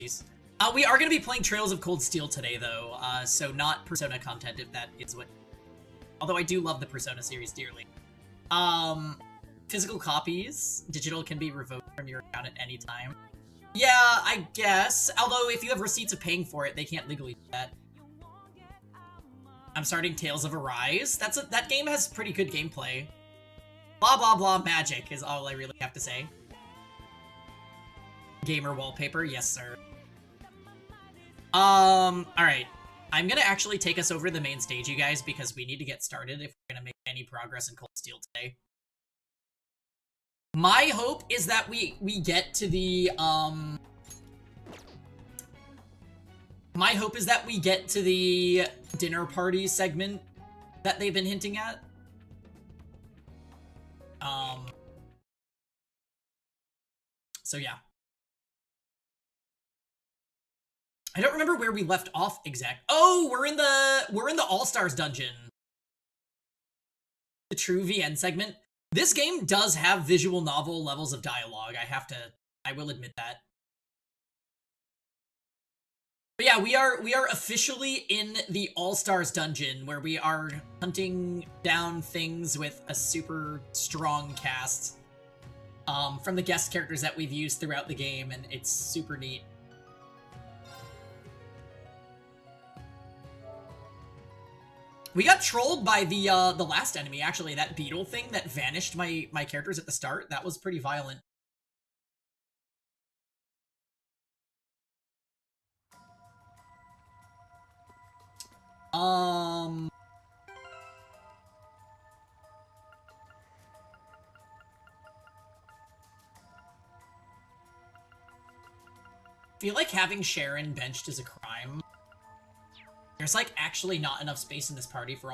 series. We are going to be playing Trails of Cold Steel today, though, so not Persona content, if that is what... Although I do love the Persona series dearly. Physical copies. Digital can be revoked from your account at any time. Yeah, I guess. Although, if you have receipts of paying for it, they can't legally do that. I'm starting Tales of Arise. That game has pretty good gameplay. Blah, blah, blah, magic is all I really have to say. Gamer wallpaper, yes, sir. Alright. I'm gonna actually take us over to the main stage, you guys, because we need to get started if we're gonna make any progress in Cold Steel today. My hope is that we get to the, My hope is that we get to the dinner party segment that they've been hinting at. So yeah. I don't remember where we left off exact. Oh, we're in the All-Stars dungeon. The true VN segment. This game does have visual novel levels of dialogue. I will admit that. But yeah, we are officially in the All-Stars dungeon where we are hunting down things with a super strong cast from the guest characters that we've used throughout the game, and it's super neat. We got trolled by the last enemy, actually. That beetle thing that vanished my characters at the start. That was pretty violent. I feel like having Sharon benched is a crime. There's, like, actually not enough space in this party for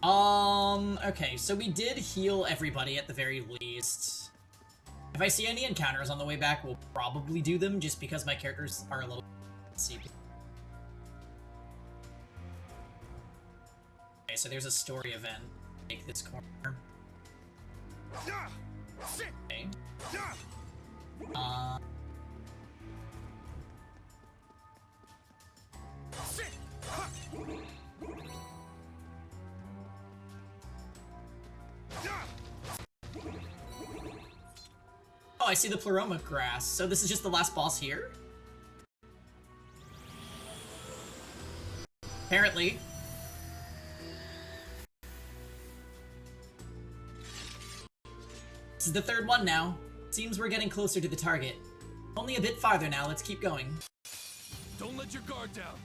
all. Okay, so we did heal everybody at the very least. If I see any encounters on the way back, we'll probably do them, just because my characters are a little... Let's see. Okay, so there's a story event. Take this corner. Okay. Oh, I see the Pleroma grass. So this is just the last boss here? Apparently. This is the third one now. Seems we're getting closer to the target. Only a bit farther now, let's keep going. Don't let your guard down.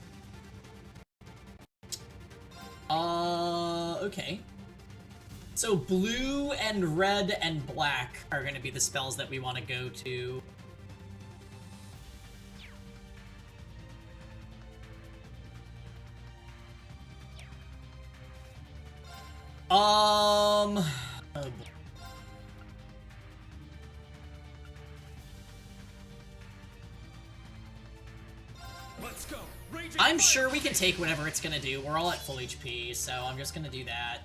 Okay. So blue and red and black are gonna be the spells that we want to go to. Oh boy. Let's go. I'm sure we can take whatever it's gonna do. We're all at full HP, so I'm just gonna do that.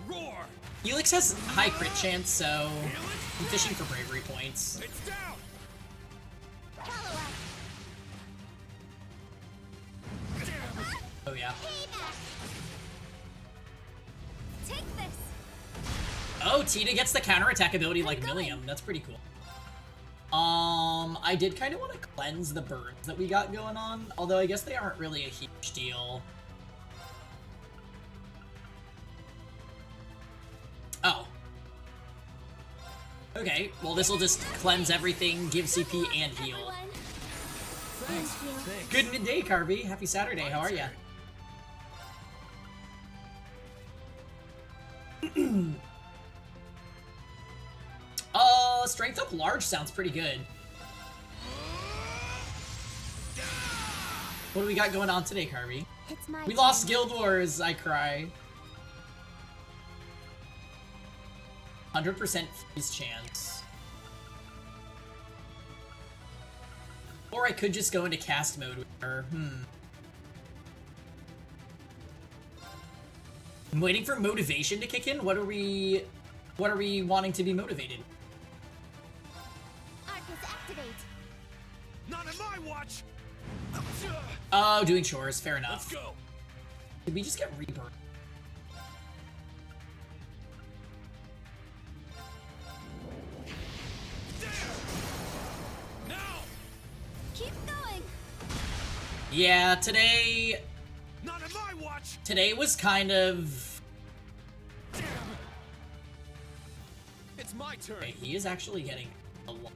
Roar. Helix has high crit chance, so I'm fishing for bravery points. It's down. Oh yeah. Take this. Oh, Tina gets the counterattack ability like Millium. That's pretty cool. I did kind of want to cleanse the burns that we got going on, although I guess they aren't really a huge deal. Oh. Okay, well this will just cleanse everything, give CP, and heal. Thanks. Good midday, Carby. Happy Saturday. How are ya? Strength up large sounds pretty good. What do we got going on today, Carby? We lost Guild Wars, I cry. 100% freeze chance. Or I could just go into cast mode with her. I'm waiting for motivation to kick in. What are we wanting to be motivated? Arcus activate. Not on my watch. Oh, doing chores. Fair Let's enough. go. Did we just get rebirth? There. Now. Keep going. Yeah, today Not on my watch. was kind of... Damn. It's my turn. Okay, he is actually getting a lot.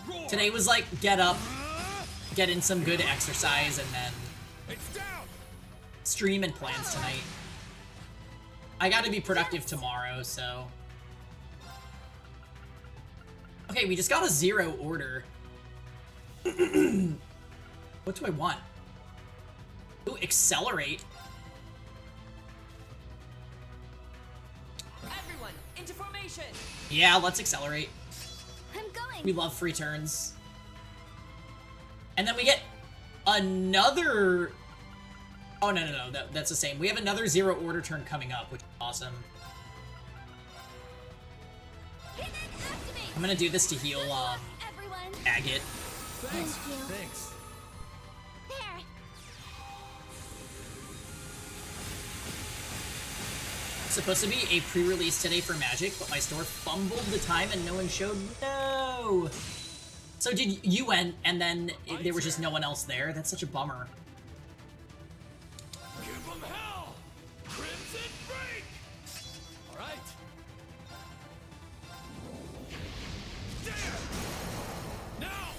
Roar. Today was like, get up, get in some good exercise, and then It's down. stream and plans tonight. I gotta be productive tomorrow, so... Okay, we just got a 0 order. What do I want? Ooh, accelerate. Everyone, into formation! Yeah, let's accelerate. I'm going. We love free turns. And then we get another... Oh, no. That's the same. We have another 0 order turn coming up, which is awesome. Hidden activate. I'm gonna do this to heal, Everyone. Agate. Thanks. Thank you. Thanks. There. Supposed to be a pre-release today for Magic, but my store fumbled the time and no one showed. No! So did you went, and then there was just no one else there? That's such a bummer. Give them hell. Crimson break. All right. There. Now.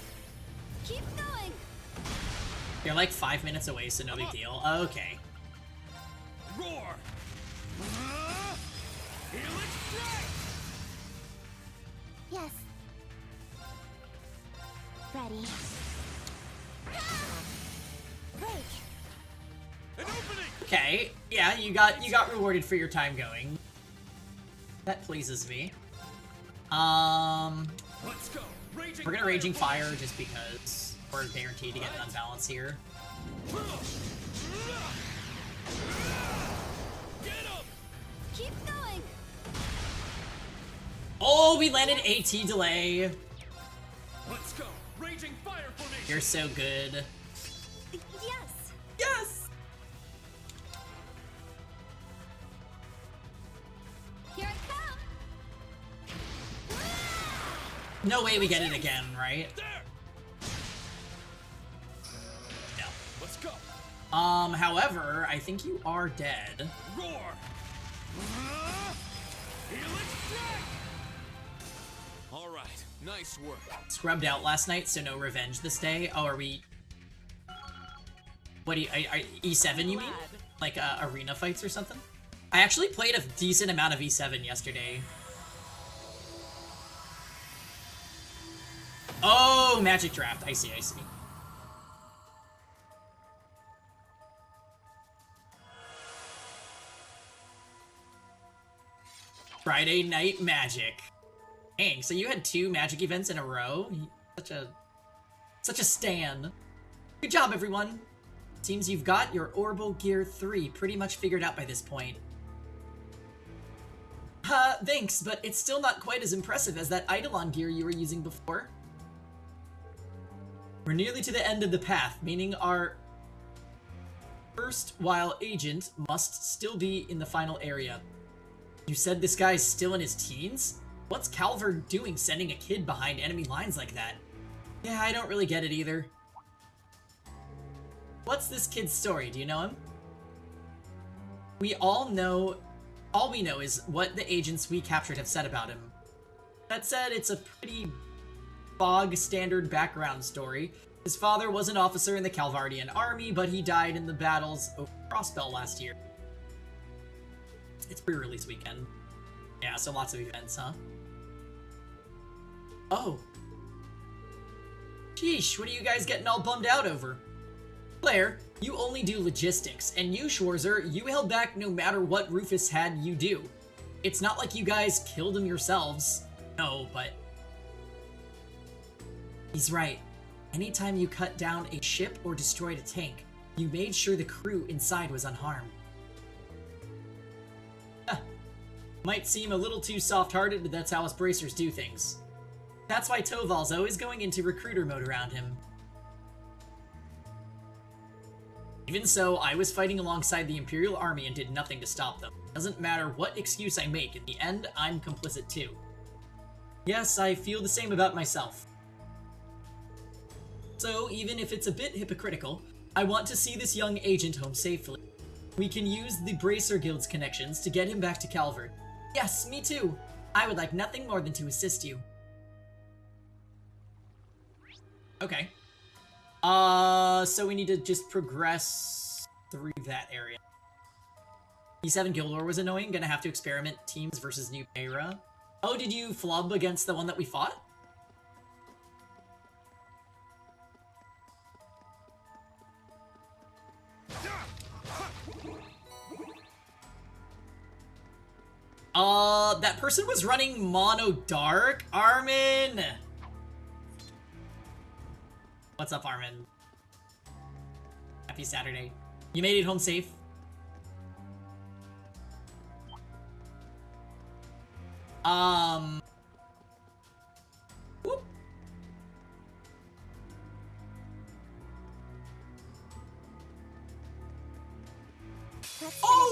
Keep going. You're like 5 minutes away, so no big deal. Okay. Roar. Helix strike. Yes. Ready. Break. An opening. Okay. Yeah, you got rewarded for your time going. That pleases me. Let's go. Raging We're gonna Raging Fire just because we're guaranteed to get an unbalance here. Get him. Keep going. Oh, we landed AT delay. Let's go. Raging fire formation. You're so good. Yes. Yes! Here I come. No way we get it again, right? There. No. Let's go. However, I think you are dead. Roar. Helix strike. All right. Nice work. Scrubbed out last night, so no revenge this day. Oh, are we... What do you... E7, you mean? Like, arena fights or something? I actually played a decent amount of E7 yesterday. Oh, Magic Draft. I see. Friday Night Magic. Dang, so you had 2 Magic events in a row? Such a stan. Good job, everyone. Seems you've got your Orbital Gear 3 pretty much figured out by this point. Thanks, but it's still not quite as impressive as that Eidolon gear you were using before. We're nearly to the end of the path, meaning our first while agent must still be in the final area. You said this guy's still in his teens? What's Calvert doing sending a kid behind enemy lines like that? Yeah, I don't really get it either. What's this kid's story? Do you know him? All we know is what the agents we captured have said about him. That said, it's a pretty bog standard background story. His father was an officer in the Calvardian army, but he died in the battles over Crossbell last year. It's pre-release weekend. Yeah, so lots of events, huh? Oh. Sheesh, what are you guys getting all bummed out over? Claire, you only do logistics, and you, Schwarzer, you held back no matter what Rufus had you do. It's not like you guys killed him yourselves. No, but... He's right. Anytime you cut down a ship or destroyed a tank, you made sure the crew inside was unharmed. Might seem a little too soft-hearted, but that's how us bracers do things. That's why Toval's always going into recruiter mode around him. Even so, I was fighting alongside the Imperial Army and did nothing to stop them. Doesn't matter what excuse I make, in the end, I'm complicit too. Yes, I feel the same about myself. So, even if it's a bit hypocritical, I want to see this young agent home safely. We can use the Bracer Guild's connections to get him back to Calvert. Yes, me too. I would like nothing more than to assist you. Okay. So we need to just progress through that area. E7 Guild War was annoying. Gonna have to experiment teams versus New Era. Oh, did you flub against the one that we fought? That person was running Mono Dark? Armin! What's up, Armin? Happy Saturday. You made it home safe? Whoop.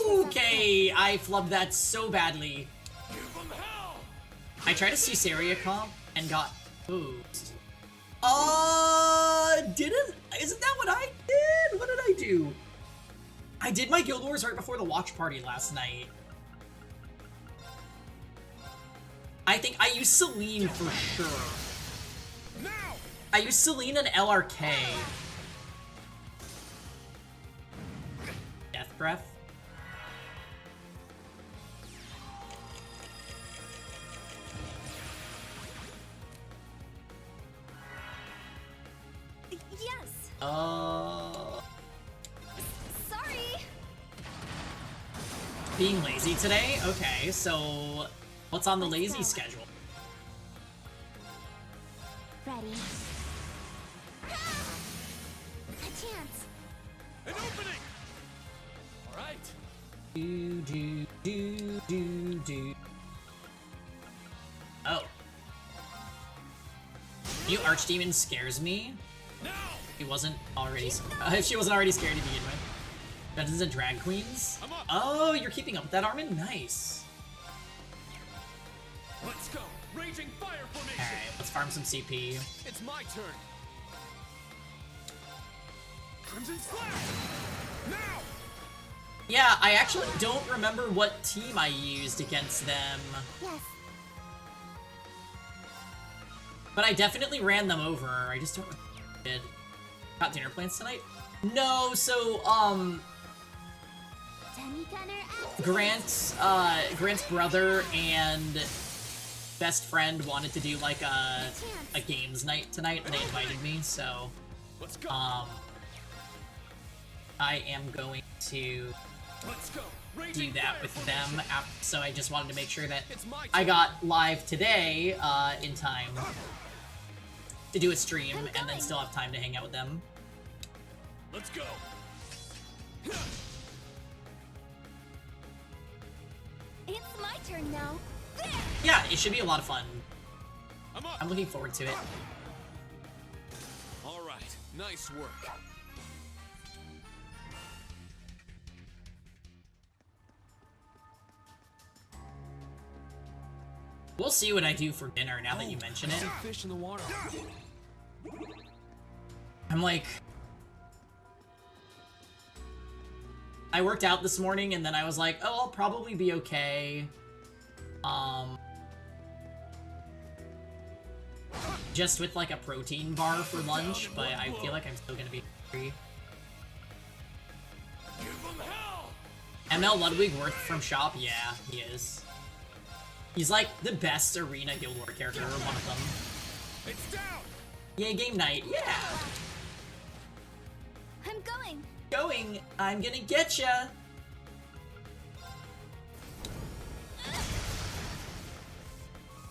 Okay, I flubbed that so badly. I tried a Caesarea comp and got boozed. Isn't that what I did? What did I do? I did my Guild Wars right before the watch party last night. I think I used Celine for sure. I used Celine and LRK. Death Breath. Yes. Sorry. Being lazy today? Okay, so what's on the lazy schedule? Ready. A chance. An opening. All right. Do. Oh. You Archdemon scares me. Now. She wasn't already scared to begin with. Dungeons and Drag Queens? I'm up. Oh, you're keeping up with that, Armin? Nice. Let's go. Raging fire formation. Alright, let's farm some CP. It's my turn. Crimson Slash. Now. Yeah, I actually don't remember what team I used against them. Yes. But I definitely ran them over. I just don't remember what I did. Got dinner plans tonight? No, so, Grant's brother and best friend wanted to do like a games night tonight, and they invited me, so Let's go. I am going to Let's go. do Raging that fire with formation. them, so I just wanted to make sure that It's my I turn. got live today, in time to do a stream, I'm and then going. still have time to hang out with them. Let's go. It's my turn now. Yeah, it should be a lot of fun. I'm up. I'm looking forward to it. All right. Nice work. We'll see what I do for dinner now that you mention it. Fish in the water. I'm like... I worked out this morning and then I was like, oh, I'll probably be okay. Just with like a protein bar for lunch, but I feel like I'm still gonna be hungry. Give 'em hell. ML Ludwig Worth from Shop? Yeah, he is. He's like the best Arena Guild War character, or one of them. It's down. Yay, game night, yeah! I'm going. Going, I'm gonna get ya!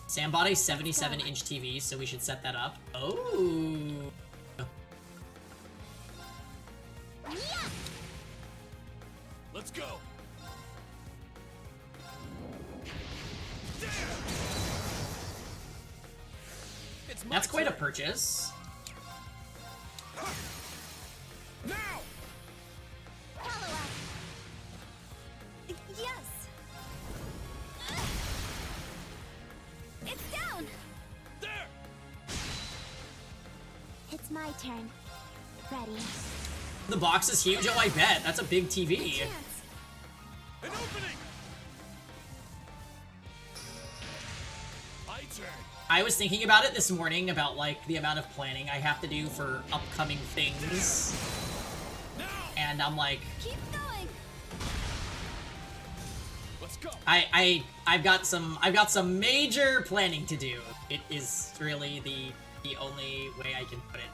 Sam bought a 77-inch TV, so we should set that up. Oh! That's quite a purchase. Now! Follow up. Yes. It's down. There! It's my turn. Ready. The box is huge. Oh, I bet. That's a big TV. Chance. An opening! My turn. I was thinking about it this morning, about, like, the amount of planning I have to do for upcoming things. Now! And I'm like, Keep going. Let's go! I've got some major planning to do. It is really the only way I can put it.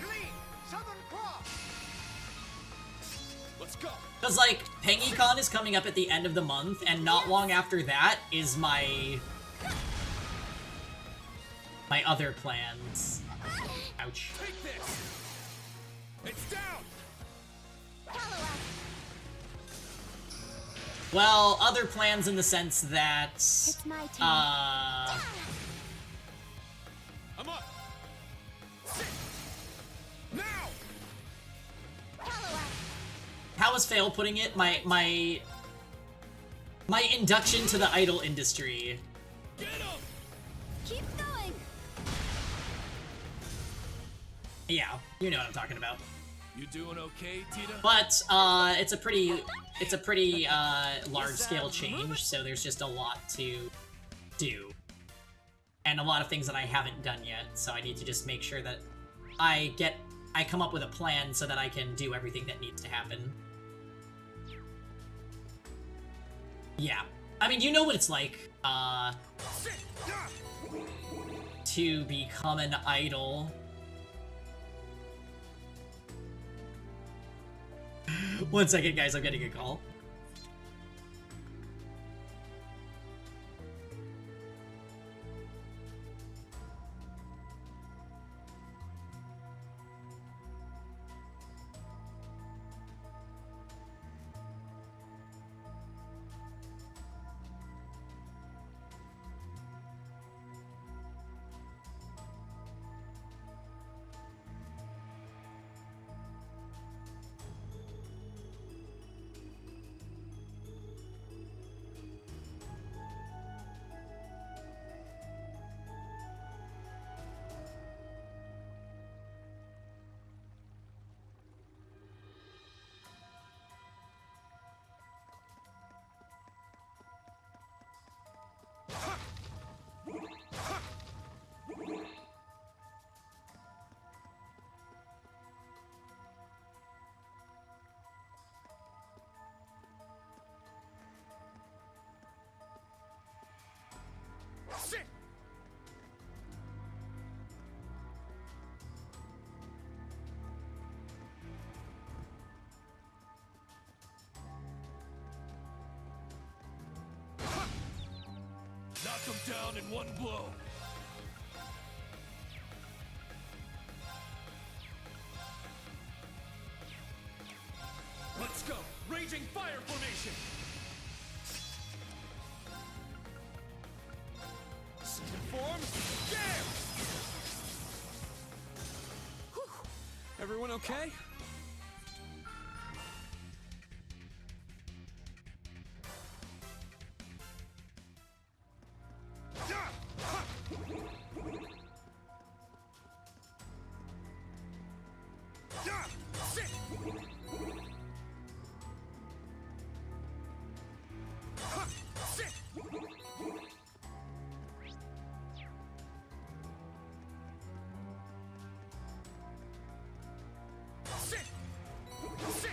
Clean! Southern Cross! Let's go! Because, like, PengyCon is coming up at the end of the month, and not long after that is my other plans. Ouch. Take this! It's down! Follow up. Well, other plans in the sense that, It's my turn. I'm up! Sit! Now! Follow up. how is Fail putting it? My induction to the idol industry. Get him! Keep going. Yeah, you know what I'm talking about. You doing okay, Tita? But it's a pretty large scale change, so there's just a lot to do. And a lot of things that I haven't done yet, so I need to just make sure that I come up with a plan so that I can do everything that needs to happen. Yeah. I mean, you know what it's like, Sit! Yeah! to become an idol. One second, guys, I'm getting a call. Sit! Knock him down in one blow. Let's go! Raging fire formation! Second form, jam! Whew. Everyone okay? Sit! Sit! Sit! Sit!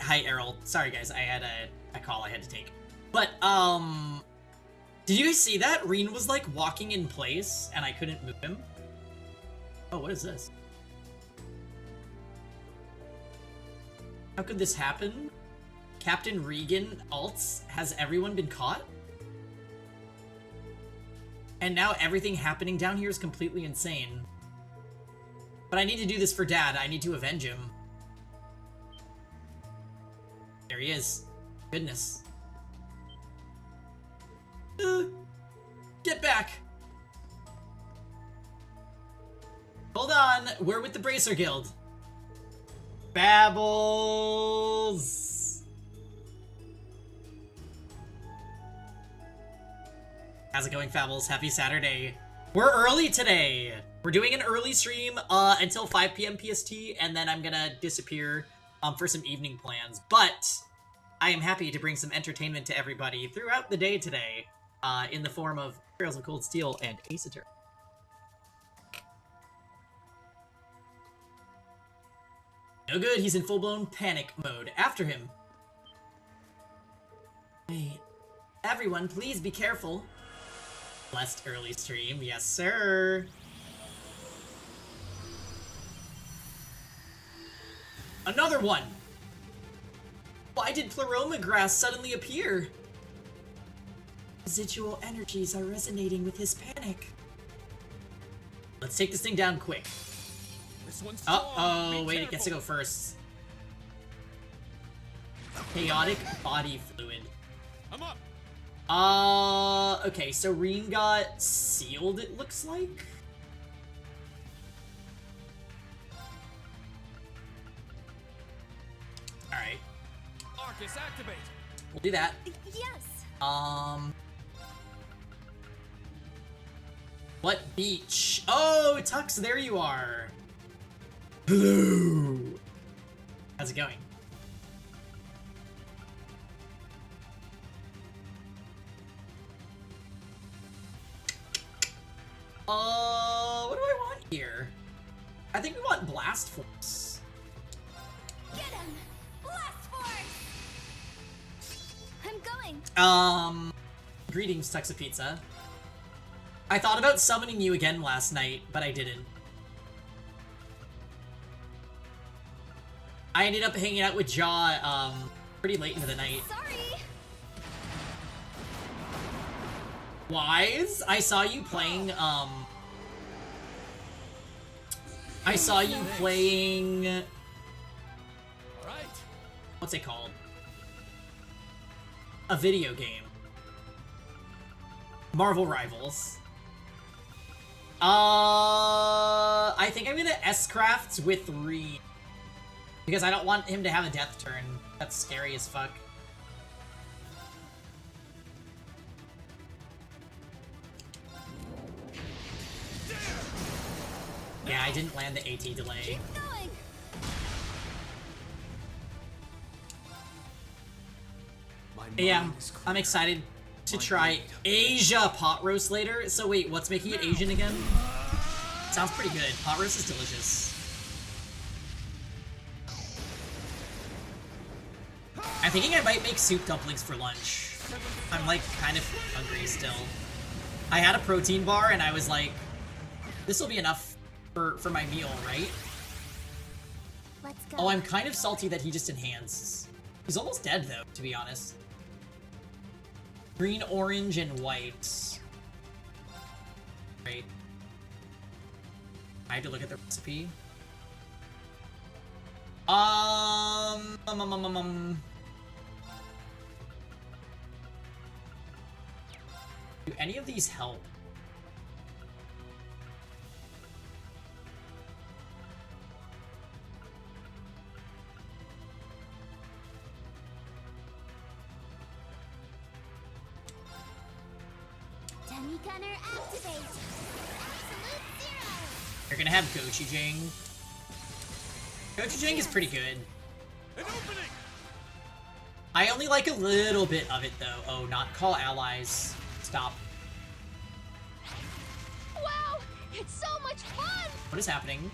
Hi, Errol. Sorry, guys, I had a call I had to take. But, did you guys see that? Reen was, like, walking in place, and I couldn't move him. Oh, what is this? How could this happen? Captain Regan alts. Has everyone been caught? And now everything happening down here is completely insane. But I need to do this for Dad. I need to avenge him. There he is. Goodness. Get back! Hold on, we're with the Bracer Guild. Babbles! How's it going, Fabbles? Happy Saturday. We're early today! We're doing an early stream until 5 p.m. PST, and then I'm gonna disappear for some evening plans. But I am happy to bring some entertainment to everybody throughout the day today in the form of Trails of Cold Steel and Ace Attorney. No good, he's in full-blown panic mode. After him. Wait. Everyone, please be careful. Blessed early stream, yes sir. Another one! Why did Pleroma grass suddenly appear? Residual energies are resonating with his panic. Let's take this thing down quick. This one's Uh-oh, wait, it gets to go first. Chaotic body fluid. I'm up. Okay, so Reen got sealed, it looks like? Alright. Arcus, activate. We'll do that. Yes. What beach? Oh, Tux, there you are. Hello. How's it going? What do I want here? I think we want Blast Force. Get him. Blast force. I'm going. Greetings, Tuxa Pizza. I thought about summoning you again last night, but I didn't. I ended up hanging out with Jaw, pretty late into the night. Sorry. Wise, I saw you playing, I saw you playing... All right. What's it called? A video game. Marvel Rivals. I think I'm gonna S-Craft with Reed. Because I don't want him to have a death turn. That's scary as fuck. Yeah, I didn't land the AT delay. Keep going. Yeah, I'm excited to try Asia pot roast later. So wait, what's making it Asian again? Sounds pretty good. Pot roast is delicious. I'm thinking I might make soup dumplings for lunch. I'm like kind of hungry still. I had a protein bar and I was like, this will be enough for my meal, right? Let's go. Oh, I'm kind of salty that he just enhanced. He's almost dead though, to be honest. Green, orange, and white. Great. I had to look at the recipe. Do any of these help? Dummy gunner activate. Absolute zero. You're gonna have gochujang. Gochujang is pretty good. An opening. I only like a little bit of it though. Oh, not call allies. Stop. Wow, it's so much fun. What is happening?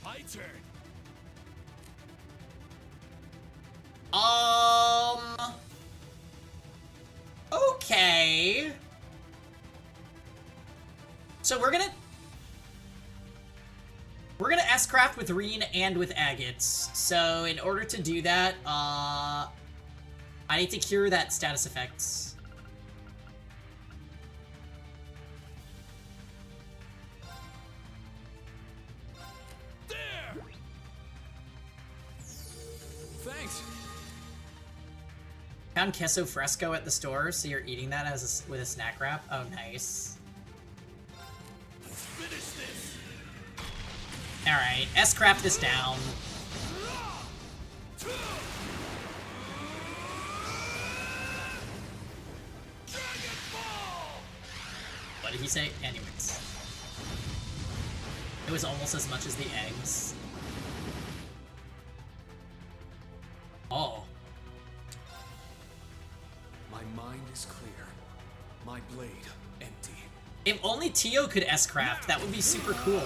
My turn. Okay. So we're gonna S-craft with Reen and with agates. So in order to do that, I need to cure that status effects. There. Thanks. Found queso fresco at the store, so you're eating that as with a snack wrap? Oh, nice. Finish this. Alright, S-craft this down. Dragon Ball. What did he say? Anyways. It was almost as much as the eggs. Oh. My mind is clear. My blade empty. If only Tio could S-craft, that would be super cool.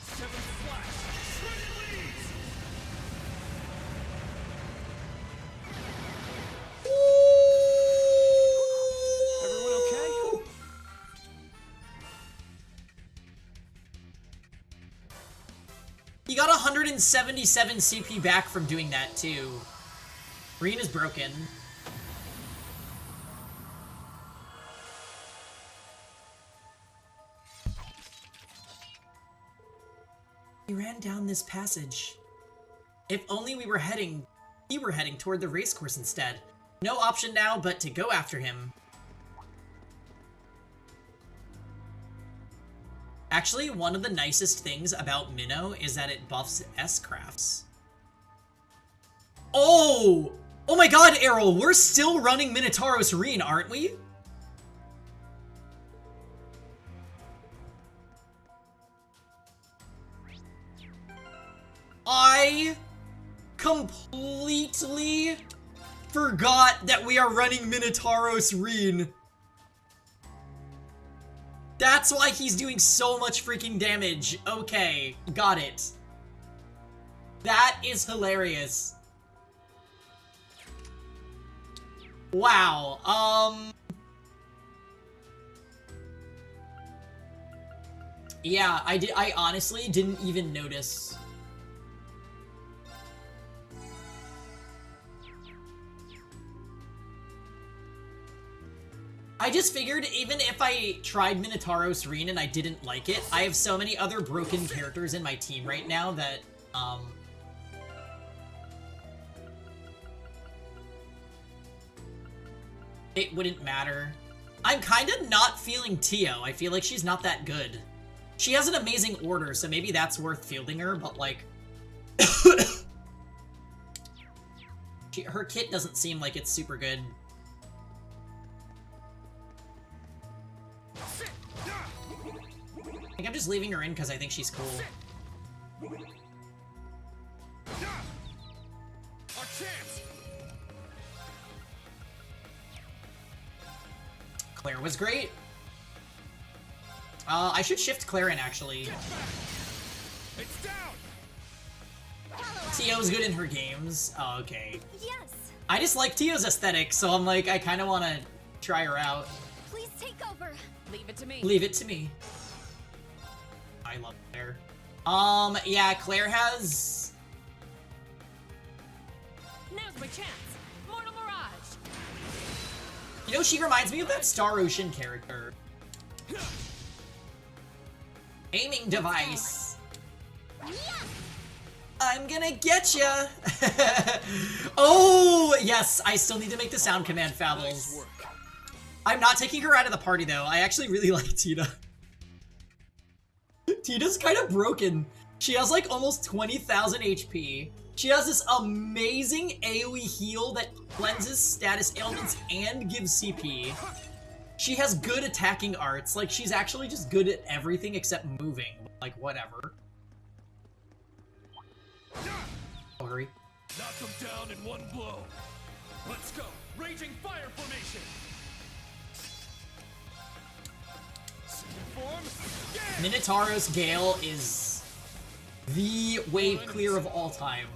Seventh flash. Shredded leaves. Everyone okay? He got 177 CP back from doing that, too. Reen is broken. He ran down this passage. If only we were heading toward the racecourse instead. No option now but to go after him. Actually, one of the nicest things about Minnow is that it buffs S-crafts. Oh! Oh my god, Errol, we're still running Minotauros Reen, aren't we? I completely forgot that we are running Minotauros Reen. That's why he's doing so much freaking damage. Okay, got it. That is hilarious. Wow, yeah, I honestly didn't even notice. I just figured even if I tried Minotauros Reen and I didn't like it, I have so many other broken characters in my team right now that, it wouldn't matter. I'm kind of not feeling Tio. I feel like she's not that good. She has an amazing order, so maybe that's worth fielding her, but like... her kit doesn't seem like it's super good. I think I'm just leaving her in because I think she's cool. Our chance. Claire was great. I should shift Claire in, actually. It's down. Tio's good in her games. Oh, okay. Yes. I just like Tio's aesthetic, so I'm like, I kind of want to try her out. Please take over. Leave it to me. Leave it to me. I love Claire. Yeah, Claire has... Now's my chance. Mortal Mirage. You know, she reminds me of that Star Ocean character. Aiming device. Yeah. I'm gonna get ya! Oh, yes, I still need to make the sound command, Fabbles. Nice work. I'm not taking her out of the party, though. I actually really like Tina. Tina's kind of broken. She has, like, almost 20,000 HP. She has this amazing AoE heal that cleanses status ailments and gives CP. She has good attacking arts. Like, she's actually just good at everything except moving. Like, whatever. Oh, hurry. Knock them down in one blow. Let's go. Raging fire formation. Second form. Yeah. Minotauros Gale is the wave clear of all time.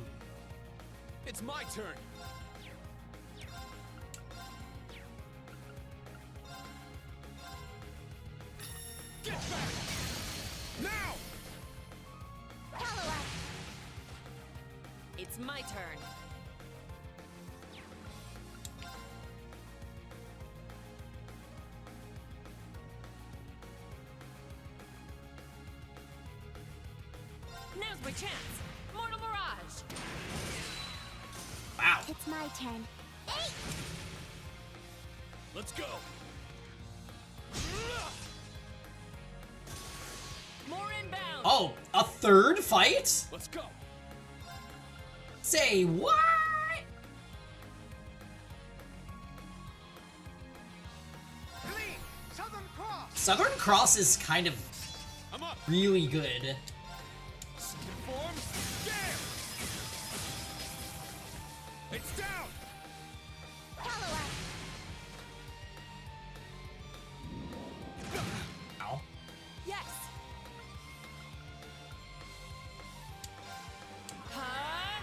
It's my turn. Get back! Now! Follow up. It's my turn. Now's my chance. Mortal Mirage. Wow. It's my turn. Hey! Let's go. More inbound. Oh, a third fight? Let's go. Say what? Southern Cross. Southern Cross is kind of I'm up. really good. Form. Damn. It's down. Follow up. Ow. Yes. Huh?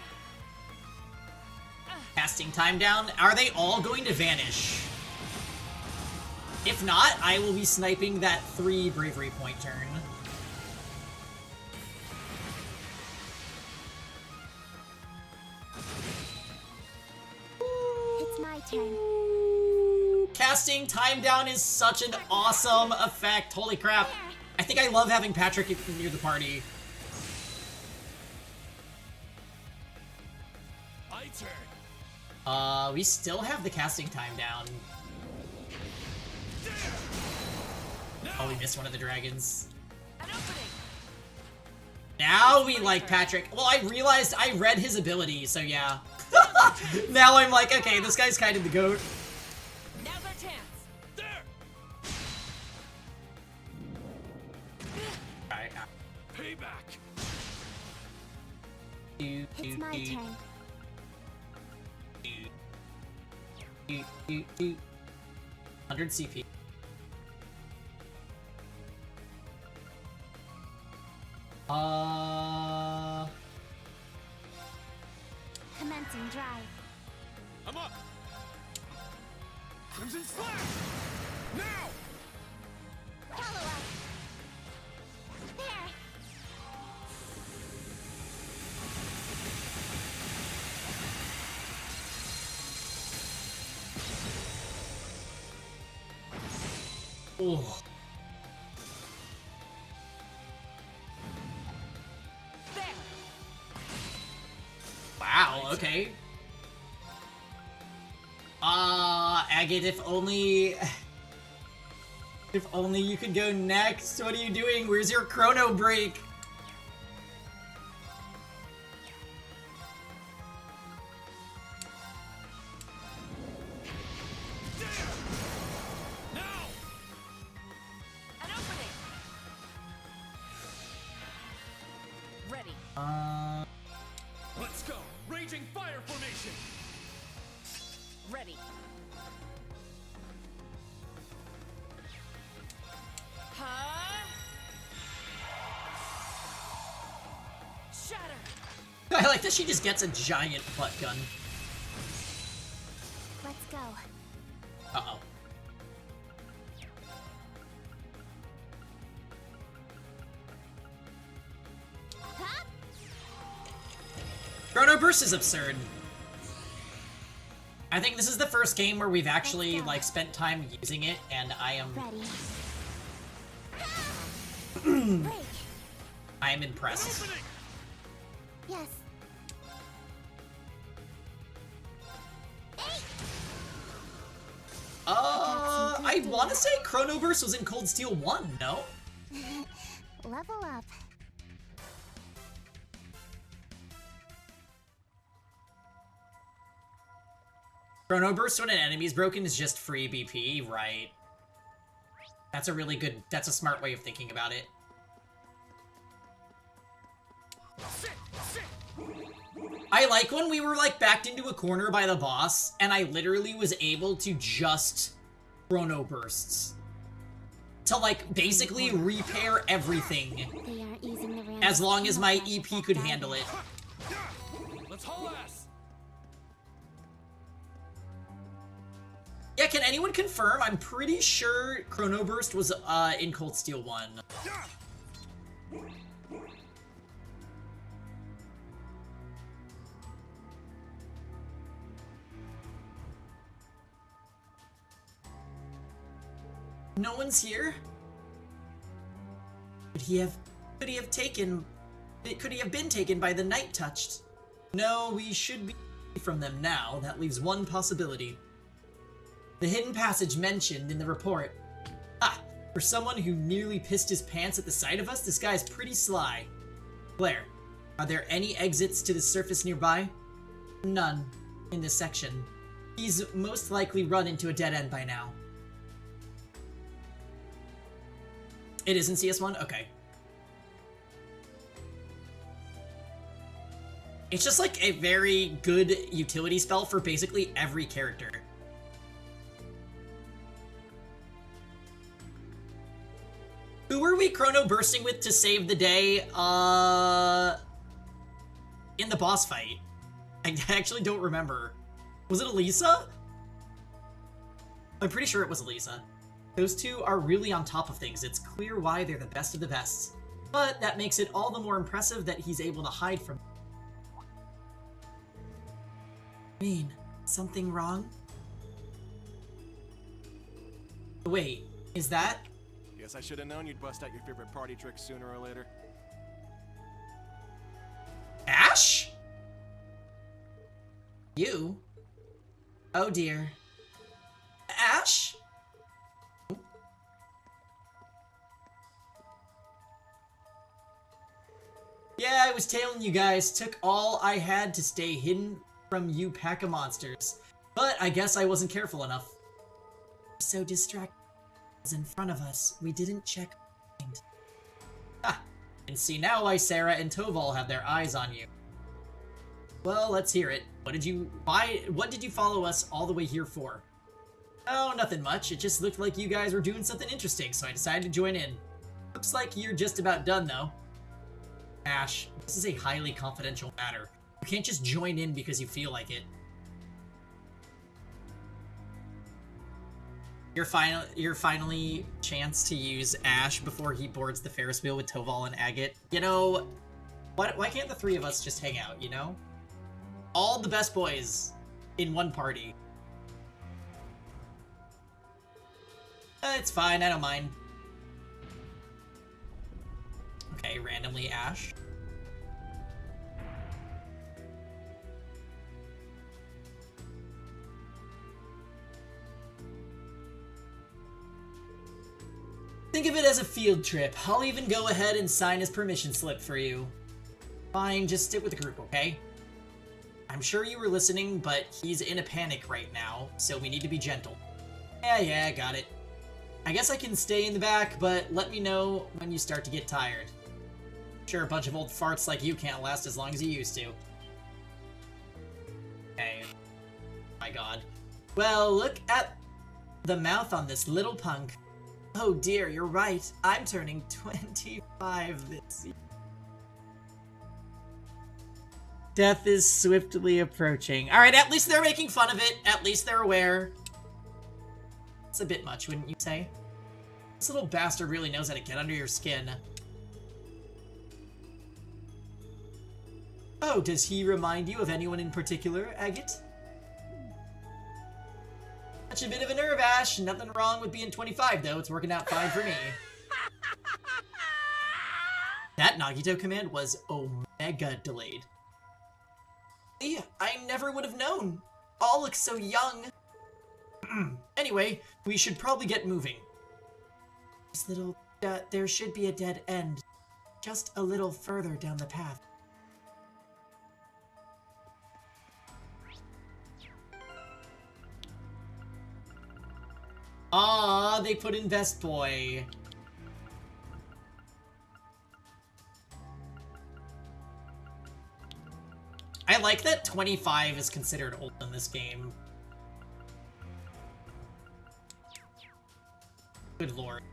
Casting time down. Are they all going to vanish? If not, I will be sniping that 3 bravery point turn. It's my turn. Casting time down is such an awesome effect. Holy crap. I think I love having Patrick near the party. My turn. We still have the casting time down. Oh, we missed one of the dragons. An opening. Now we like Patrick. Well, I realized I read his ability, so yeah. Now I'm like, okay, this guy's kind of the GOAT. Now's our chance. There. Alright. Payback. It's my turn. 100 CP. Commencing drive. I'm up. Crimson Slash. Now. Follow up. There. Oh. There. Wow, okay. Agate, if only... If only you could go next. What are you doing? Where's your chrono break? Now. An opening. Ready. Let's go. Raging fire formation. Ready. Huh? Shatter. I like that she just gets a giant butt gun. Let's go. Uh-oh. Huh? Chrono Burst is absurd. I think this is the first game where we've actually, like, spent time using it, and I am... Ready. Break. I am impressed. Opening. Yes. Hey. I want to say Chrono Burst was in Cold Steel 1, no? Level up. Chrono Burst when an enemy's broken is just free BP, right? That's a really good, that's a smart way of thinking about it. Sit. Sit. I like when we were, like, backed into a corner by the boss, and I literally was able to just Chrono Bursts. To, like, basically repair everything. They aren't using the experience. as long as my Magic EP that could guided. handle it. Let's haul ass. Yeah, can anyone confirm? I'm pretty sure Chrono Burst was in Cold Steel 1. No one's here? Could he have been taken by the Night Touched? No, we should be from them now. That leaves one possibility. The hidden passage mentioned in the report. Ah, for someone who nearly pissed his pants at the sight of us, this guy's pretty sly. Blair, are there any exits to the surface nearby? None. In this section. He's most likely run into a dead end by now. It is in CS1? Okay. It's just like a very good utility spell for basically every character. Who were we chrono bursting with to save the day, in the boss fight? I actually don't remember. Was it Elisa? I'm pretty sure it was Elisa. Those two are really on top of things. It's clear why they're the best of the best. But that makes it all the more impressive that he's able to hide from. Mean, something wrong? Wait, is that? Guess I should have known you'd bust out your favorite party trick sooner or later. Ash? You? Oh dear. Ash? Yeah, I was tailing you guys. Took all I had to stay hidden from you pack of monsters. But I guess I wasn't careful enough. So distracted. Was in front of us. We didn't check. Ha! And see now why Sarah and Toval have their eyes on you. Well, let's hear it. What did you follow us all the way here for? Oh, nothing much. It just looked like you guys were doing something interesting, so I decided to join in. Looks like you're just about done, though. Ash, this is a highly confidential matter. You can't just join in because you feel like it. Your finally chance to use Ash before he boards the Ferris wheel with Toval and Agate. You know, why can't the three of us just hang out, you know? All the best boys in one party. It's fine, I don't mind. Okay, randomly Ash. Think of it as a field trip. I'll even go ahead and sign his permission slip for you. Fine, just stick with the group, okay? I'm sure you were listening, but he's in a panic right now, so we need to be gentle. Yeah, got it. I guess I can stay in the back, but let me know when you start to get tired. Sure, a bunch of old farts like you can't last as long as you used to. Okay. My god. Well, look at the mouth on this little punk. Oh dear, you're right. I'm turning 25 this year. Death is swiftly approaching. Alright, at least they're making fun of it. At least they're aware. It's a bit much, wouldn't you say? This little bastard really knows how to get under your skin. Oh, does he remind you of anyone in particular, Agate? Such a bit of a nerve, Ash. Nothing wrong with being 25, though. It's working out fine for me. That Nagito command was omega delayed. Yeah, I never would have known. All look so young. Anyway, we should probably get moving. There should be a dead end. Just a little further down the path. Ah, they put in Best Boy. I like that 25 is considered old in this game. Good lord.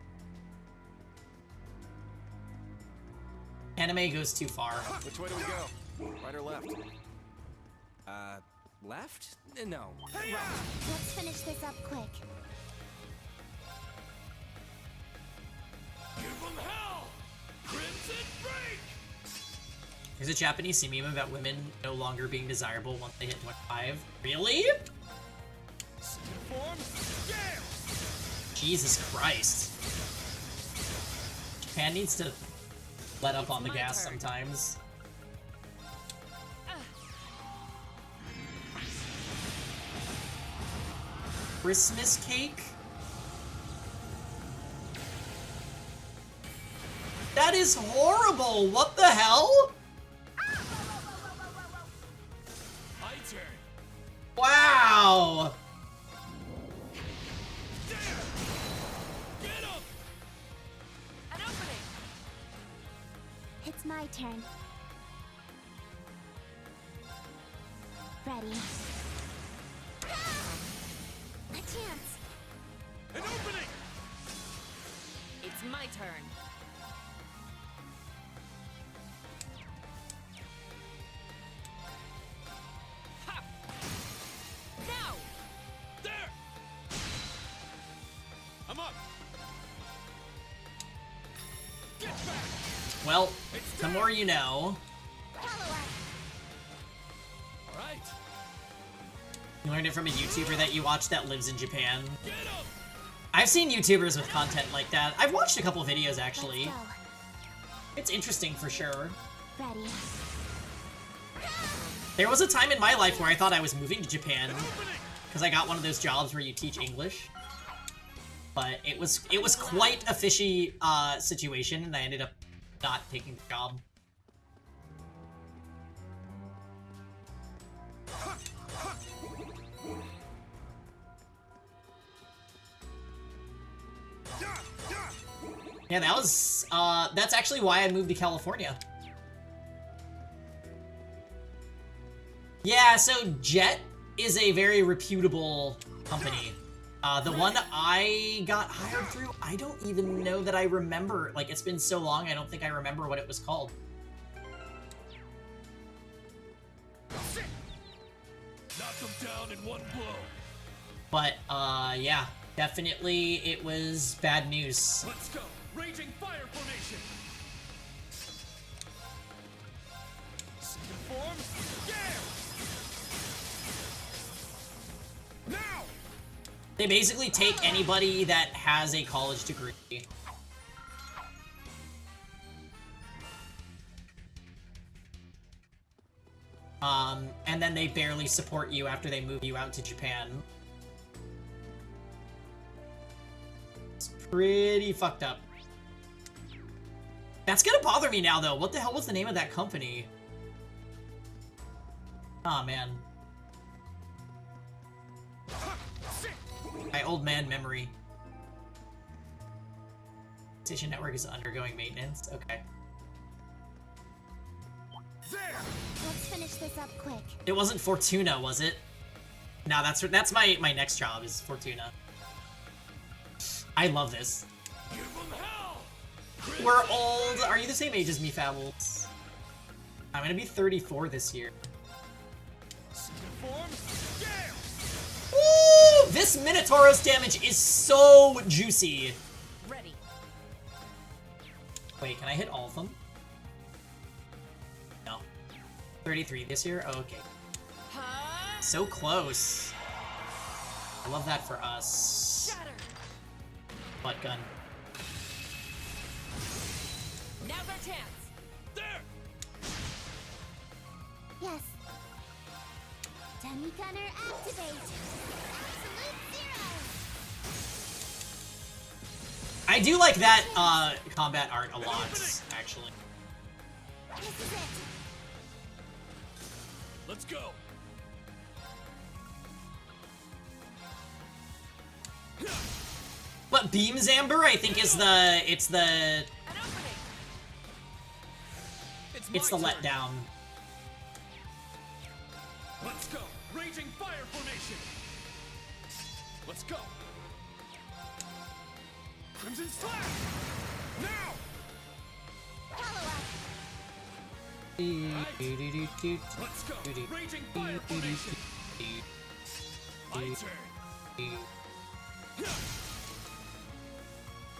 Anime goes too far. Which way do we go? Right or left? Left? No. Let's finish this up quick. Give them hell! Crimson Break! There's a Japanese meme about women no longer being desirable once they hit 25. Really? Second form, Gale! Jesus Christ. Japan needs to let up on the my gas turn. sometimes. Christmas cake? That is horrible! What the hell? My turn. Wow! There! Get him! An opening. It's my turn. Ready. A chance. An opening! It's my turn. Ha! Now! There! I'm up! Get back! Well, the more you know. Follow up. Alright! You learned it from a YouTuber that you watch that lives in Japan. Get him! I've seen YouTubers with content like that. I've watched a couple videos actually. Let's go. It's interesting for sure. Ready. There was a time in my life where I thought I was moving to Japan An opening! because I got one of those jobs where you teach English. But it was quite a fishy situation, and I ended up not taking the job. Yeah, that was that's actually why I moved to California. Yeah, so Jet is a very reputable company. The one I got hired through, I don't even know that I remember. Like, it's been so long, I don't think I remember what it was called. Knock them down in one blow. But, yeah, definitely it was bad news. Let's go! Raging fire formation! Second form, Gale! Now! They basically take anybody that has a college degree. And then they barely support you after they move you out to Japan. It's pretty fucked up. That's gonna bother me now, though. What the hell was the name of that company? Aw, man. My old man memory. PlayStation Network is undergoing maintenance. Okay. There! Let's finish this up quick. It wasn't Fortuna, was it? No, that's my next job is Fortuna. I love this. Give them hell! We're old. Are you the same age as me, Fables? I'm gonna be 34 this year. Second form, Gale! Woo! This Minotauros damage is so juicy. Ready. Wait, can I hit all of them? No. 33 this year? Oh, okay. Ha! So close. I love that for us. Shatter. Butt gun. Now's our chance. There! Yes. Dummy gunner activate. Absolute zero. I do like that combat art a lot, actually. This is it. Let's go! But Beam Zamber, I think, is it's the An opening. it's the my turn. letdown. Let's go! Raging fire formation! Let's go! Crimson Slash! Now! Follow up. Let's go. Raging fire formation. My turn.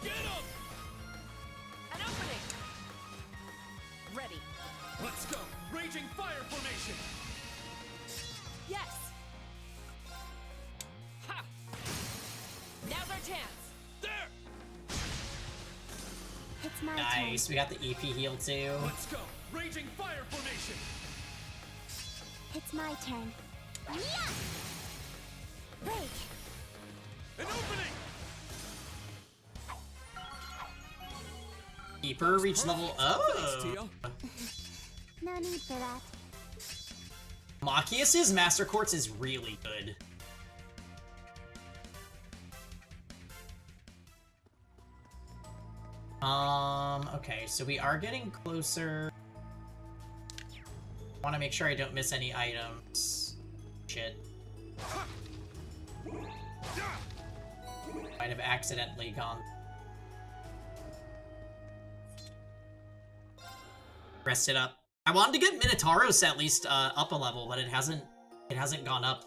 Get up. An opening. Ready. Let's go. Raging fire formation. Yes. Ha. Now's our chance. There. It's my Nice. We got the EP heal too. Let's go. Raging fire formation. turn. It's my turn. Yeah! Break. An opening. Keeper reached level. Thanks, Oh. Tio. No need for that. Machias's Master Quartz is really good. Okay, so we are getting closer. Want to make sure I don't miss any items. Shit. Might have accidentally gone. Rest it up. I wanted to get Minotauros at least up a level, but it hasn't gone up.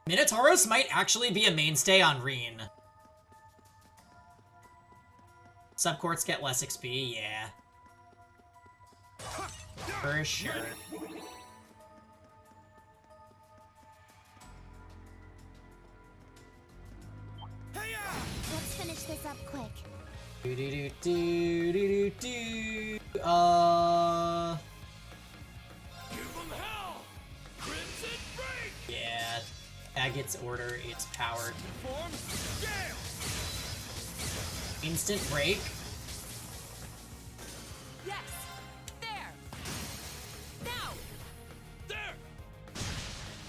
Minotauros might actually be a mainstay on Reen. Subcourts get less XP, yeah. For sure. Let's finish this up quick. Do do do do do do. Give them hell. Crimson break. Yeah. Agate order, it's powered. Form scale. Instant break. Yes. There. Now. There.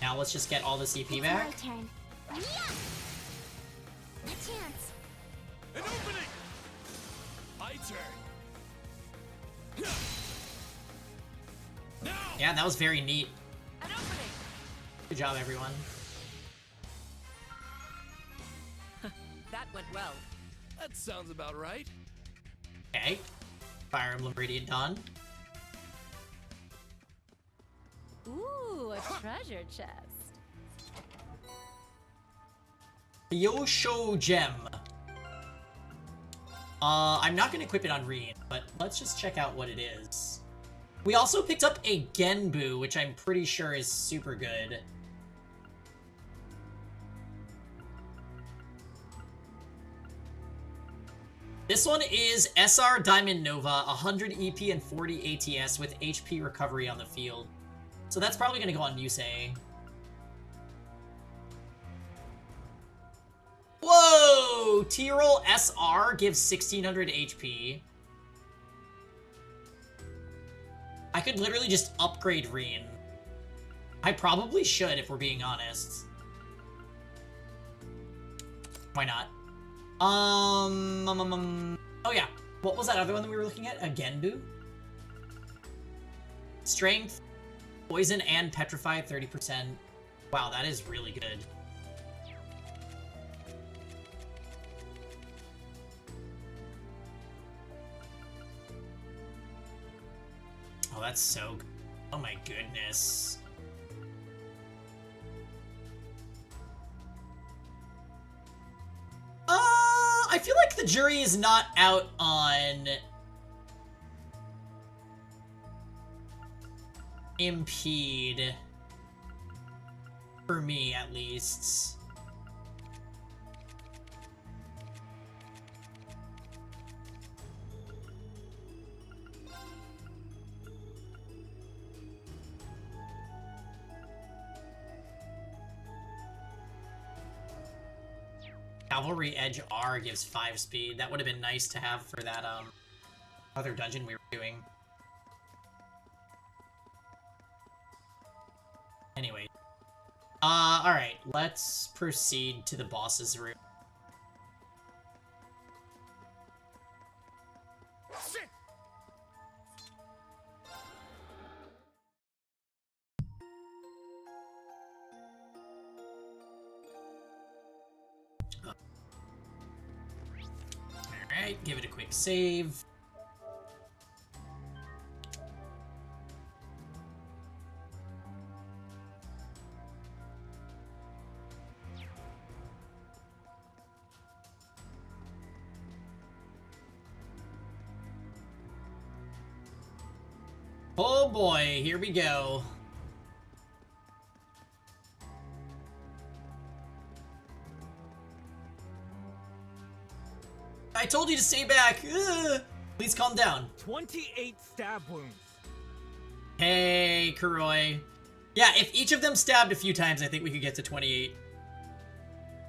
Now let's just get all the CP It's back. my turn. Yeah! A chance. An opening. My turn. Now. Yeah, that was very neat. An opening. Good job, everyone. That went well. That sounds about right. Okay. Fire Emblem Radiant Dawn. Ooh, a treasure chest. Yosho Gem. I'm not gonna equip it on Reen, but let's just check out what it is. We also picked up a Genbu, which I'm pretty sure is super good. This one is SR Diamond Nova, 100 EP and 40 ATS with HP recovery on the field. So that's probably gonna go on Yusei. Whoa! T-Roll SR gives 1600 HP. I could literally just upgrade Reen. I probably should, if we're being honest. Why not? Oh yeah. What was that other one that we were looking at? A Genbu? Strength, poison, and petrify 30%. Wow, that is really good. Oh, that's so good. Oh my goodness. I feel like the jury is not out on Impede. For me, at least. Cavalry Edge R gives 5 speed. That would have been nice to have for that other dungeon we were doing. Anyway. Alright, let's proceed to the boss's room. Shit. Alright, give it a quick save. Oh boy, here we go. I told you to stay back. Ugh. Please calm down. 28 stab wounds. Hey, Kuroi. Yeah, if each of them stabbed a few times, I think we could get to 28.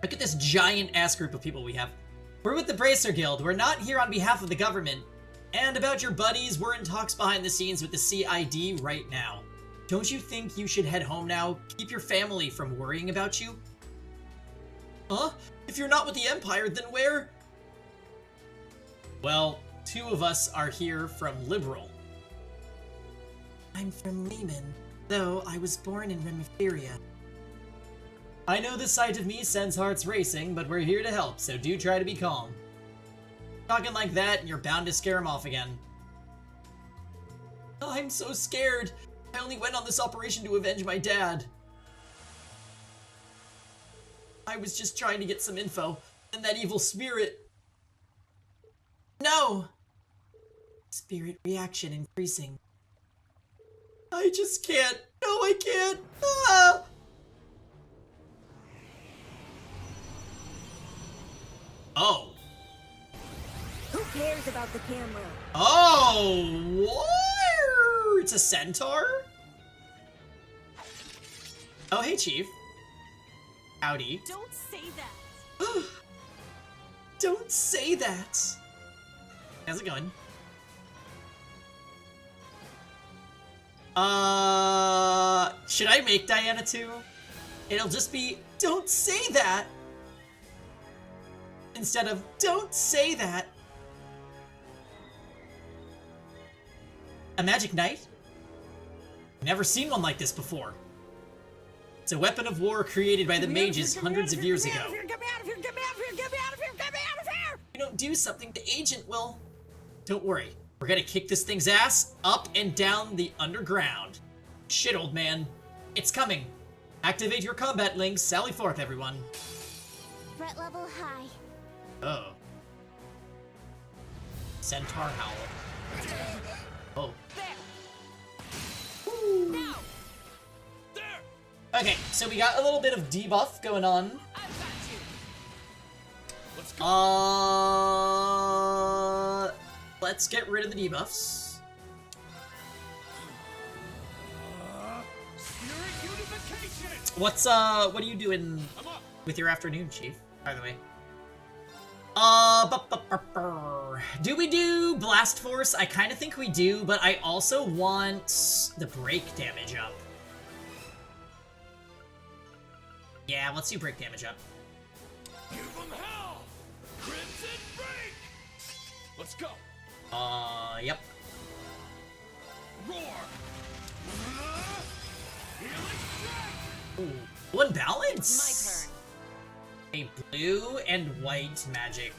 Look at this giant ass group of people we have. We're with the Bracer Guild. We're not here on behalf of the government. And about your buddies, we're in talks behind the scenes with the CID right now. Don't you think you should head home now? Keep your family from worrying about you? Huh? If you're not with the Empire, then where? Well, 2 of us are here from Liberal. I'm from Lehman, though I was born in Remiferia. I know the sight of me sends hearts racing, but we're here to help, so do try to be calm. Talking like that, and you're bound to scare him off again. I'm so scared. I only went on this operation to avenge my dad. I was just trying to get some info, and that evil spirit... No! Spirit reaction increasing. I just can't. No, I can't. Ah! Oh. Who cares about the camera? Oh, what? It's a centaur? Oh, hey, Chief. Howdy. Don't say that. Don't say that. How's it going? Should I make Diana too? It'll just be, don't say that! Instead of, don't say that! A magic knight? Never seen one like this before. It's a weapon of war created by the mages hundreds of years ago. Get me out of here! Get me out of here! Get me out of here! Get me out of here! If you don't do something, the agent will... Don't worry. We're gonna kick this thing's ass up and down the underground. Shit, old man. It's coming. Activate your combat links. Sally forth, everyone. Threat level high. Oh. Centaur Howl. Oh. There! Now! There! Okay, so we got a little bit of debuff going on. I've got you! Let's go. Let's get rid of the debuffs. Spirit unification! What are you doing I'm up. with your afternoon, Chief, by the way? Do we do Blast Force? I kind of think we do, but I also want the break damage up. Yeah, let's do break damage up. Give them hell! Crimson break! Let's go. Yep. Roar! Healing strike! Ooh, one balance. My turn. A blue and white magic.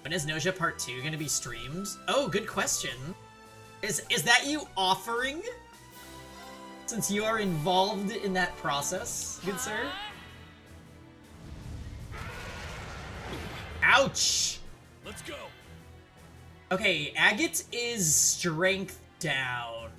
When is Noja Part 2 gonna be streamed? Oh, good question. Is that you offering? Since you are involved in that process, good sir? Ouch! Let's go. Okay, Agate is strength down.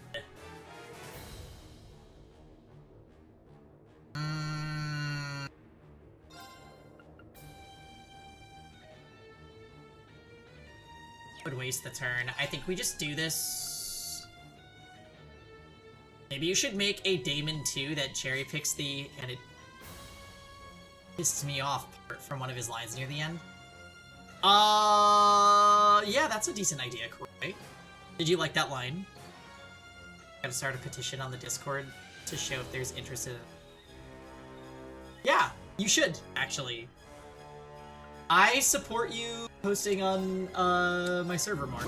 Would waste the turn. I think we just do this. Maybe you should make a Daemon 2 that cherry picks the... and it pisses me off from one of his lines near the end. Yeah, that's a decent idea, Croy. Did you like that line? Gotta start a petition on the Discord to show if there's interest in it. Yeah, you should, actually. I support you posting on, my server more.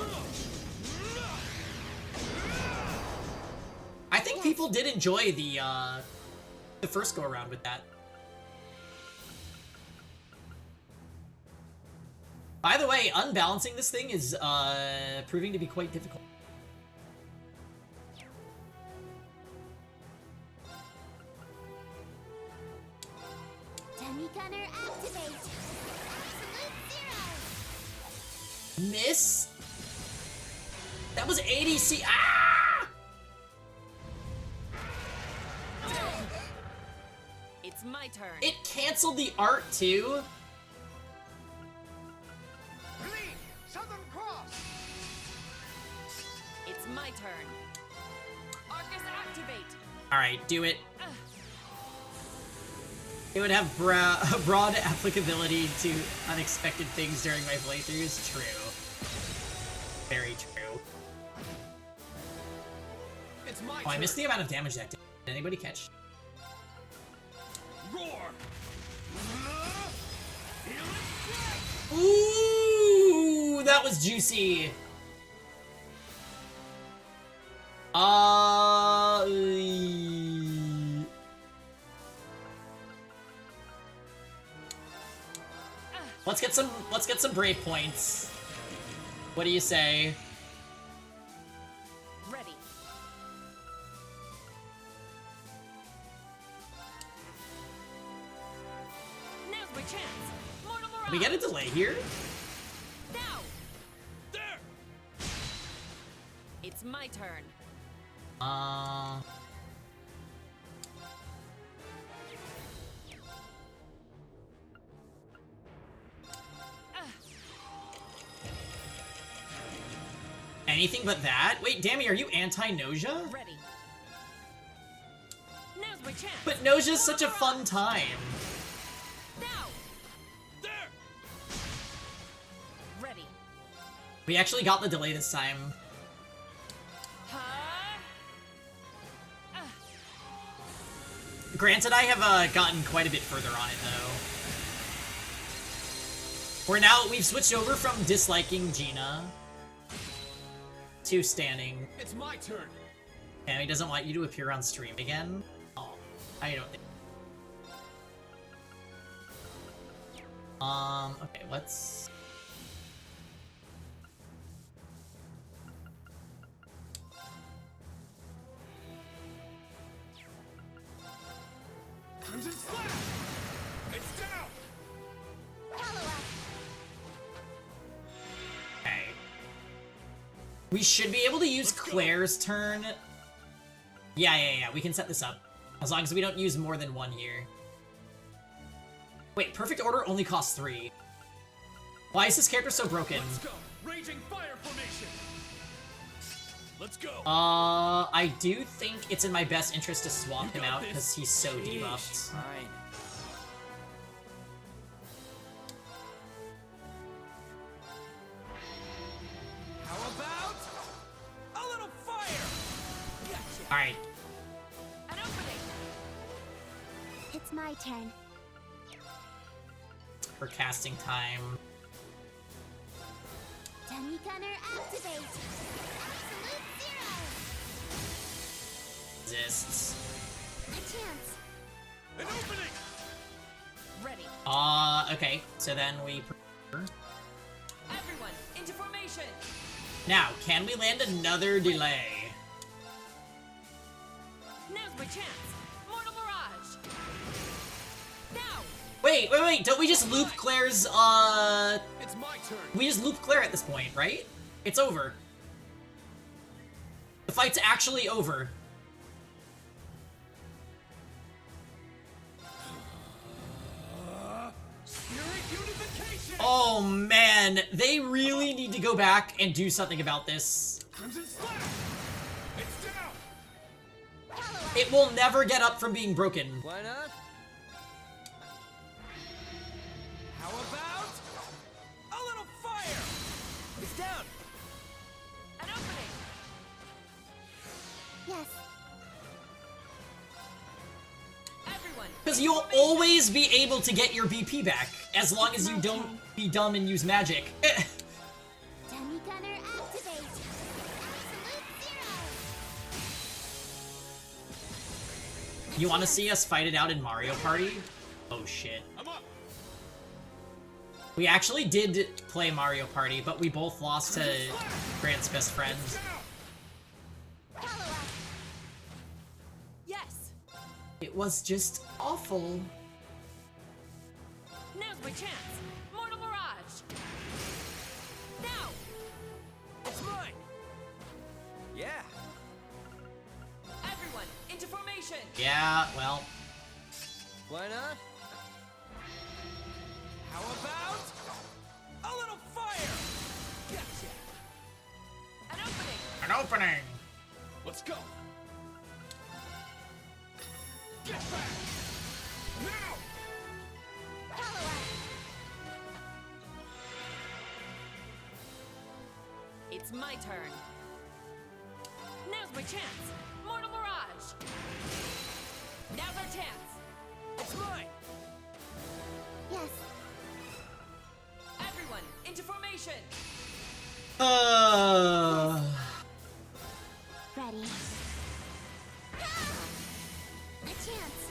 I think people did enjoy the first go-around with that. By the way, unbalancing this thing is, proving to be quite difficult. Dummy gunner activate. Absolute zero. Miss? That was ADC. Ah! It's my turn. It canceled the art too. Lead! Southern Cross! It's my turn. Arcus activate. Alright, do it. It would have broad applicability to unexpected things during my playthroughs. True. Very true. It's my Oh, turn. I missed the amount of damage that did. Did anybody catch? Roar! Ooh, that was juicy. Let's get some brave points. What do you say? Ready. Now's my chance. Mortal Mirage. Did we get a delay here? Now. There! It's my turn. Anything but that? Wait, Dammy, are you anti-nausea? Ready. Now's my chance. But nausea's such a fun time. Now. There! Ready. We actually got the delay this time. Granted, I have gotten quite a bit further on it, though. We've switched over from disliking Gina to standing. It's my turn. And he doesn't want you to appear on stream again. Oh, I don't think. Okay, let's... Crimson Slash! It's down! Follow up. Okay. We should be able to use Claire's turn. Yeah, we can set this up. As long as we don't use more than one here. Wait, Perfect Order only costs 3. Why is this character so broken? Let's go! Raging Fire Formation! Let's go! I do think it's in my best interest to swap him out because he's so debuffed. Fine. How about a little fire? Gotcha. Alright, An opening. It's my turn. for casting time. Dummy Gunner activate. Absolute zero. Exists. A chance. An opening! Ready. Okay, so then we... Everyone, into formation. Now, can we land another delay? Now's my chance. Mortal Mirage. Now. Wait, don't we just loop Claire's, It's my turn. we just loop Claire at this point, right? It's over. The fight's actually over. Spirit Unification! Oh man, they really need to go back and do something about this. Crimson Slash! It's down! Follow up. It will never get up from being broken. Why not? How about a little fire? It's down. An opening. Yes. Everyone. Because you'll always be able to get your BP back, as long as you don't be dumb and use magic. Dummy Gunner activate. Absolute zero. You want to see us fight it out in Mario Party? Oh shit. I'm up. We actually did play Mario Party, but we both lost to Grant's best friend. It's down. Follow up. Yes. It was just awful. Now's my chance. Mortal Mirage. Now! It's mine! Yeah! Everyone, into formation! Yeah, well. Why not? How about a little fire? Gotcha! An opening! An opening! Let's go! Get back! Now! It's my turn. Now's my chance. Mortal Mirage. Now's our chance. It's mine! Yes. Everyone, into formation. Ready. A chance.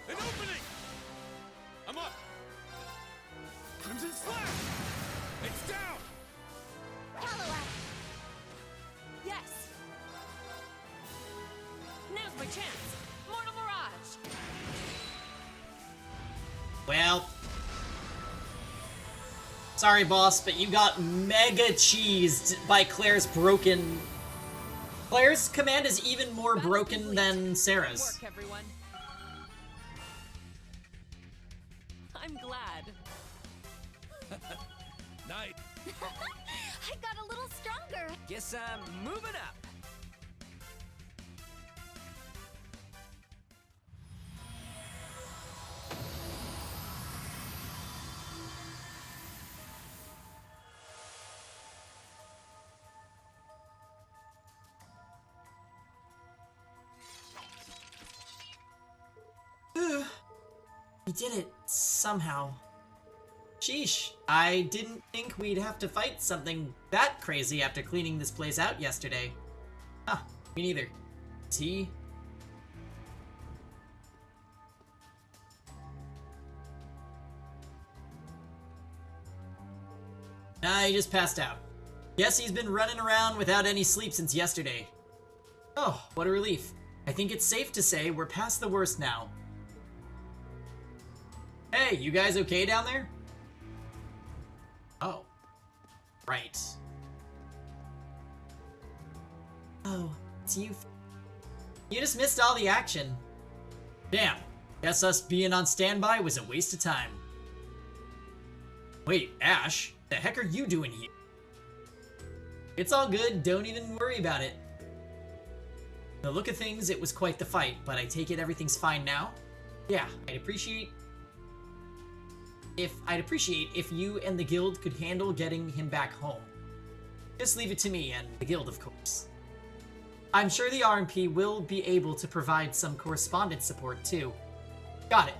An opening! I'm up! Crimson Slash! It's down! Follow-up. Yes. Now's my chance. Mortal Mirage. Well. Sorry, boss, but you got mega cheesed by Claire's broken... Claire's command is even more Battle broken complete. than Good Sarah's. work, everyone. I'm glad. Night. I got a little stronger. Guess I'm moving up. We did it, somehow. Sheesh, I didn't think we'd have to fight something that crazy after cleaning this place out yesterday. Huh, me neither. Tea? Nah, he just passed out. Guess he's been running around without any sleep since yesterday. Oh, what a relief. I think it's safe to say we're past the worst now. Hey, you guys okay down there? Oh. Right. Oh, it's you. You just missed all the action. Damn. Guess us being on standby was a waste of time. Wait, Ash, the heck are you doing here? It's all good, don't even worry about it. The look of things, it was quite the fight, but I take it everything's fine now? Yeah, I'd appreciate if you and the guild could handle getting him back home. Just leave it to me and the guild, of course. I'm sure the RMP will be able to provide some correspondence support too. Got it.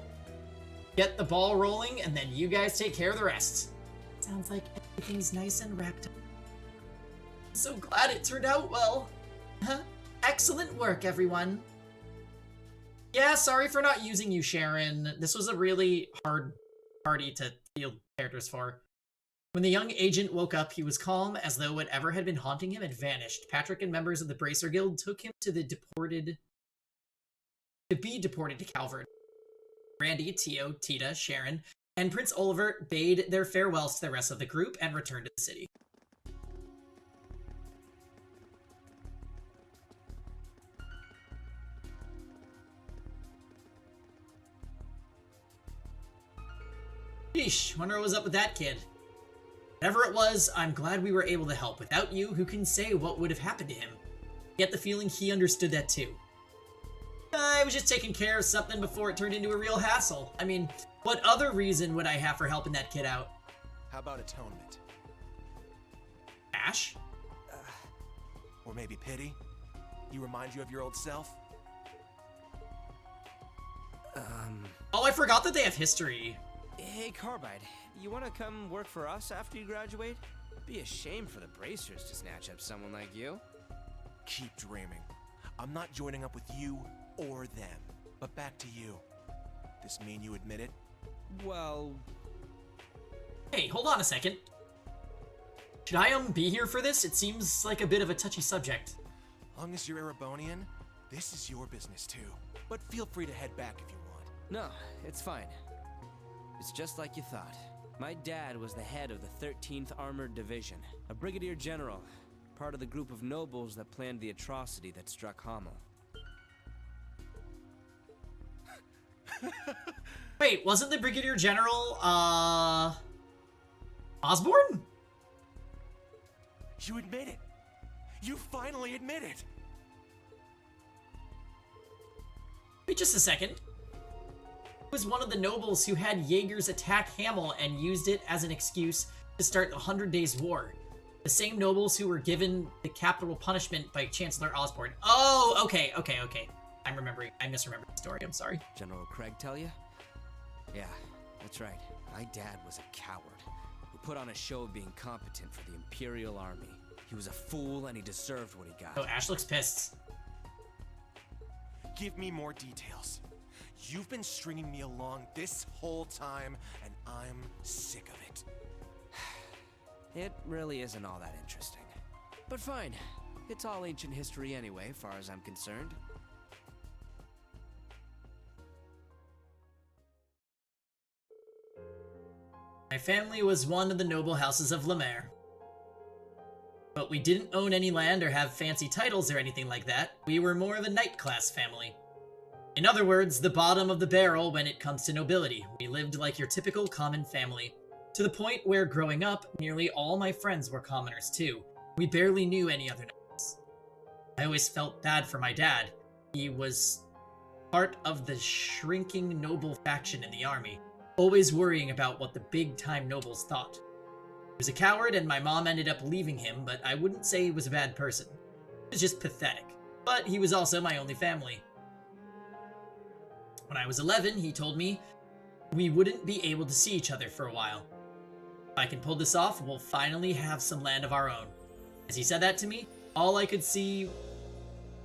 Get the ball rolling and then you guys take care of the rest. Sounds like everything's nice and wrapped up. So glad it turned out well. Huh? Excellent work, everyone. Yeah, sorry for not using you, Sharon. This was a really hard party to field characters for. When the young agent woke up, he was calm, as though whatever had been haunting him had vanished. Patrick and members of the Bracer Guild took him to be deported to Calvert. Randy, Tio, Tita, Sharon, and Prince Oliver bade their farewells to the rest of the group and returned to the city. Sheesh, wonder what was up with that kid. Whatever it was, I'm glad we were able to help. Without you, who can say what would have happened to him? I get the feeling he understood that too. I was just taking care of something before it turned into a real hassle. I mean, what other reason would I have for helping that kid out? How about atonement? Ash? Or maybe pity? He reminds you of your old self? Oh, I forgot that they have history. Hey, Carbide, you want to come work for us after you graduate? Be a shame for the Bracers to snatch up someone like you. Keep dreaming. I'm not joining up with you or them. But back to you. This mean you admit it? Well, Hey, hold on a second. Should I be here for this? It seems like a bit of a touchy subject. Long as you're Erebonian, this is your business too. But feel free to head back if you want. no, it's fine. It's just like you thought. My dad was the head of the 13th Armored Division, a brigadier general, part of the group of nobles that planned the atrocity that struck Hamel. Wait, wasn't the Brigadier General, Osborne? You admit it. You finally admit it. Wait just a second. He was one of the nobles who had Jaegers attack Hamel and used it as an excuse to start the 100 Days War. The same nobles who were given the capital punishment by Chancellor Osborne. Oh, okay. I misremembered the story, I'm sorry. General Craig tell you? Yeah, that's right. My dad was a coward who put on a show of being competent for the Imperial Army. He was a fool and he deserved what he got. Oh, Ash looks pissed. Give me more details. You've been stringing me along this whole time, and I'm sick of it. It really isn't all that interesting. But fine. It's all ancient history anyway, far as I'm concerned. My family was one of the noble houses of Lemaire. But we didn't own any land or have fancy titles or anything like that. We were more of a knight class family. In other words, the bottom of the barrel when it comes to nobility. We lived like your typical common family. To the point where, growing up, nearly all my friends were commoners too. We barely knew any other knights. I always felt bad for my dad. He was part of the shrinking noble faction in the army, always worrying about what the big-time nobles thought. He was a coward, and my mom ended up leaving him, but I wouldn't say he was a bad person. He was just pathetic. But he was also my only family. When I was 11, he told me we wouldn't be able to see each other for a while. If I can pull this off, we'll finally have some land of our own. As he said that to me, all I could see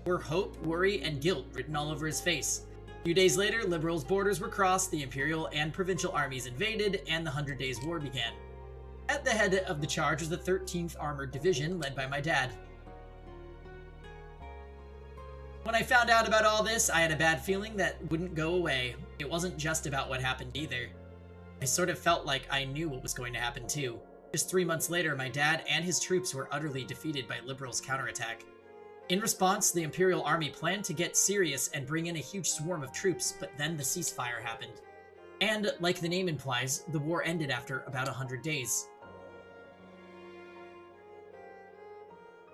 were hope, worry, and guilt written all over his face. A few days later, Liberals' borders were crossed, the Imperial and Provincial armies invaded, and the 100 Days War began. At the head of the charge was the 13th Armored Division, led by my dad. When I found out about all this, I had a bad feeling that wouldn't go away. It wasn't just about what happened either. I sort of felt like I knew what was going to happen too. Just 3 months later, my dad and his troops were utterly defeated by Liberals' counterattack. In response, the Imperial Army planned to get serious and bring in a huge swarm of troops, but then the ceasefire happened. And, like the name implies, the war ended after about 100 days.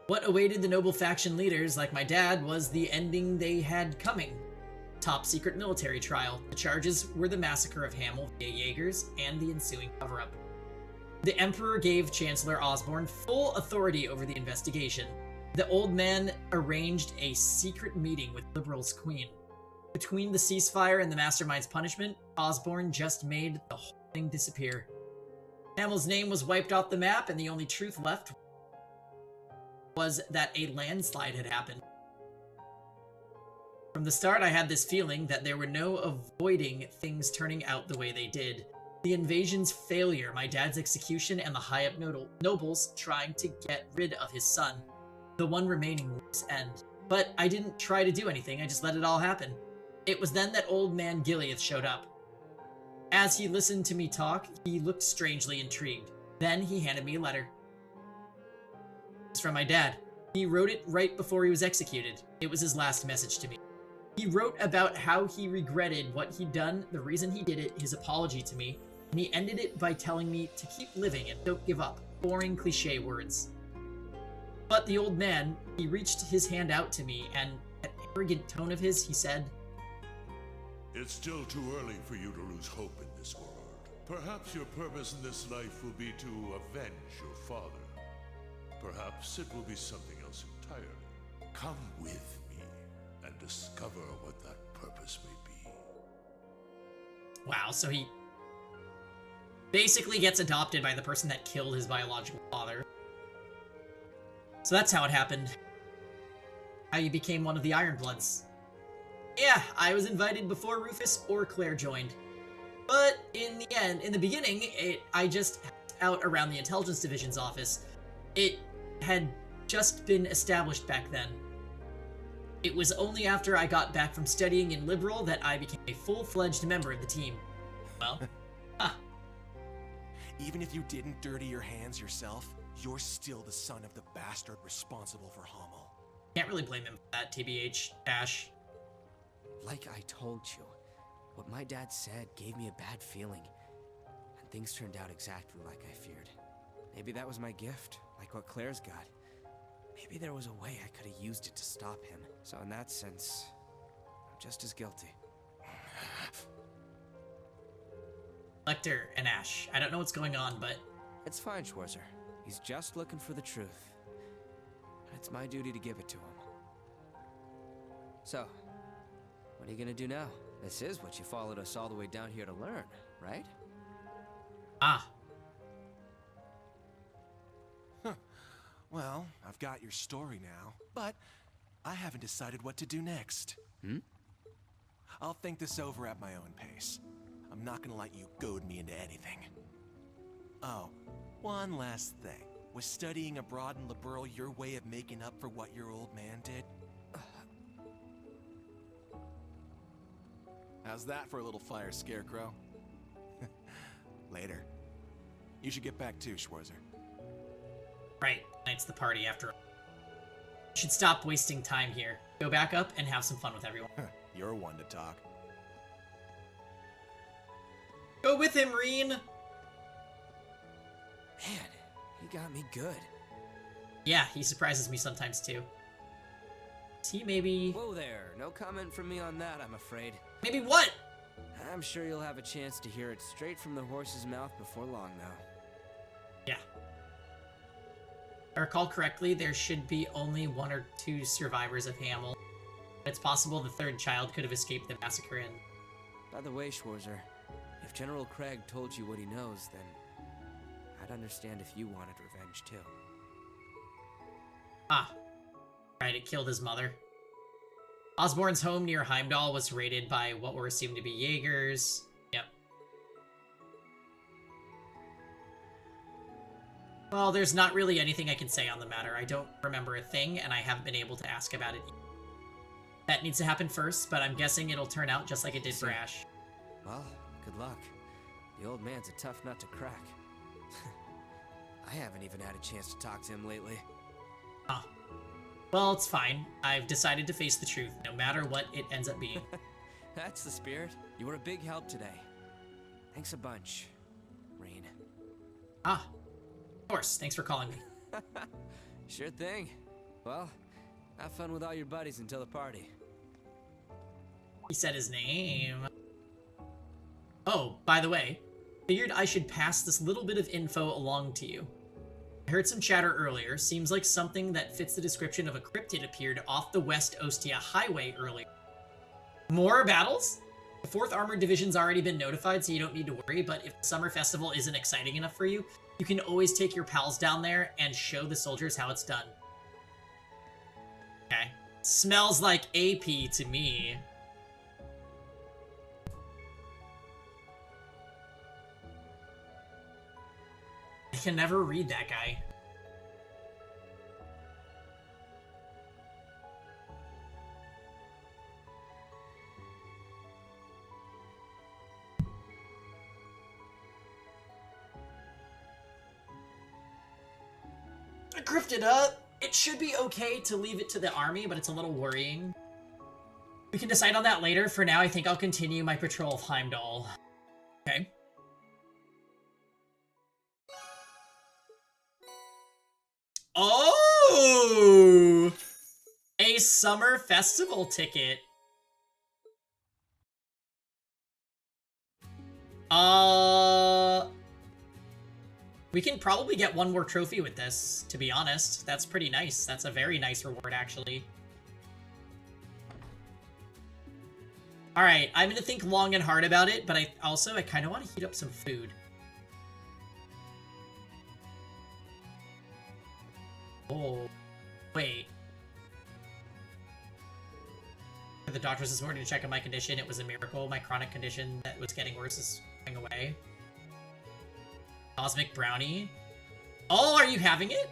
What awaited the noble faction leaders, like my dad, was the ending they had coming. Top secret military trial. The charges were the massacre of Hamel via Jaegers and the ensuing cover-up. The Emperor gave Chancellor Osborne full authority over the investigation. The old man arranged a secret meeting with Liberals' queen. Between the ceasefire and the mastermind's punishment, Osborne just made the whole thing disappear. Hamel's name was wiped off the map, and the only truth left was that a landslide had happened. From the start, I had this feeling that there were no avoiding things turning out the way they did. The invasion's failure, my dad's execution, and the high-up nobles trying to get rid of his son, the one remaining loose end. But I didn't try to do anything, I just let it all happen. It was then that old man Gilead showed up. As he listened to me talk, he looked strangely intrigued. Then he handed me a letter. It's from my dad. He wrote it right before he was executed. It was his last message to me. He wrote about how he regretted what he'd done, the reason he did it, his apology to me, and he ended it by telling me to keep living and don't give up. Boring cliche words. But the old man, he reached his hand out to me, and that arrogant tone of his, he said, It's still too early for you to lose hope in this world. Perhaps your purpose in this life will be to avenge your father. Perhaps it will be something else entirely. Come with me and discover what that purpose may be. Wow, so he basically gets adopted by the person that killed his biological father. So that's how it happened. How you became one of the Ironbloods. Yeah, I was invited before Rufus or Claire joined. But in the end, in the beginning, I just out around the Intelligence Division's office. It had just been established back then. It was only after I got back from studying in Liberal that I became a full-fledged member of the team. Well, Even if you didn't dirty your hands yourself, you're still the son of the bastard responsible for Hummel. Can't really blame him for that, TBH, Ash. Like I told you, what my dad said gave me a bad feeling. And things turned out exactly like I feared. Maybe that was my gift, like what Claire's got. Maybe there was a way I could have used it to stop him. So in that sense, I'm just as guilty. Lecter and Ash, I don't know what's going on, but... It's fine, Schwarzer. He's just looking for the truth. And it's my duty to give it to him. So, what are you gonna do now? This is what you followed us all the way down here to learn, right? Ah. Well, I've got your story now, but I haven't decided what to do next. I'll think this over at my own pace. I'm not gonna let you goad me into anything. Oh, one last thing. Was studying abroad in Liberal your way of making up for what your old man did? How's that for a little fire, Scarecrow? Later. You should get back too, Schwarzer. Right, tonight's the party after all. Should stop wasting time here. Go back up and have some fun with everyone. You're one to talk. Go with him, Reen! Man, he got me good. Yeah, he surprises me sometimes too. Is he maybe... Whoa there, no comment from me on that, I'm afraid. Maybe what? I'm sure you'll have a chance to hear it straight from the horse's mouth before long, though. Yeah. If I recall correctly, there should be only 1 or 2 survivors of Hamel. It's possible the 3rd child could have escaped the massacre and... By the way, Schwarzer, if General Craig told you what he knows, then I'd understand if you wanted revenge, too. Ah. Right, it killed his mother. Osborn's home near Heimdall was raided by what were assumed to be Jaegers. Yep. Well, there's not really anything I can say on the matter. I don't remember a thing, and I haven't been able to ask about it. That needs to happen first, but I'm guessing it'll turn out just like it did for Ash. Well, good luck. The old man's a tough nut to crack. I haven't even had a chance to talk to him lately. Huh. Well, it's fine. I've decided to face the truth, no matter what it ends up being. That's the spirit. You were a big help today. Thanks a bunch, Rain. Ah. Of course. Thanks for calling me. Sure thing. Well, have fun with all your buddies until the party. He said his name. Oh, by the way, figured I should pass this little bit of info along to you. I heard some chatter earlier. Seems like something that fits the description of a cryptid appeared off the West Ostia Highway earlier. More battles? The 4th Armored Division's already been notified, so you don't need to worry, but if the Summer Festival isn't exciting enough for you, you can always take your pals down there and show the soldiers how it's done. Okay. Smells like AP to me. I can never read that guy. I grifted up. It should be okay to leave it to the army, but it's a little worrying. We can decide on that later. For now, I think I'll continue my patrol of Heimdall. Okay. Oh! A summer festival ticket. We can probably get 1 more trophy with this, to be honest. That's pretty nice. That's a very nice reward, actually. Alright, I'm gonna think long and hard about it, but I kind of want to heat up some food. Oh, wait. The doctors this morning to check on my condition. It was a miracle. My chronic condition that was getting worse is going away. Cosmic brownie. Oh, are you having it?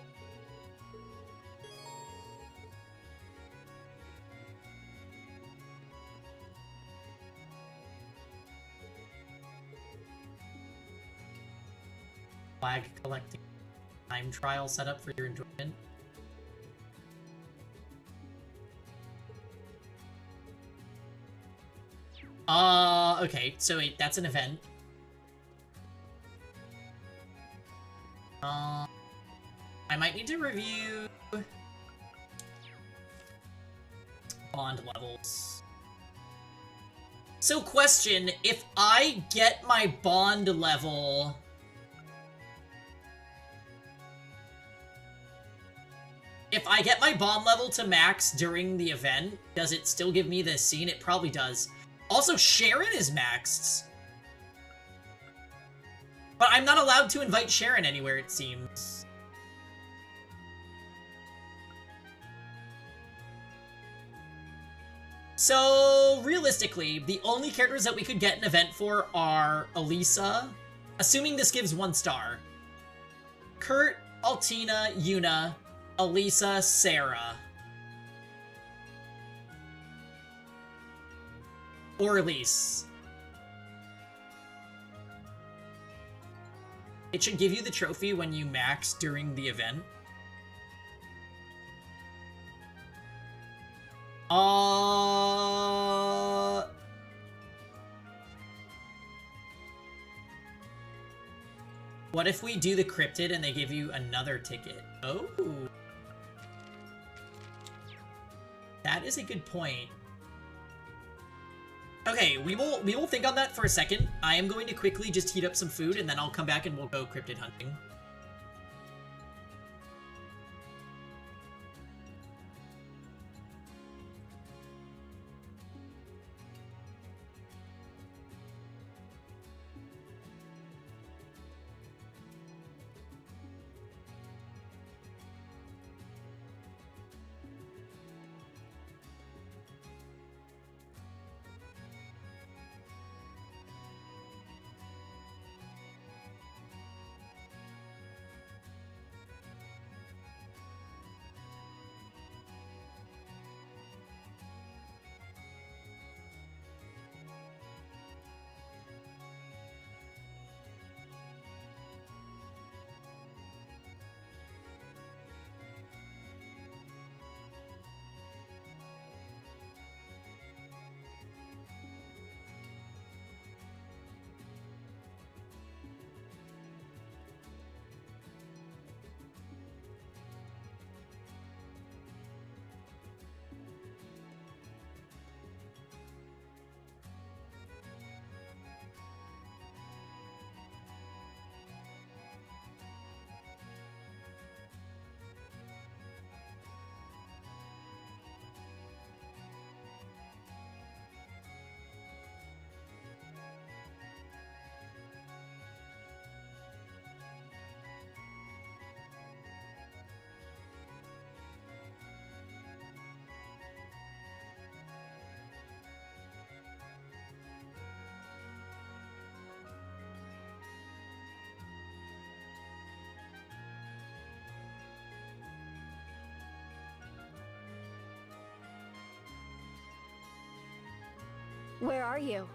flag collecting time trial set up for your enjoyment. Okay, so wait, that's an event. I might need to review bond levels. So question, if I get my bond level... If I get my bond level to max during the event, does it still give me the scene? It probably does. Also, Sharon is maxed. But I'm not allowed to invite Sharon anywhere, it seems. So, realistically, the only characters that we could get an event for are Elisa, assuming this gives 1 star, Kurt, Altina, Yuna, Elisa, Sarah. Or Elise. It should give you the trophy when you max during the event. What if we do the cryptid and they give you another ticket? Oh. That is a good point. Okay, we will think on that for a second. I am going to quickly just heat up some food and then I'll come back and we'll go cryptid hunting. Where are you?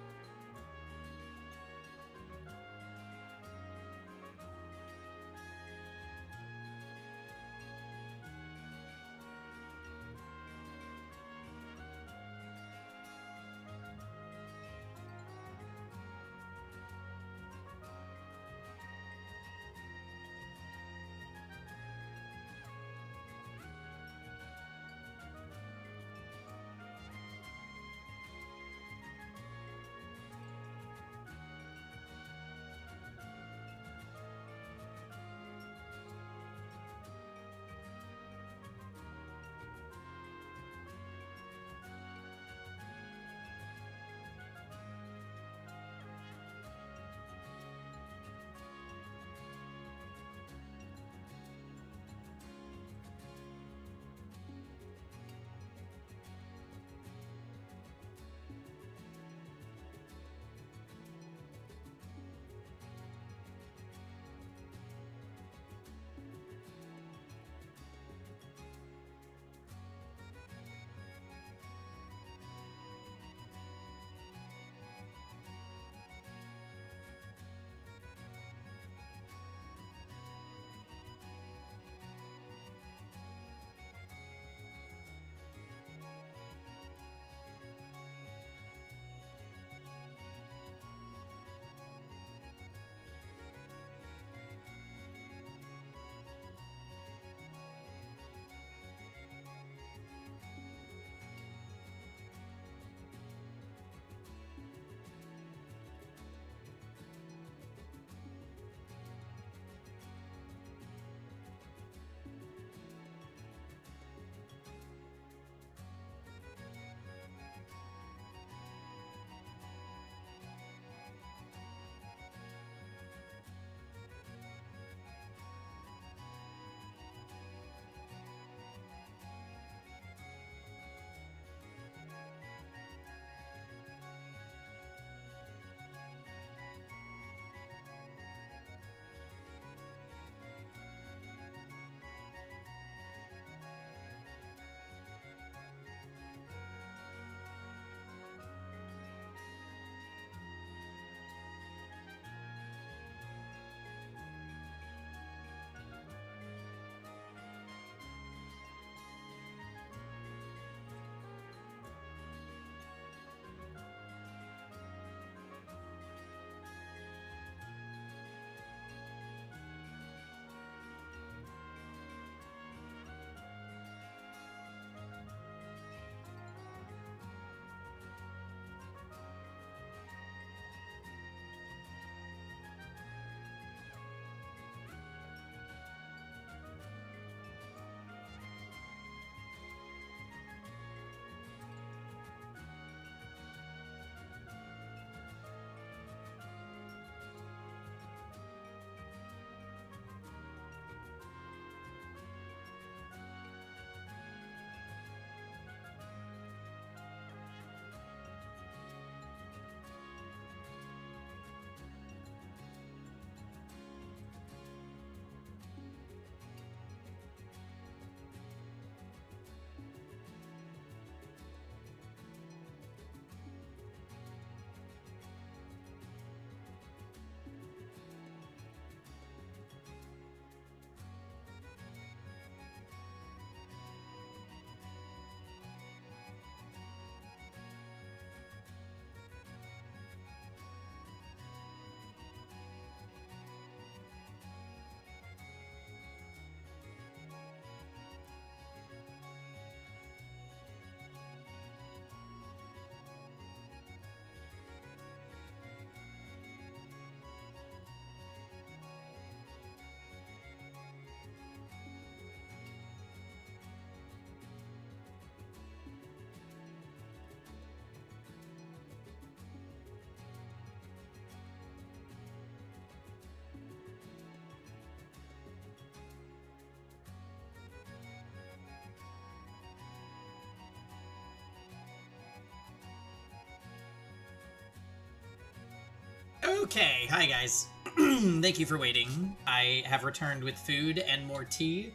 Okay, hi guys. Thank you for waiting. I have returned with food and more tea,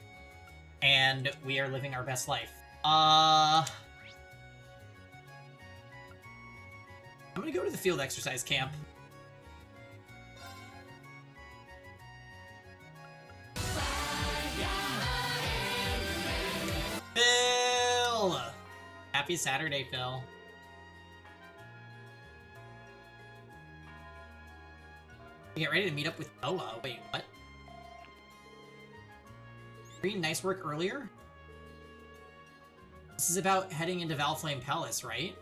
and we are living our best life. I'm gonna go to the field exercise camp. Phil! Happy Saturday, Phil. Get ready to meet up with Noah. Wait, what? Green, nice work earlier? This is about heading into Valflame Palace, right?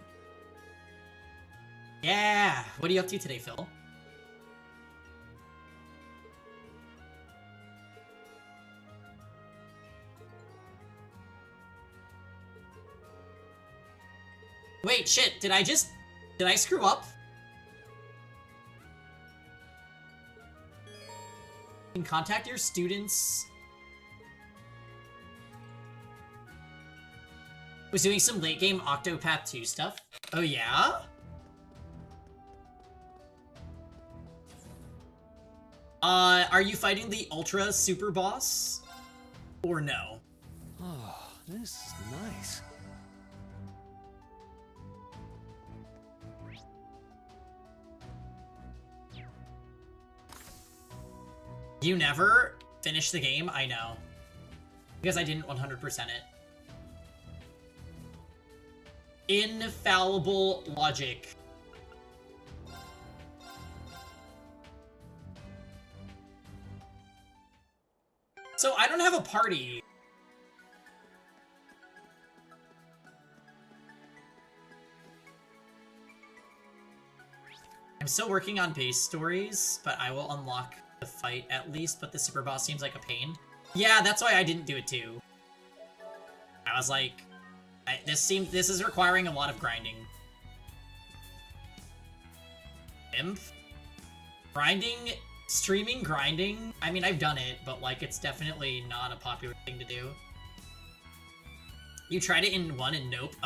Yeah! What are you up to today, Phil? Wait, shit, did I screw up? You can contact your students. Was doing some late game Octopath 2 stuff. Oh yeah? Are you fighting the Ultra Super Boss? Or no? Oh, this is nice. You never finished the game? I know. Because I didn't 100% it. Infallible logic. So I don't have a party. I'm still working on base stories, but I will unlock the fight at least, but the super boss seems like a pain. Yeah, that's why I didn't do it too. I was like, this is requiring a lot of grinding. Imp? Grinding? Streaming grinding? I mean, I've done it, but like, it's definitely not a popular thing to do. You tried it in 1 and nope.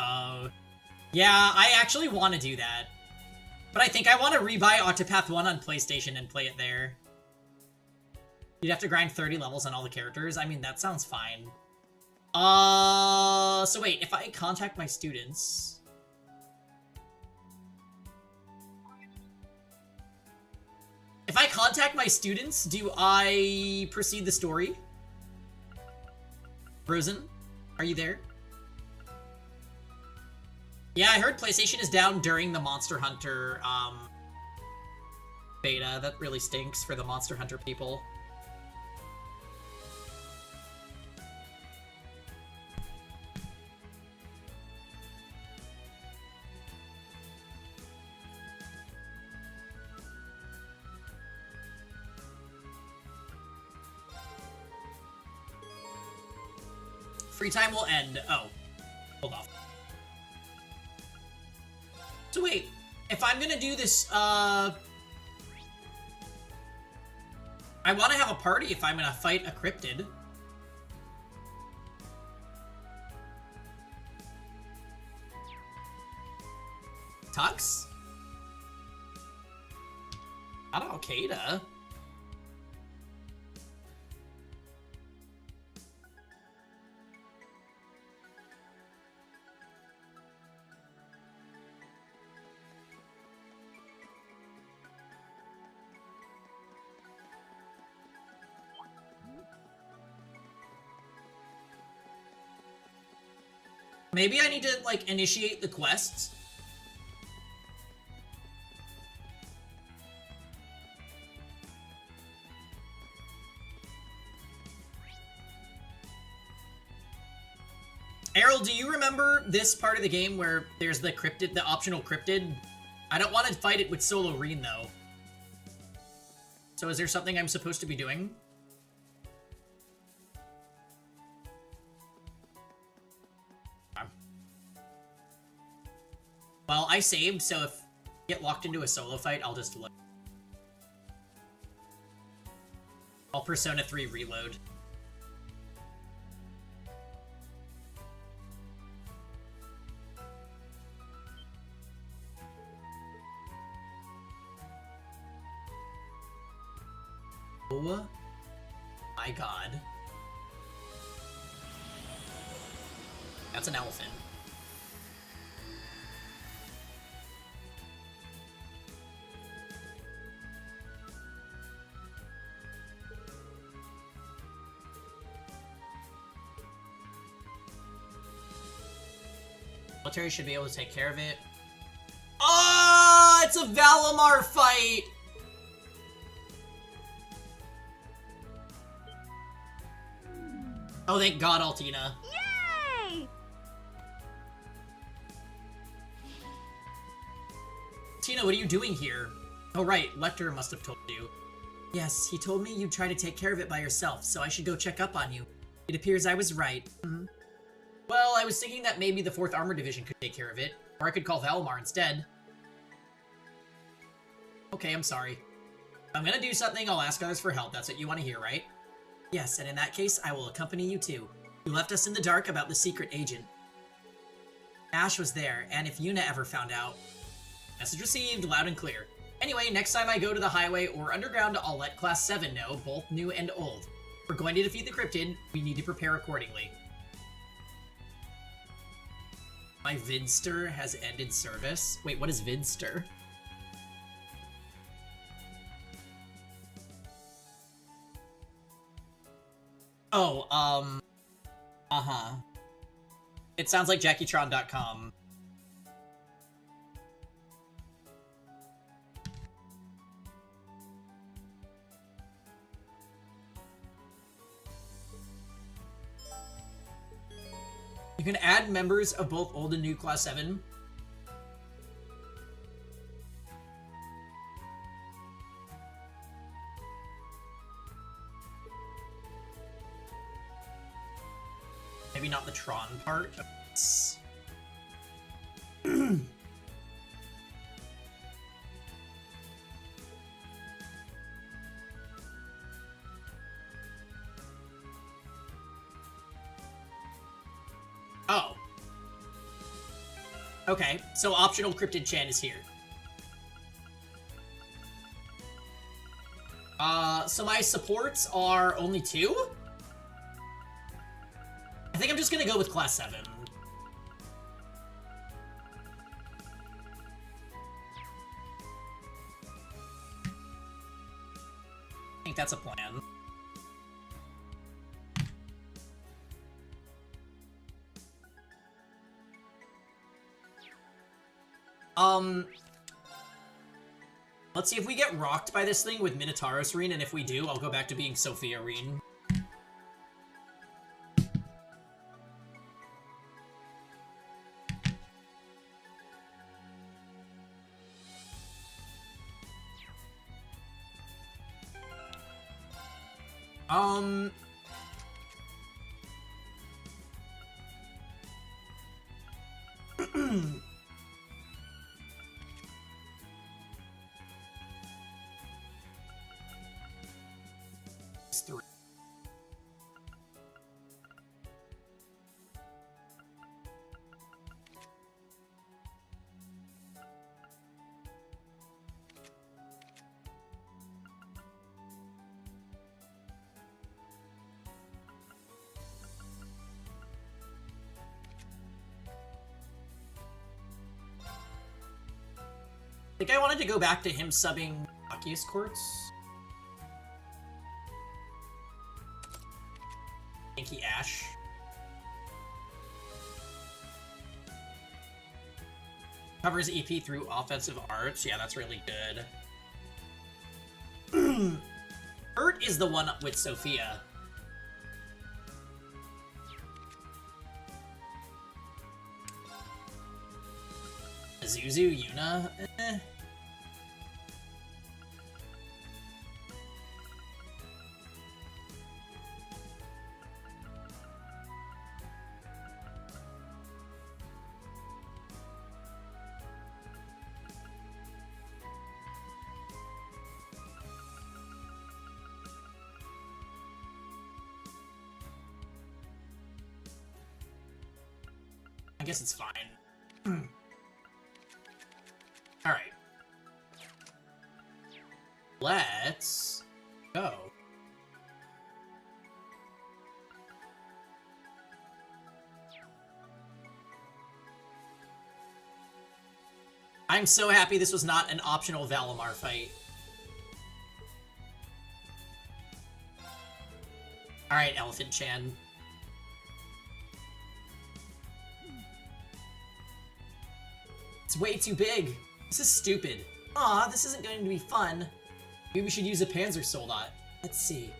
Yeah, I actually want to do that. But I think I want to rebuy Octopath 1 on PlayStation and play it there. You'd have to grind 30 levels on all the characters. I mean, that sounds fine. So wait, if I contact my students... If I contact my students, do I proceed the story? Rosen, are you there? Yeah, I heard PlayStation is down during the Monster Hunter, beta. That really stinks for the Monster Hunter people. Free time will end. Oh. Hold off. So wait, if I'm gonna do this, I want to have a party if I'm gonna fight a cryptid. Tux? Not Al-Qaeda. Maybe I need to, like, initiate the quests. Errol, do you remember this part of the game where there's the cryptid, the optional cryptid? I don't want to fight it with Solo Reen, though. So is there something I'm supposed to be doing? Well, I saved, so if I get locked into a solo fight, I'll just look. I'll Persona 3 reload. My god. That's an elephant. Military should be able to take care of it. Oh, it's a Valimar fight! Oh, thank God, Altina. Yay! Tina, what are you doing here? Oh, right, Lecter must have told you. Yes, he told me you'd try to take care of it by yourself, so I should go check up on you. It appears I was right. Well, I was thinking that maybe the 4th Armored Division could take care of it, or I could call Valimar instead. Okay, I'm sorry. If I'm gonna do something, I'll ask others for help. That's what you want to hear, right? Yes, and in that case, I will accompany you too. You left us in the dark about the secret agent. Ash was there, and if Yuna ever found out... Message received, loud and clear. Anyway, next time I go to the highway or underground, I'll let Class 7 know, both new and old. If we're going to defeat the Cryptid, we need to prepare accordingly. My Vidster has ended service. Wait, what is Vidster? Oh, uh-huh. It sounds like JackieTron.com. You can add members of both old and new Class 7. Maybe not the Tron part. Oh. Okay, so optional Cryptid Chan is here. So my supports are only 2? I think I'm just gonna go with Class 7. I think that's a plan. Let's see if we get rocked by this thing with Minotauros Reen, and if we do, I'll go back to being Sophia Reen. Three. I think I wanted to go back to him subbing Akius Courts. Thank you, Ash. Covers EP through offensive arts. Yeah, that's really good. Ert is the one with Sophia. Zuzu, Yuna? Eh. I guess it's fine. Alright. Let's go. I'm so happy this was not an optional Valimar fight. Alright, Elephant Chan. It's way too big. This is stupid. Aw, this isn't going to be fun. Maybe we should use a Panzer Soldat. Let's see.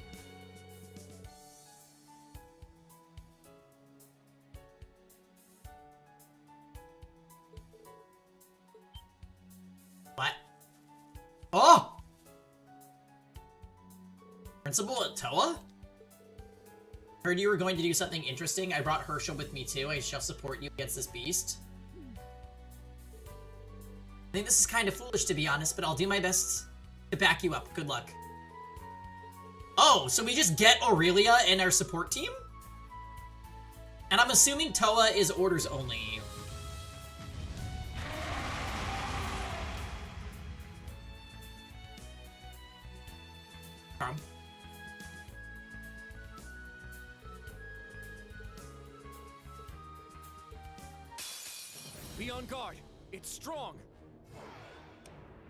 What? Oh! Principal at Toa? Heard you were going to do something interesting. I brought Herschel with me too. I shall support you against this beast. I think this is kind of foolish to be honest, but I'll do my best to back you up. Good luck. Oh, so we just get Aurelia in our support team? And I'm assuming Toa is orders only. Be on guard. It's strong.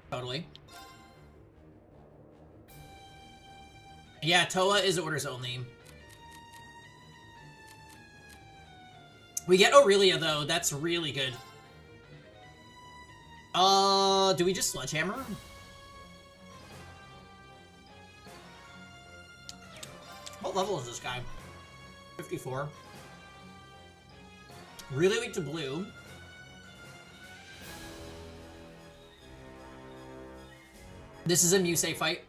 Totally. Yeah, Toa is orders only. We get Aurelia though, that's really good. Do we just Sledgehammer? What level is this guy? 54. Really weak to blue. This is a Musei fight.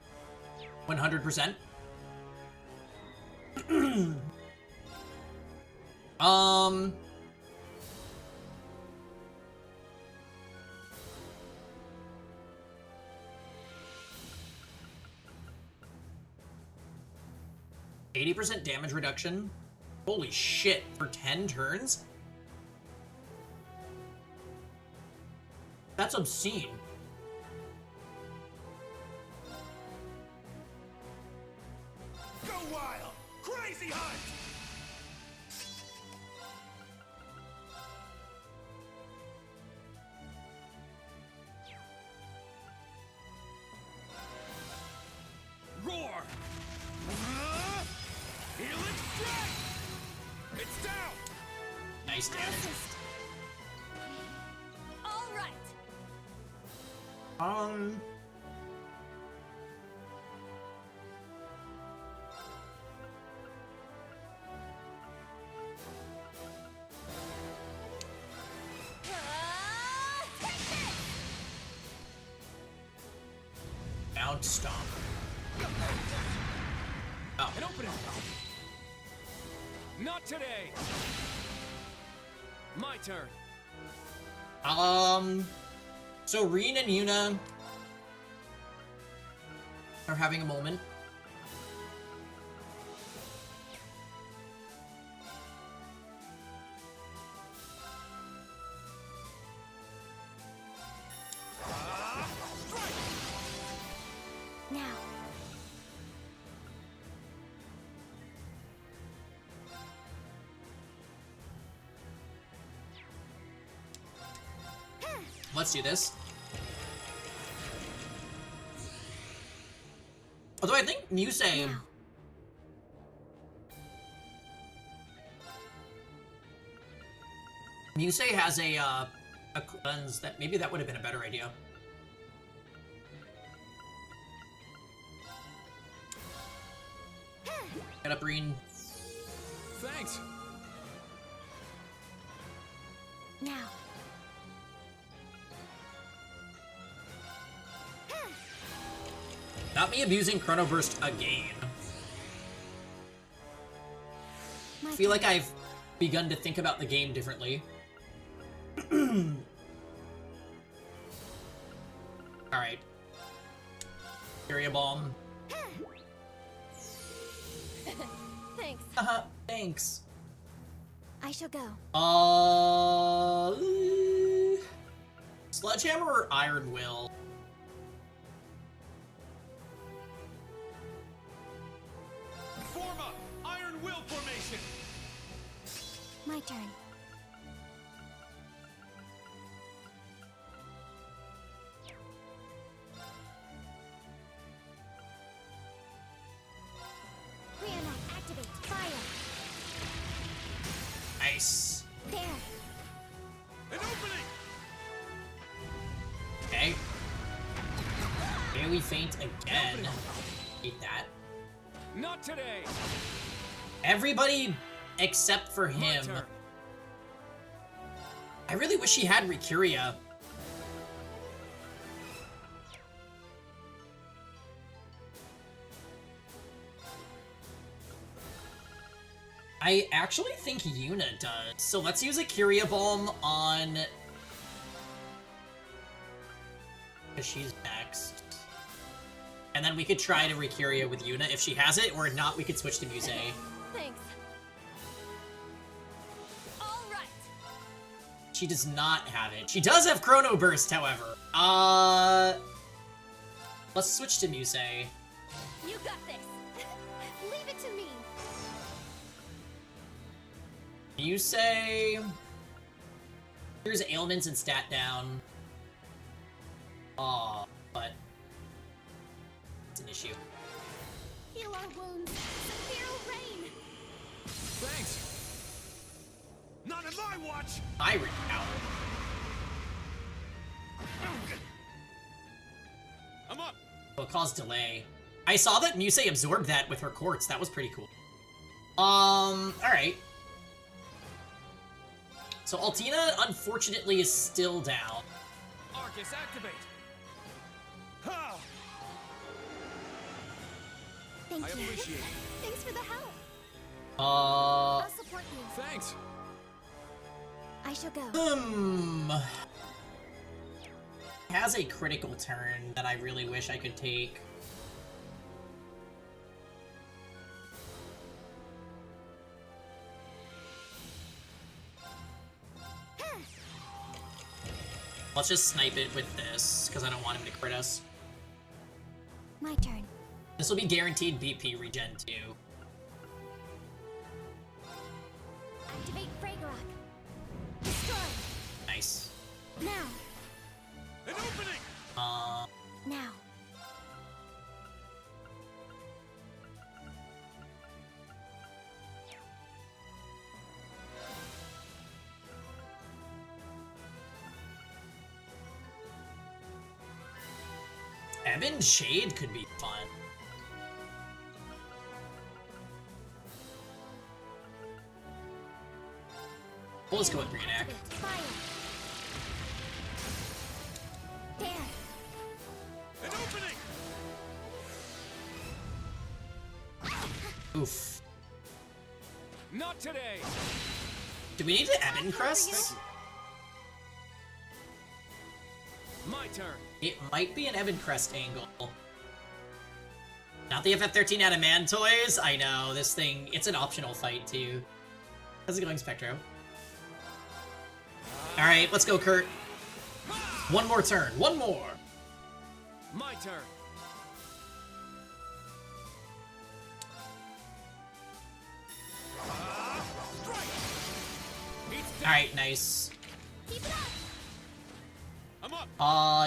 100%. 80% damage reduction? Holy shit, for 10 turns? That's obscene. Go wild! Crazy hunt! Roar! Helix strike! It's down! Nice damage. Assist. All right. Take this! Mount Stomp. Oh. And open it! Not today! My turn. So Reen and Yuna are having a moment. Now. Let's do this. Although I think Musei... Musei has a cleanse that maybe that would have been a better idea. Get up, Reen. Thanks. Now. Not me abusing Chrono Burst again. I feel like I've begun to think about the game differently. Alright. Furia Bomb. Thanks. Thanks. I shall go. Sledgehammer or Iron Will? Form up! Iron Will formation! My turn. we faint again? Hate that. Not today. Everybody except for My him. turn. I really wish he had Rikuria. I actually think Yuna does. So let's use a Curia Bomb on... because she's next. And then we could try to Rikuria with Yuna if she has it, or if not, we could switch to Muse. Thanks. All right. She does not have it. She does have Chrono Burst, however. Let's switch to Muse. You got this. Leave it to me. Muse... Here's ailments and stat down. But... it's an issue. Heal our wounds. Feral rain. Thanks. Not in my watch. Iron Power. I'm up. Will cause delay. I saw that Muse absorbed that with her quartz. That was pretty cool. Alright. So Altina, unfortunately, is still down. Arcus, activate. Ha! Thank I you. appreciate it. Thanks for the help. Uh... I'll support you. Thanks. I shall go. Has a critical turn that I really wish I could take. Let's just snipe it with this, because I don't want him to crit us. My turn. This will be guaranteed BP regen too. Activate Fragorock. Destroy. Nice. Now. An opening. Now. Ebon Shade could be fun. We'll just go with Greenack. Activate Fire. There. An opening. Oof. Not today. Do we need to Ebon Crest? Thank you. My turn. It might be an Ebon Crest angle. Not the FF13 Adamantoys? I know, this thing, it's an optional fight too. How's it going, Spectro? Alright, let's go, Kurt. One more turn, one more! My turn. Alright, nice. Keep it up. I'm up.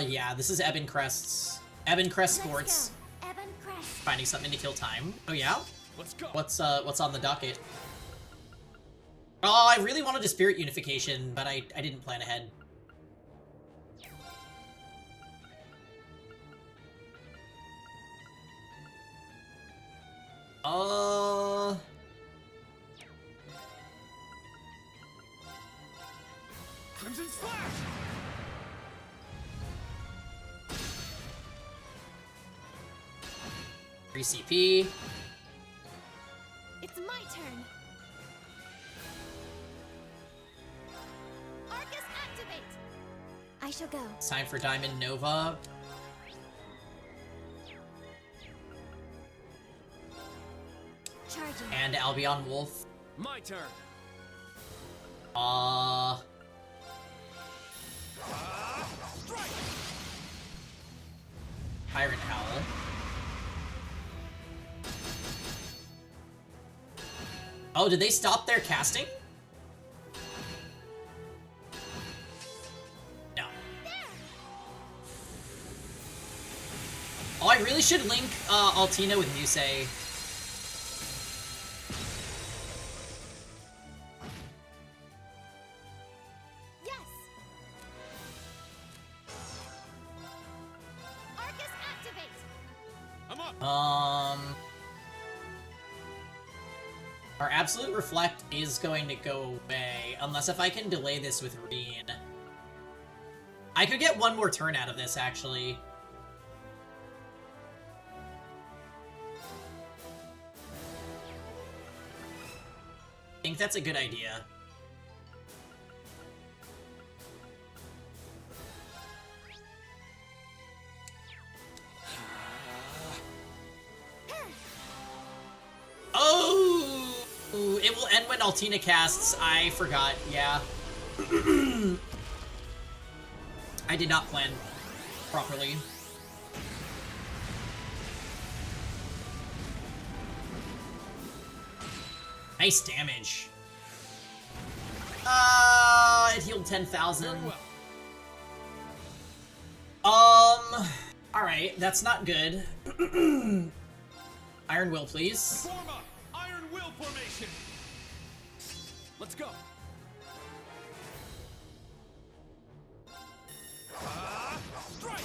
Yeah, this is Ebon Crest's. Ebon Crest Sports. Let's go. Evan Crest. Finding something to kill time. Oh yeah? Let's go. What's on the docket? Oh, I really wanted a Spirit Unification, but I didn't plan ahead. Crimson Slash. 3 CP. It's my turn. Arcus activate. I shall go. It's time for Diamond Nova. Charging. And Albion Wolf. My turn. Strike. Tyrant Howl. Oh, did they stop their casting? No. Oh, I really should link Altina with Muse. Yes. Arcus activate. Our Absolute Reflect is going to go away, unless if I can delay this with Reen. I could get one more turn out of this, actually. I think that's a good idea. Oh! It will end when Altina casts. I forgot, yeah. I did not plan properly. Nice damage. It healed 10,000. Alright, that's not good. Iron Will, please. Form up! Iron Will formation! Let's go! Strike!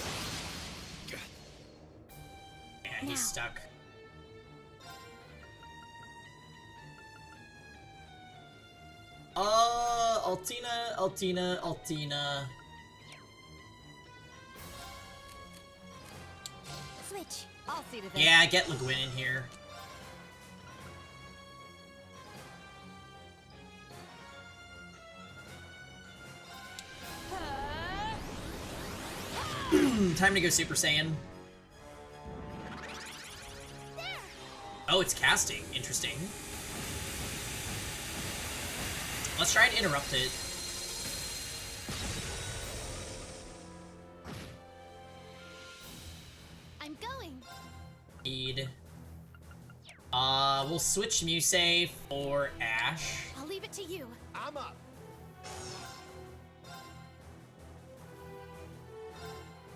Yeah, he's stuck. Altina. Switch. I'll see to this. Yeah, get Le Guin in here. Time to go Super Saiyan. Oh, it's casting. Interesting. Let's try and interrupt it. I'm going. We'll switch Musei for Ash. I'll leave it to you. I'm up!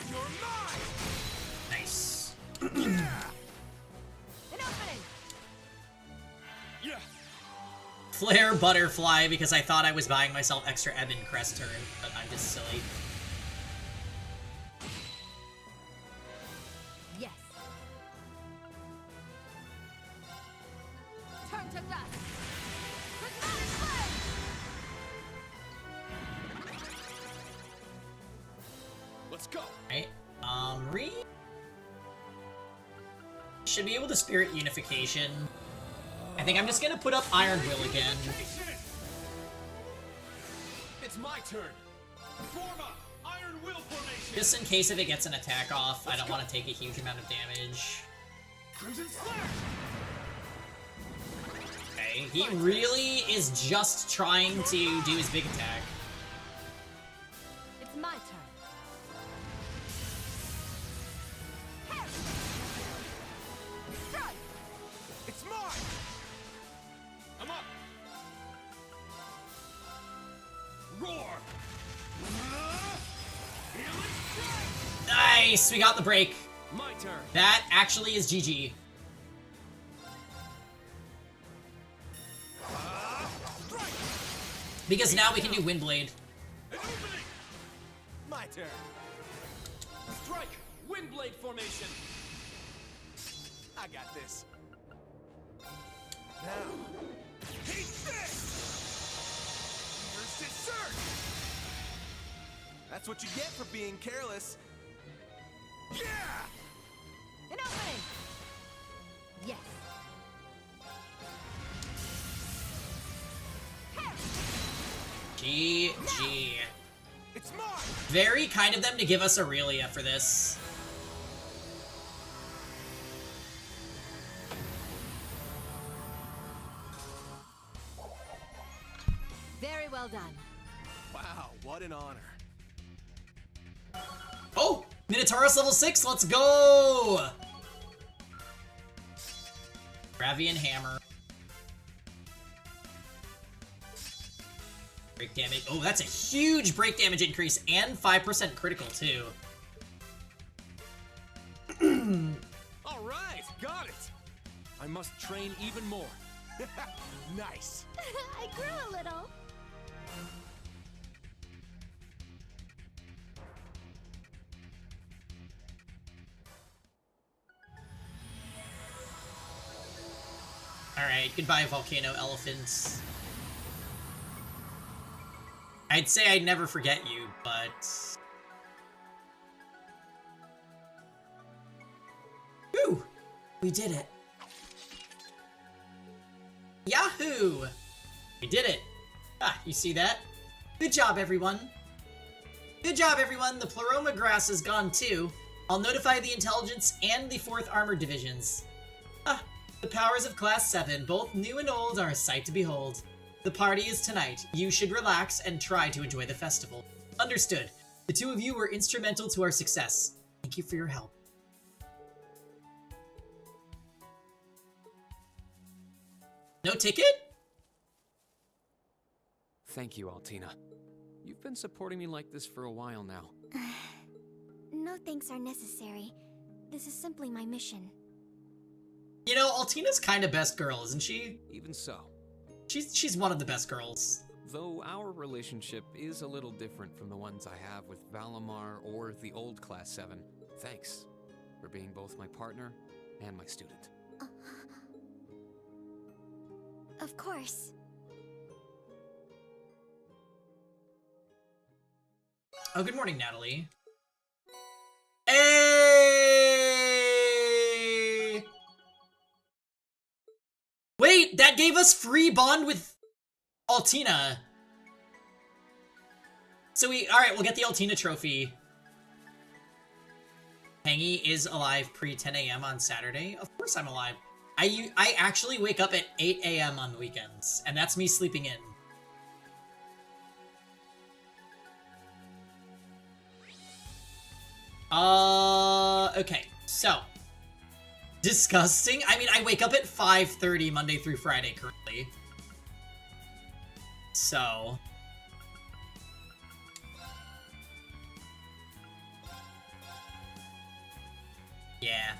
You're mine! Nice. An opening. Yeah! Flare Butterfly because I thought I was buying myself extra Ebon Crest turn, but I'm just silly. Yes. Turn to dust. Prismatic flame. Let's go! Right? Re should be able to Spirit Unification. I think I'm just gonna put up Iron Will again. It's my turn! Form up! Iron Will formation! Just in case if it gets an attack off, I don't want to take a huge amount of damage. Crimson Slash! Okay, he really is just trying to do his big attack. It's my turn. Strike. It's mine! I'm up! Roar! Healing strike! Nice! We got the break. My turn! That actually is GG. Strike! Because now we can do Windblade. An opening! My turn! Strike! Windblade formation! I got this. Now, take this! First insert! That's what you get for being careless. Yeah! An opening. Yes. GG. It's mine! Very kind of them to give us Aurelia for this. Very well done. Wow, what an honor. Oh! Minotaurus level 6, let's go! Gravian Hammer. Break damage. Oh, that's a huge break damage increase and 5% critical too. All right, got it. I must train even more. Nice. I grew a little. Alright, goodbye, volcano elephants. I'd say I'd never forget you, but... Whew! We did it. Yahoo! We did it. Ah, you see that? Good job, everyone. Good job, everyone. The Pleroma grass is gone, too. I'll notify the Intelligence and the 4th Armored Divisions. Ah, the powers of Class 7, both new and old, are a sight to behold. The party is tonight. You should relax and try to enjoy the festival. Understood. The two of you were instrumental to our success. Thank you for your help. No ticket? Thank you, Altina. You've been supporting me like this for a while now. No thanks are necessary. This is simply my mission. You know, Altina's kind of best girl, isn't she? Even so. She's one of the best girls. Though our relationship is a little different from the ones I have with Valimar or the old Class 7, thanks for being both my partner and my student. Of course. Oh, good morning, Natalie. Hey! Wait, that gave us free bond with Altina. So alright, we'll get the Altina trophy. Hangy is alive pre-10 a.m. on Saturday. Of course I'm alive. I actually wake up at 8 a.m. on the weekends, and that's me sleeping in. Okay, so. Disgusting? I mean, I wake up at 5:30 Monday through Friday currently. So. Yeah.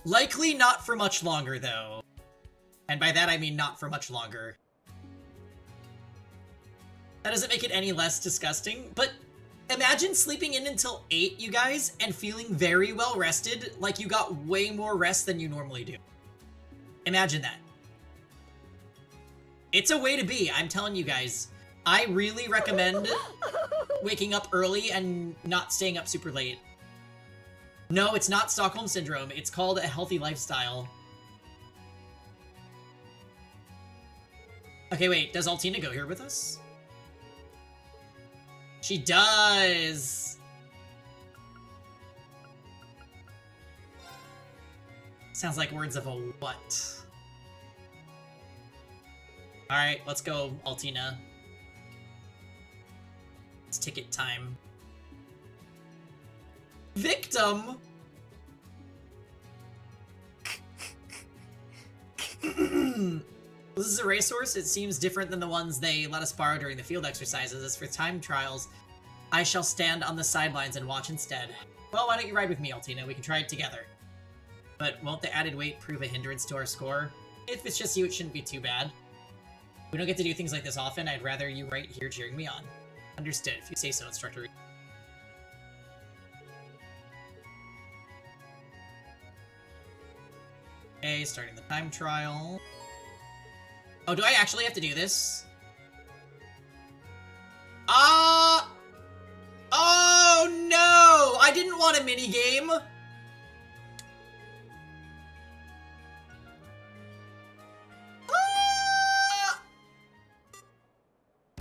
Likely not for much longer, though. And by that I mean not for much longer. That doesn't make it any less disgusting, but imagine sleeping in until 8, you guys, and feeling very well rested, like you got way more rest than you normally do. Imagine that. It's a way to be, I'm telling you guys. I really recommend waking up early and not staying up super late. No, it's not Stockholm Syndrome. It's called a healthy lifestyle. Okay, wait. Does Altina go here with us? She does! Sounds like words of a what? Alright, let's go, Altina. It's ticket time. Victim? This is a racehorse. It seems different than the ones they let us borrow during the field exercises. As for time trials, I shall stand on the sidelines and watch instead. Well, why don't you ride with me, Altina? We can try it together. But won't the added weight prove a hindrance to our score? If it's just you, it shouldn't be too bad. We don't get to do things like this often. I'd rather you right here cheering me on. Understood. If you say so, instructor. Okay, starting the time trial. Oh, do I actually have to do this? Oh no! I didn't want a minigame!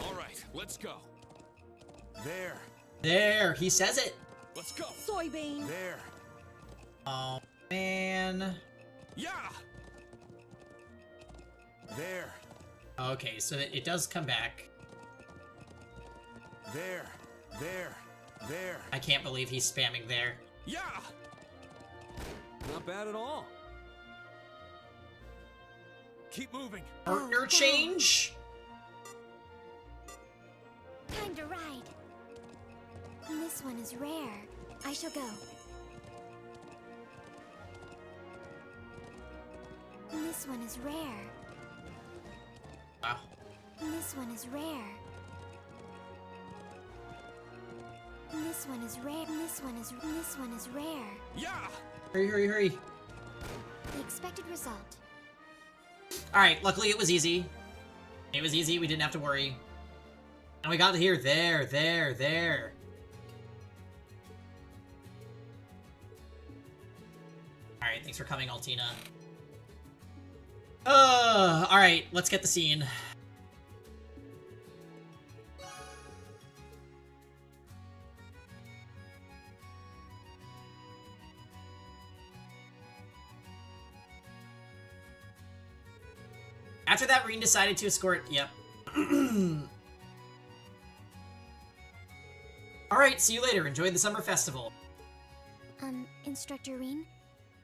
Alright, let's go. There. There, he says it. Let's go. Soybean. There. Oh, man. Yeah! There. Okay, so it does come back. There. There. There. I can't believe he's spamming there. Yeah! Not bad at all. Keep moving. Partner change? Time to ride. This one is rare. I shall go. This one is rare. Wow. This one is rare. This one is rare. This one is rare. Yeah! Hurry, hurry, hurry. the expected result. Alright, luckily it was easy. It was easy, we didn't have to worry. And we got to here, there. Alright, thanks for coming, Altina. Alright, let's get the scene. After that, Reen decided to escort... Yep. Alright, see you later. Enjoy the summer festival. Instructor Reen,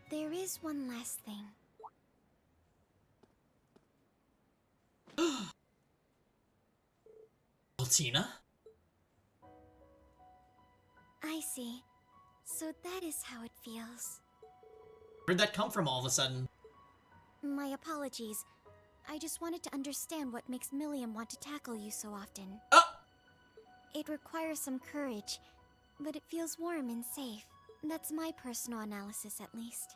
there is one last thing. Altina? I see. So that is how it feels. Where'd that come from all of a sudden? My apologies. I just wanted to understand what makes Milliam want to tackle you so often. Oh! It requires some courage, but it feels warm and safe. That's my personal analysis, at least.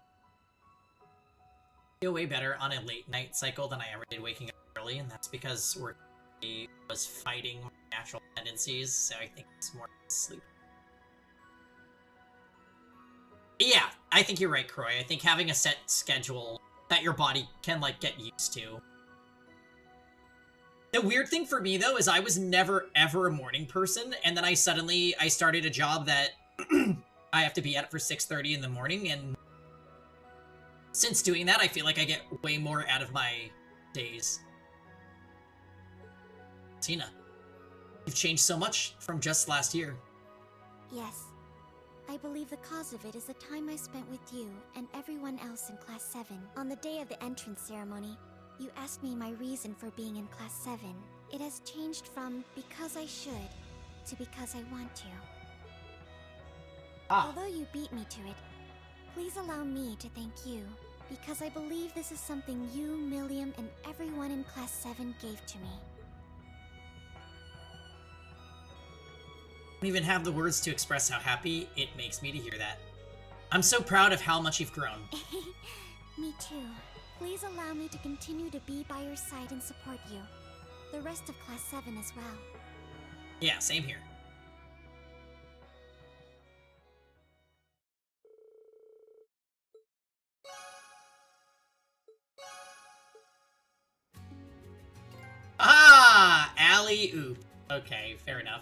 I feel way better on a late night cycle than I ever did waking up early, and that's because I was fighting my natural tendencies, so I think it's more sleep. Yeah, I think you're right, Croy. I think having a set schedule that your body can, like, get used to. The weird thing for me, though, is I was never, ever a morning person, and then I started a job that I have to be at for 6:30 in the morning, and since doing that, I feel like I get way more out of my days. Tina, you've changed so much from just last year. Yes. I believe the cause of it is the time I spent with you and everyone else in Class 7. On the day of the entrance ceremony, you asked me my reason for being in Class 7. It has changed from because I should to because I want to. Although you beat me to it, please allow me to thank you, because I believe this is something you, Milliam, and everyone in Class 7 gave to me. I don't even have the words to express how happy it makes me to hear that. I'm so proud of how much you've grown. Me too. Please allow me to continue to be by your side and support you. The rest of Class 7 as well. Yeah, same here. Ah! Alley-oop. Okay, fair enough.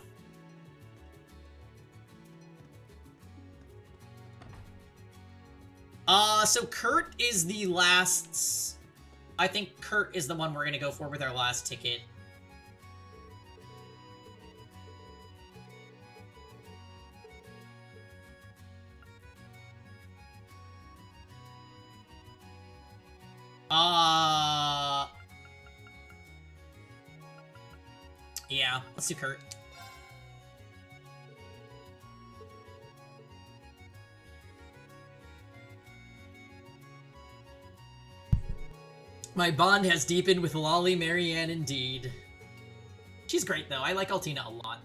So Kurt is the last... I think Kurt is the one we're gonna go for with our last ticket. Yeah, let's do Kurt. My bond has deepened with Lolly Marianne indeed. She's great though, I like Altina a lot.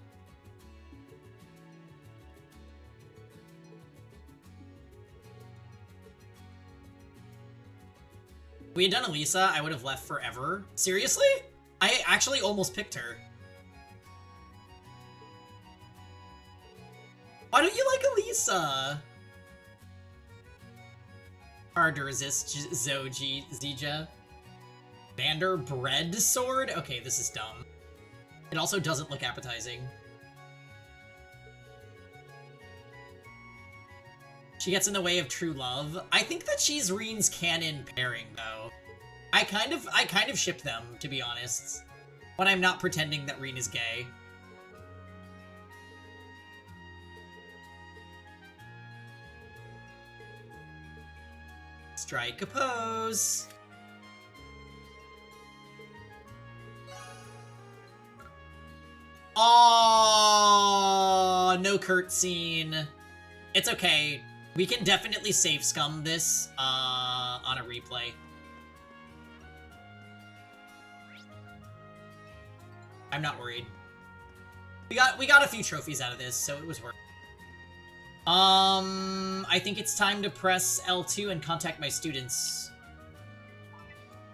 If we had done Elisa, I would have left forever. Seriously? I actually almost picked her. Why don't you like Elisa? Hard to resist Zoji Zija. Vander Bread Sword? Okay, this is dumb. It also doesn't look appetizing. She gets in the way of true love. I think that she's Reen's canon pairing, though. I kind of ship them, to be honest. When I'm not pretending that Reen is gay. Strike a pose. Oh, no Kurt scene. It's okay. We can definitely save scum this on a replay. I'm not worried. We got a few trophies out of this, so it was worth it. I think it's time to press L2 and contact my students.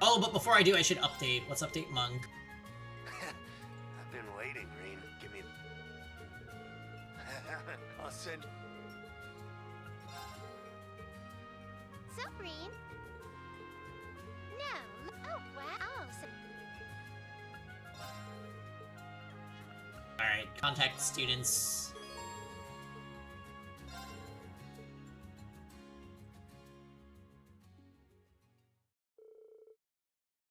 Oh, but before I do, I should update. Let's update Monk. I've been waiting, Green. Give me... I'll send... So green? No. Oh, wow. So Alright, contact students.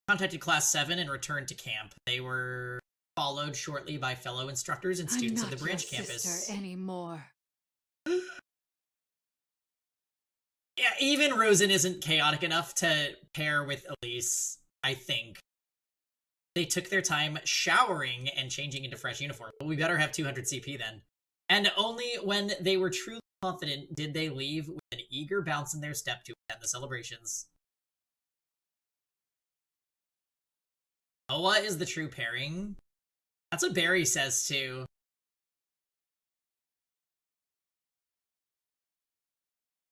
Contacted Class 7 and returned to camp. They were followed shortly by fellow instructors and students I'm of not the branch your campus. sister anymore. Yeah, even Rosen isn't chaotic enough to pair with Elise, I think. They took their time showering and changing into fresh uniform. But we better have 200 CP then. And only when they were truly confident did they leave with an eager bounce in their step to attend the celebrations. Noah is the true pairing. That's what Barry says too.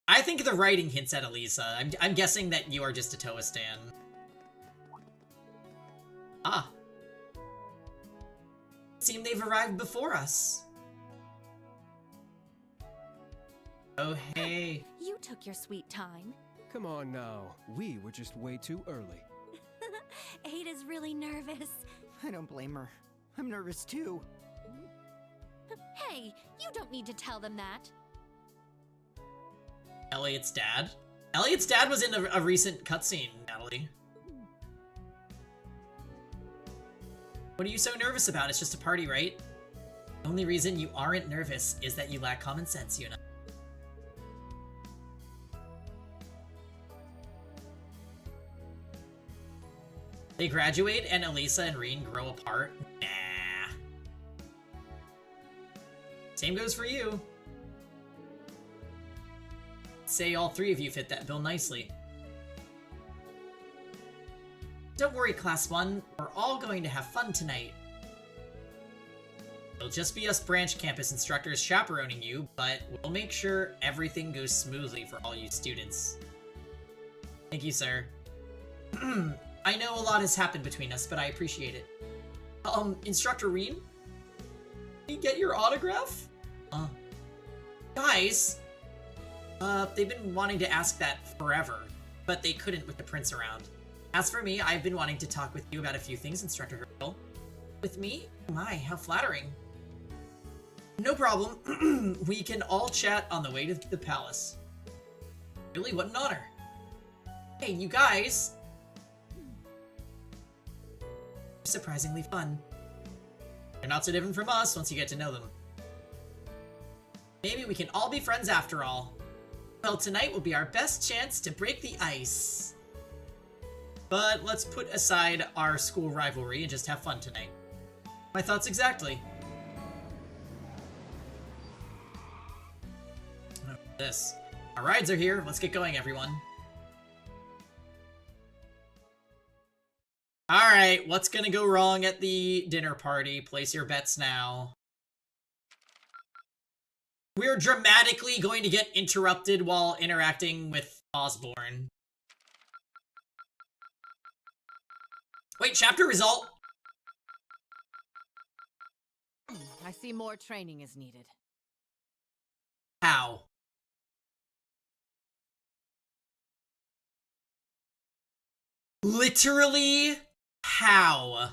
I think the writing hints at Elisa. I'm guessing that you are just a Toa stan. Ah. It seems they've arrived before us. Oh, hey. You took your sweet time. Come on now. We were just way too early. Ada's really nervous. I don't blame her. I'm nervous too. Hey, you don't need to tell them that. Elliot's dad? Elliot's dad was in a recent cutscene, Natalie. What are you so nervous about? It's just a party, right? The only reason you aren't nervous is that you lack common sense, Yuna. They graduate and Elisa and Reen grow apart? Nah. Same goes for you. Say all three of you fit that bill nicely. Don't worry, Class 1. We're all going to have fun tonight. It'll just be us branch campus instructors chaperoning you, but we'll make sure everything goes smoothly for all you students. Thank you, sir. I know a lot has happened between us, but I appreciate it. Instructor Reen? Can you get your autograph? Guys, they've been wanting to ask that forever, but they couldn't with the prince around. As for me, I've been wanting to talk with you about a few things, Instructor Hurdle. With me? My, how flattering. No problem. We can all chat on the way to the palace. Really, what an honor. Hey, you guys! Surprisingly fun. They're not so different from us once you get to know them. Maybe we can all be friends after all. Well, tonight will be our best chance to break the ice. But let's put aside our school rivalry and just have fun tonight. My thoughts exactly. This. Our rides are here. Let's get going, everyone. Alright, what's gonna go wrong at the dinner party? Place your bets now. We're dramatically going to get interrupted while interacting with Osborne. Wait, chapter result? I see more training is needed. How? Literally, how?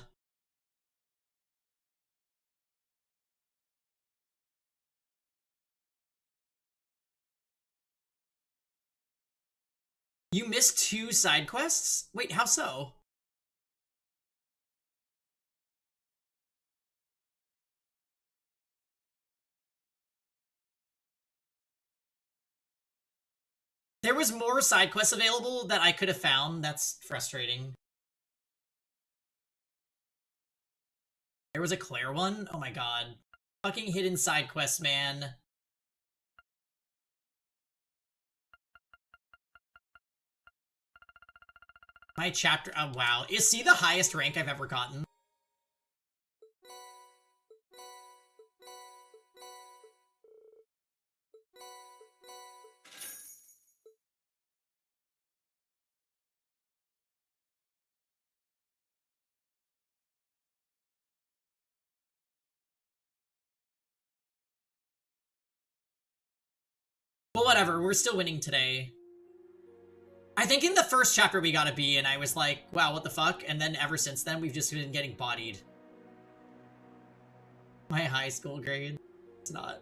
You missed 2 side quests? Wait, how so? There was more side quests available that I could have found. That's frustrating. There was a Claire one? Oh my god. Fucking hidden side quests, man. My chapter, oh wow. Is C the highest rank I've ever gotten? But whatever, we're still winning today. I think in the first chapter we got a B, and I was like, wow, what the fuck? And then ever since then, we've just been getting bodied. My high school grade. It's not.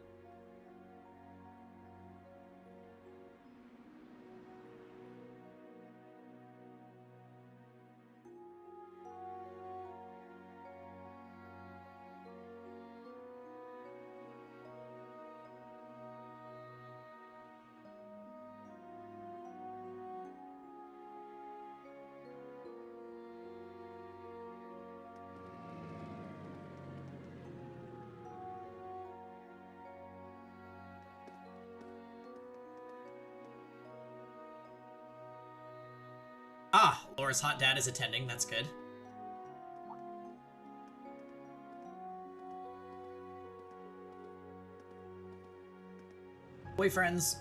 Ah, Laura's hot dad is attending. That's good. Boyfriends.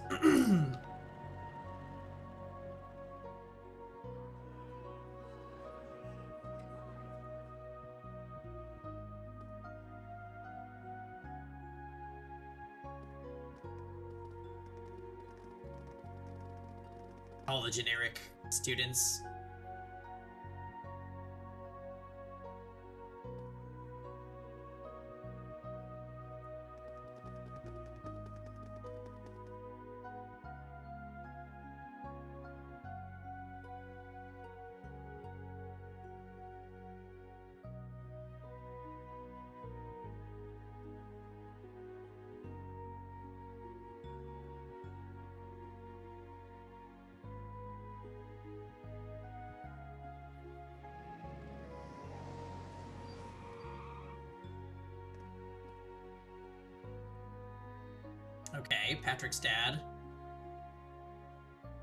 All the generic students. Okay, Patrick's dad.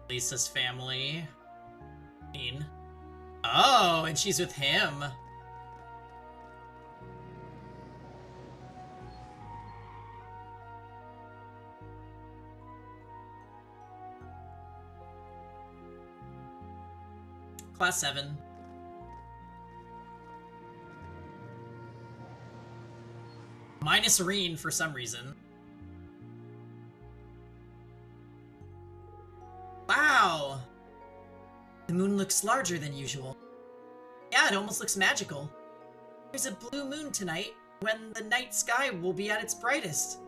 Lisa's family. Oh, and she's with him. Class 7. Minus Reen for some reason. Wow! The moon looks larger than usual. Yeah, it almost looks magical. There's a blue moon tonight, when the night sky will be at its brightest.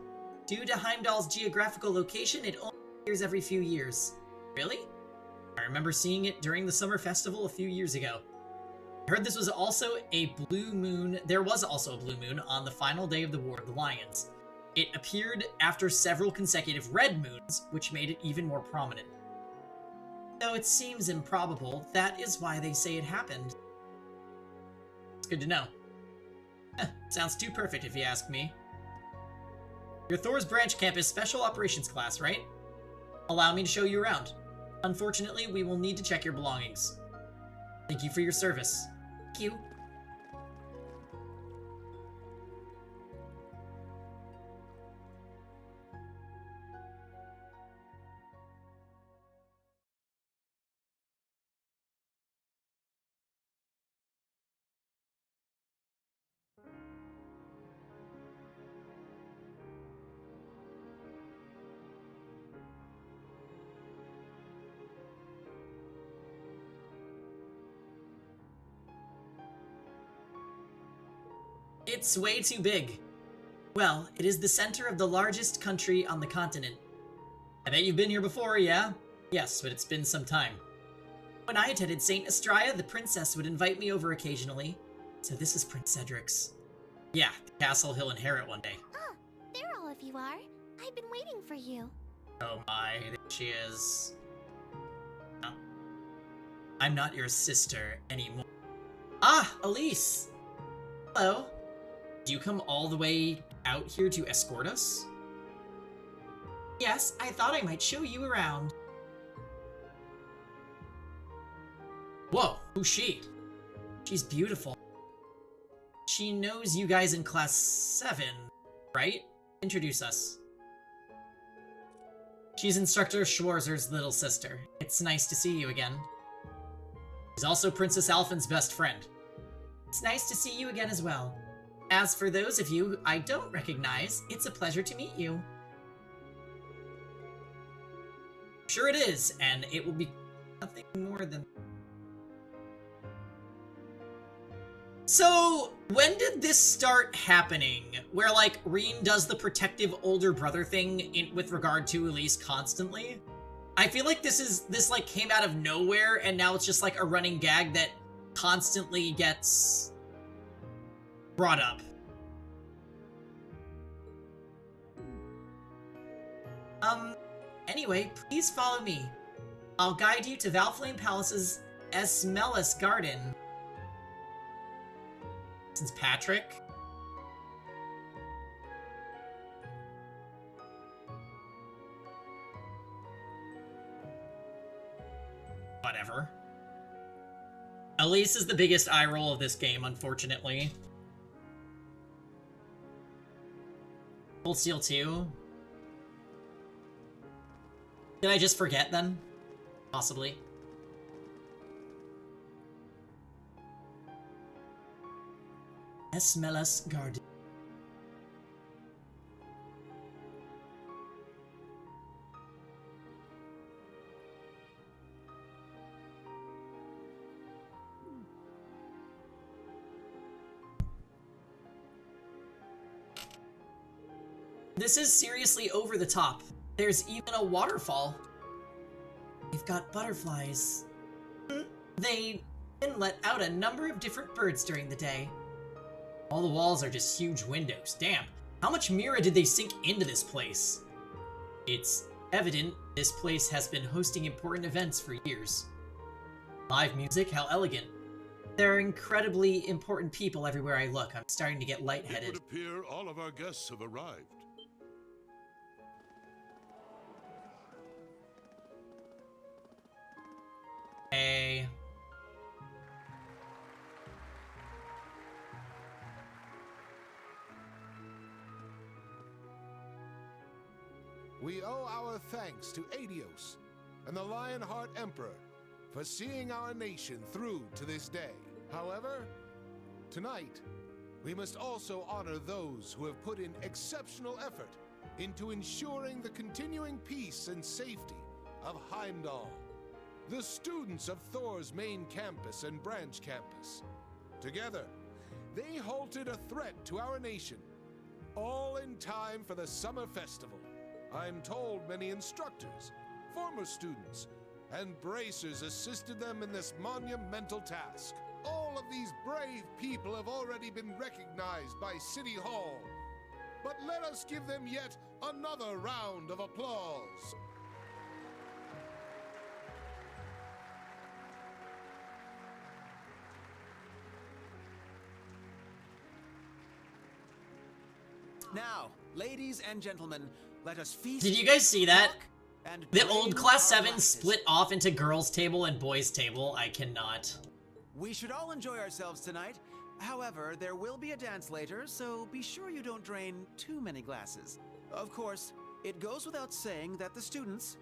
Due to Heimdall's geographical location, it only appears every few years. Really? I remember seeing it during the summer festival a few years ago. I heard this was also a blue moon. There was also a blue moon on the final day of the War of the Lions. It appeared after several consecutive red moons, which made it even more prominent. Though it seems improbable, that is why they say it happened. It's good to know. Sounds too perfect if you ask me. You're Thor's Branch Campus Special Operations class, right? Allow me to show you around. Unfortunately, we will need to check your belongings. Thank you for your service. Thank you. It's way too big. Well, it is the center of the largest country on the continent. I bet you've been here before, yeah? Yes, but it's been some time. When I attended St. Estraya, the princess would invite me over occasionally. So this is Prince Cedric's. Yeah, the castle he'll inherit one day. Ah, there all of you are. I've been waiting for you. Oh my, there she is. No. I'm not your sister anymore. Ah, Elise! Hello. Did you come all the way out here to escort us? Yes, I thought I might show you around. Whoa, who's she? She's beautiful. She knows you guys in class 7, right? Introduce us. She's Instructor Schwarzer's little sister. It's nice to see you again. She's also Princess Alphen's best friend. It's nice to see you again as well. As for those of you I don't recognize, it's a pleasure to meet you. Sure it is, and it will be nothing more than... So, when did this start happening? Where, like, Reen does the protective older brother thing with regard to Elise constantly? I feel like this like came out of nowhere, and now it's just like a running gag that constantly gets brought up. Anyway, please follow me. I'll guide you to Valflame Palace's Esmelis Garden. Since Patrick. Whatever. Elise is the biggest eye roll of this game, unfortunately. Cold Steel 2. Did I just forget then? Possibly. Esmelis Garden. This is seriously over the top. There's even a waterfall. They've got butterflies. They can let out a number of different birds during the day. All the walls are just huge windows. Damn, how much Mira did they sink into this place? It's evident this place has been hosting important events for years. Live music, how elegant. There are incredibly important people everywhere I look. I'm starting to get lightheaded. It would appear all of our guests have arrived. Hey. We owe our thanks to Adios and the Lionheart Emperor for seeing our nation through to this day. However, tonight, we must also honor those who have put in exceptional effort into ensuring the continuing peace and safety of Heimdall. The students of Thor's main campus and branch campus. Together, they halted a threat to our nation, all in time for the summer festival. I'm told many instructors, former students, and bracers assisted them in this monumental task. All of these brave people have already been recognized by City Hall, but let us give them yet another round of applause. Now, ladies and gentlemen, let us feast. Did you guys see that? And The old Class 7 glasses. split off into girls' table and boys' table. I cannot. We should all enjoy ourselves tonight. However, there will be a dance later, so be sure you don't drain too many glasses. Of course, it goes without saying that the students,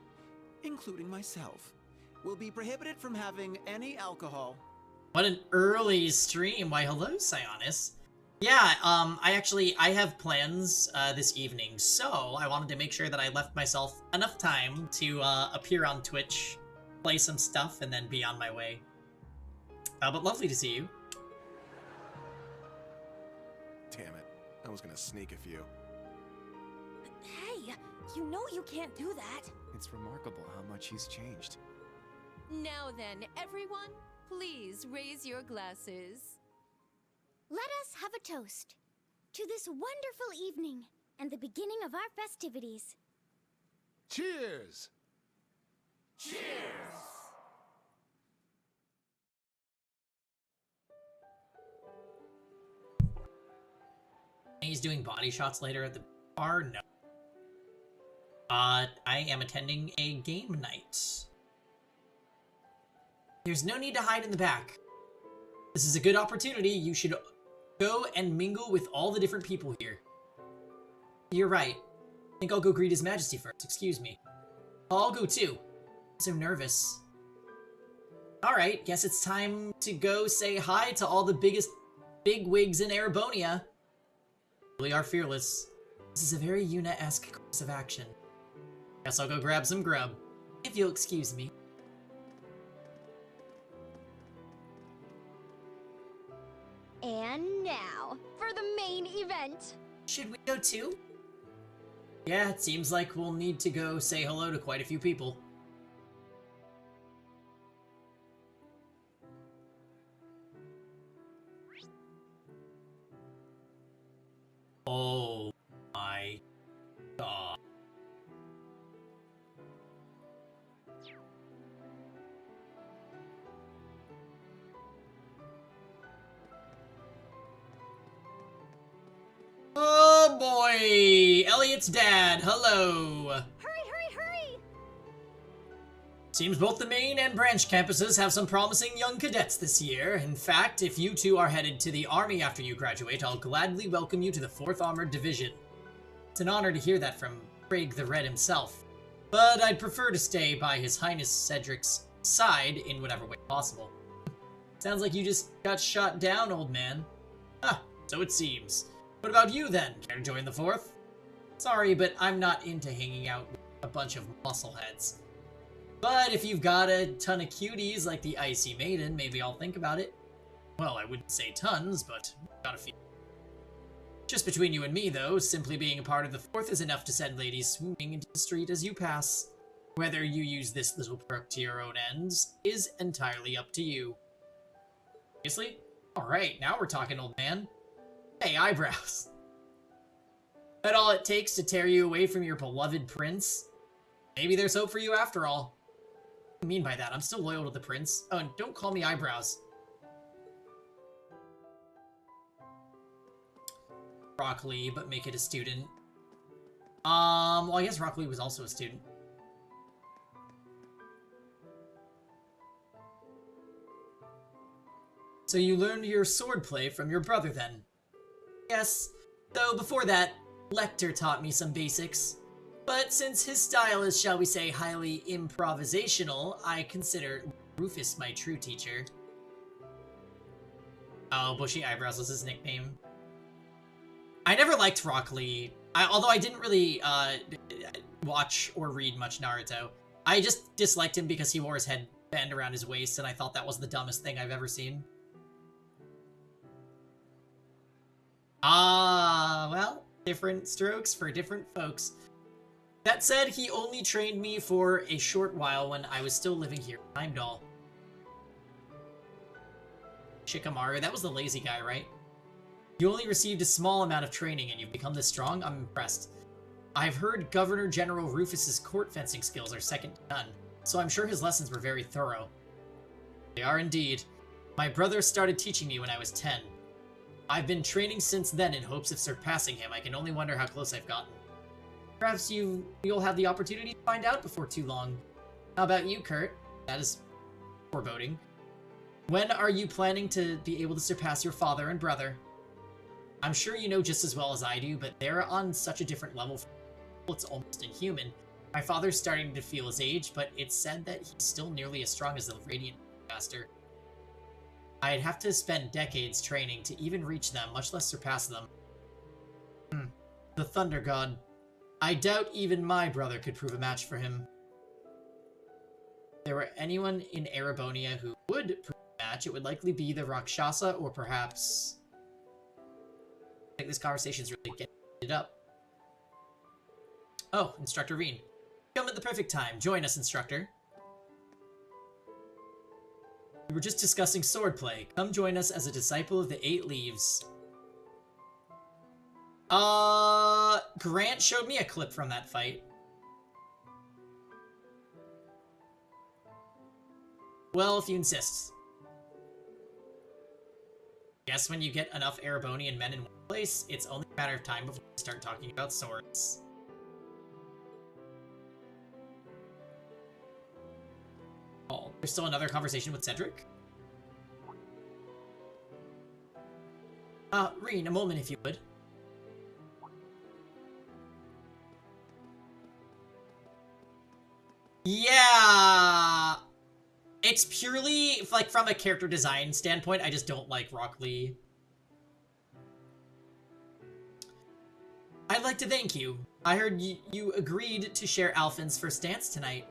including myself, will be prohibited from having any alcohol. What an early stream. Why, hello, Sionis. Yeah, I have plans this evening, so I wanted to make sure that I left myself enough time to appear on Twitch, play some stuff, and then be on my way. But lovely to see you. Damn it, I was gonna sneak a few. Hey, you know you can't do that. It's remarkable how much he's changed. Now then, everyone, please raise your glasses. Let us have a toast to this wonderful evening and the beginning of our festivities. Cheers! He's doing body shots later at the bar? No. I am attending a game night. There's no need to hide in the back. This is a good opportunity. You should go and mingle with all the different people here. You're right. I think I'll go greet His Majesty first. Excuse me. I'll go too. I'm so nervous. Alright, guess it's time to go say hi to all the biggest bigwigs in Erebonia. We are fearless. This is a very Yuna-esque course of action. Guess I'll go grab some grub. If you'll excuse me. And now, for the main event. Should we go too? Yeah, it seems like we'll need to go say hello to quite a few people. Oh my god. Oh boy! Elliot's dad, hello! Hurry, hurry, hurry! Seems both the main and branch campuses have some promising young cadets this year. In fact, if you two are headed to the Army after you graduate, I'll gladly welcome you to the 4th Armored Division. It's an honor to hear that from Craig the Red himself, but I'd prefer to stay by His Highness Cedric's side in whatever way possible. Sounds like you just got shot down, old man. Ah, so it seems. What about you then? Care to join the 4th? Sorry, but I'm not into hanging out with a bunch of muscleheads. But if you've got a ton of cuties like the Icy Maiden, maybe I'll think about it. Well, I wouldn't say tons, but got a few. Just between you and me, though, simply being a part of the 4th is enough to send ladies swooning into the street as you pass. Whether you use this little perk to your own ends is entirely up to you. Seriously? Alright, now we're talking, old man. Hey, eyebrows. That all it takes to tear you away from your beloved prince? Maybe there's hope for you after all. What do you mean by that? I'm still loyal to the prince. Oh, and don't call me eyebrows. Rock Lee, but make it a student. Well, I guess Rock Lee was also a student. So you learned your swordplay from your brother then? Yes, though before that, Lecter taught me some basics. But since his style is, shall we say, highly improvisational, I consider Rufus my true teacher. Oh, Bushy Eyebrows was his nickname. I never liked Rock Lee, although I didn't really watch or read much Naruto. I just disliked him because he wore his headband around his waist, and I thought that was the dumbest thing I've ever seen. Ah, well, different strokes for different folks. That said, he only trained me for a short while when I was still living here in Heimdall. Shikamaru, that was the lazy guy, right? You only received a small amount of training and you've become this strong? I'm impressed. I've heard Governor General Rufus's court fencing skills are second to none, so I'm sure his lessons were very thorough. They are indeed. My brother started teaching me when I was 10. I've been training since then in hopes of surpassing him. I can only wonder how close I've gotten. Perhaps you'll have the opportunity to find out before too long. How about you, Kurt? That is foreboding. When are you planning to be able to surpass your father and brother? I'm sure you know just as well as I do, but they're on such a different level. It's almost inhuman. My father's starting to feel his age, but it's said that he's still nearly as strong as the Radiant Master. I'd have to spend decades training to even reach them, much less surpass them. The Thunder God. I doubt even my brother could prove a match for him. If there were anyone in Erebonia who would prove a match, it would likely be the Rakshasa, or perhaps... I think this conversation's really getting it up. Oh, Instructor Reen. Come at the perfect time. Join us, Instructor. We were just discussing swordplay. Come join us as a disciple of the 8 Leaves. Grant showed me a clip from that fight. Well, if you insist. Guess when you get enough Erebonian men in one place, it's only a matter of time before we start talking about swords. Oh, there's still another conversation with Cedric? Reen, a moment if you would. Yeah! It's purely, like, from a character design standpoint, I just don't like Rock Lee. I'd like to thank you. I heard you agreed to share Alphen's first dance tonight.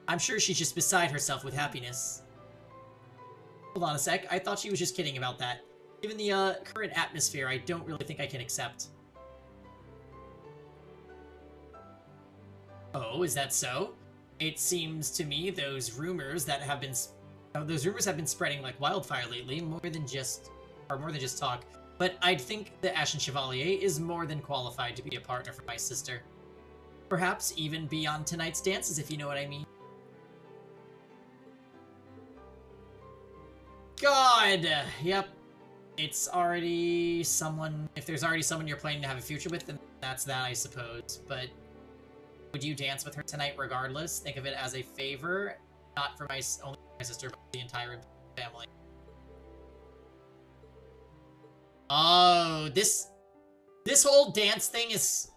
I'm sure she's just beside herself with happiness. Hold on a sec, I thought she was just kidding about that. Given the current atmosphere, I don't really think I can accept. Oh, is that so? It seems to me those rumors have been spreading like wildfire lately, more than just talk. But I'd think the Ashen Chevalier is more than qualified to be a partner for my sister. Perhaps even beyond tonight's dances, if you know what I mean. God! Yep. It's already someone... If there's already someone you're planning to have a future with, then that's that, I suppose. But would you dance with her tonight regardless? Think of it as a favor, not for only my sister, but the entire family. Oh, this whole dance thing is...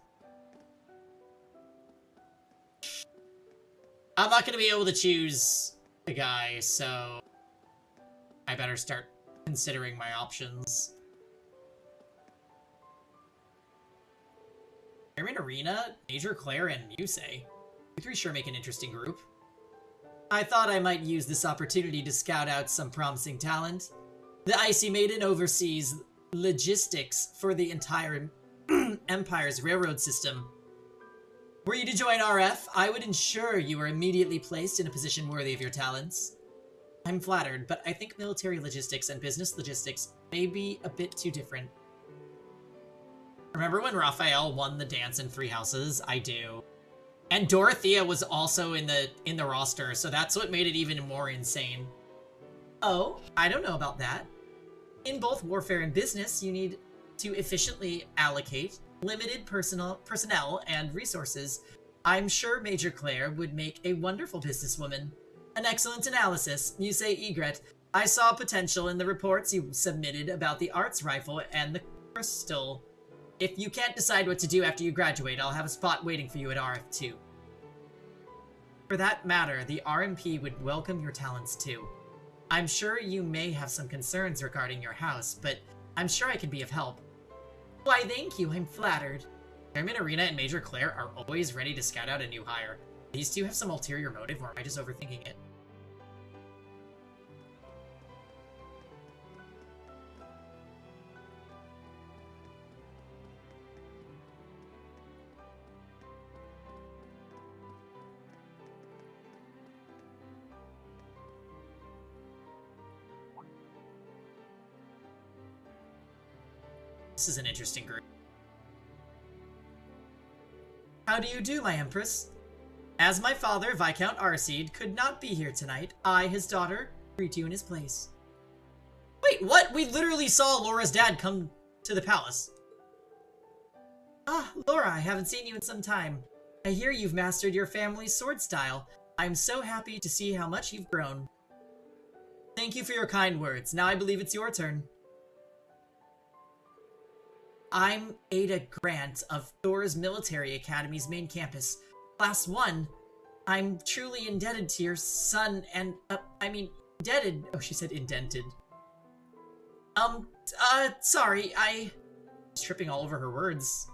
I'm not going to be able to choose the guy, so I better start considering my options. Arena, Major Claire, and Muse. You three sure make an interesting group. I thought I might use this opportunity to scout out some promising talent. The Icy Maiden oversees logistics for the entire Empire's railroad system. Were you to join RF, I would ensure you were immediately placed in a position worthy of your talents. I'm flattered, but I think military logistics and business logistics may be a bit too different. Remember when Raphael won the dance in Three Houses? I do. And Dorothea was also in the roster, so that's what made it even more insane. Oh, I don't know about that. In both warfare and business, you need to efficiently allocate limited personnel and resources. I'm sure Major Claire would make a wonderful businesswoman. An excellent analysis, Muse Egret. I saw potential in the reports you submitted about the arts rifle and the crystal. If you can't decide what to do after you graduate, I'll have a spot waiting for you at RF2. For that matter, the RMP would welcome your talents too. I'm sure you may have some concerns regarding your house, but I'm sure I can be of help. Why, thank you, I'm flattered. Chairman Arena and Major Claire are always ready to scout out a new hire. These two have some ulterior motive, or am I just overthinking it? This is an interesting group. How do you do, my Empress? As my father, Viscount Arseed, could not be here tonight, I, his daughter, greet you in his place. Wait, what? We literally saw Laura's dad come to the palace. Ah, Laura, I haven't seen you in some time. I hear you've mastered your family's sword style. I'm so happy to see how much you've grown. Thank you for your kind words. Now I believe it's your turn. I'm Ada Grant of Thor's Military Academy's main campus. Class 1. I'm truly indebted to your son and, indebted. Oh, she said indented. Sorry, She's tripping all over her words.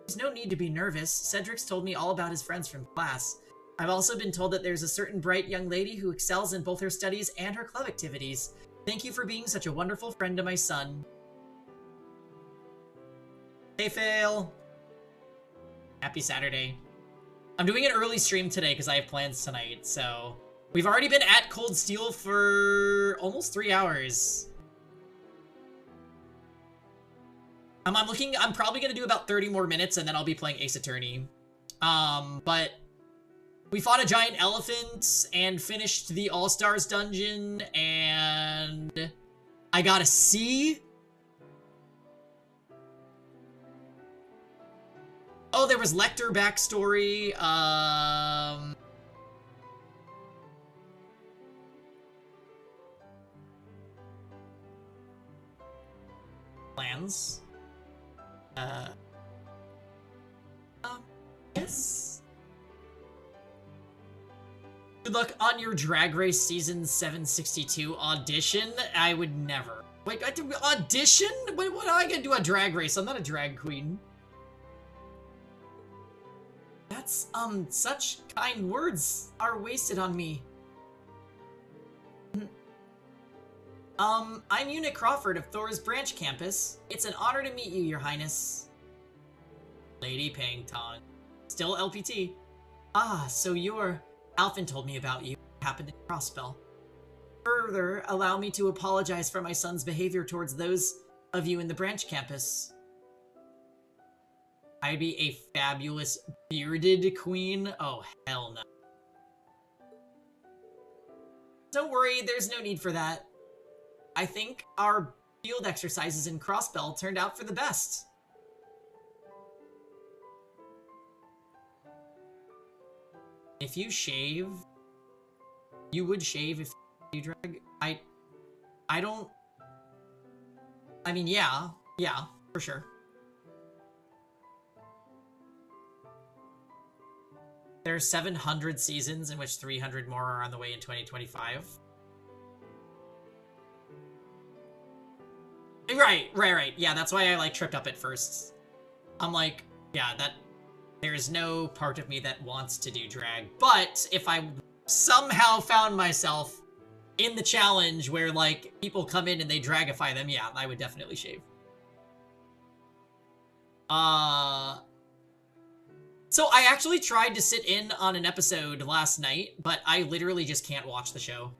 There's no need to be nervous. Cedric's told me all about his friends from class. I've also been told that there's a certain bright young lady who excels in both her studies and her club activities. Thank you for being such a wonderful friend to my son. Hey, Fail! Happy Saturday. I'm doing an early stream today because I have plans tonight, so... We've already been at Cold Steel for almost 3 hours. I'm probably gonna do about 30 more minutes and then I'll be playing Ace Attorney. But... We fought a giant elephant and finished the All-Stars dungeon and... I got a C? Oh, there was Lecter backstory, plans. Yes. Good luck on your Drag Race Season 762 audition. I would never. Wait, I do audition? What am I gonna do a drag race? I'm not a drag queen. That's, such kind words are wasted on me. I'm Una Crawford of Thor's Branch Campus. It's an honor to meet you, Your Highness. Lady Pang Tong. Still LPT. Ah, so you're... Alphen told me about you. It happened in Crossbell. Further, allow me to apologize for my son's behavior towards those of you in the Branch Campus. I'd be a fabulous bearded queen? Oh, hell no. Don't worry, there's no need for that. I think our field exercises in Crossbell turned out for the best. If you shave, you would shave if you drag. I don't. I mean, yeah, for sure. There are 700 seasons in which 300 more are on the way in 2025. Right. Yeah, that's why I, like, tripped up at first. I'm like, yeah, there's no part of me that wants to do drag. But if I somehow found myself in the challenge where, like, people come in and they dragify them, yeah, I would definitely shave. So I actually tried to sit in on an episode last night, but I literally just can't watch the show.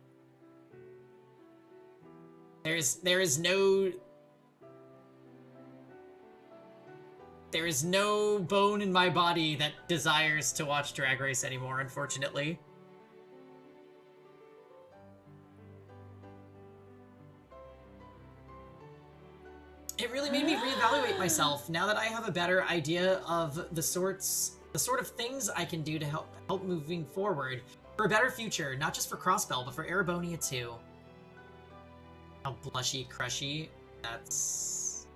There is no bone in my body that desires to watch Drag Race anymore, unfortunately. It really made me reevaluate myself now that I have a better idea of the sort of things I can do to help moving forward for a better future, not just for Crossbell, but for Erebonia too. How blushy crushy. That's...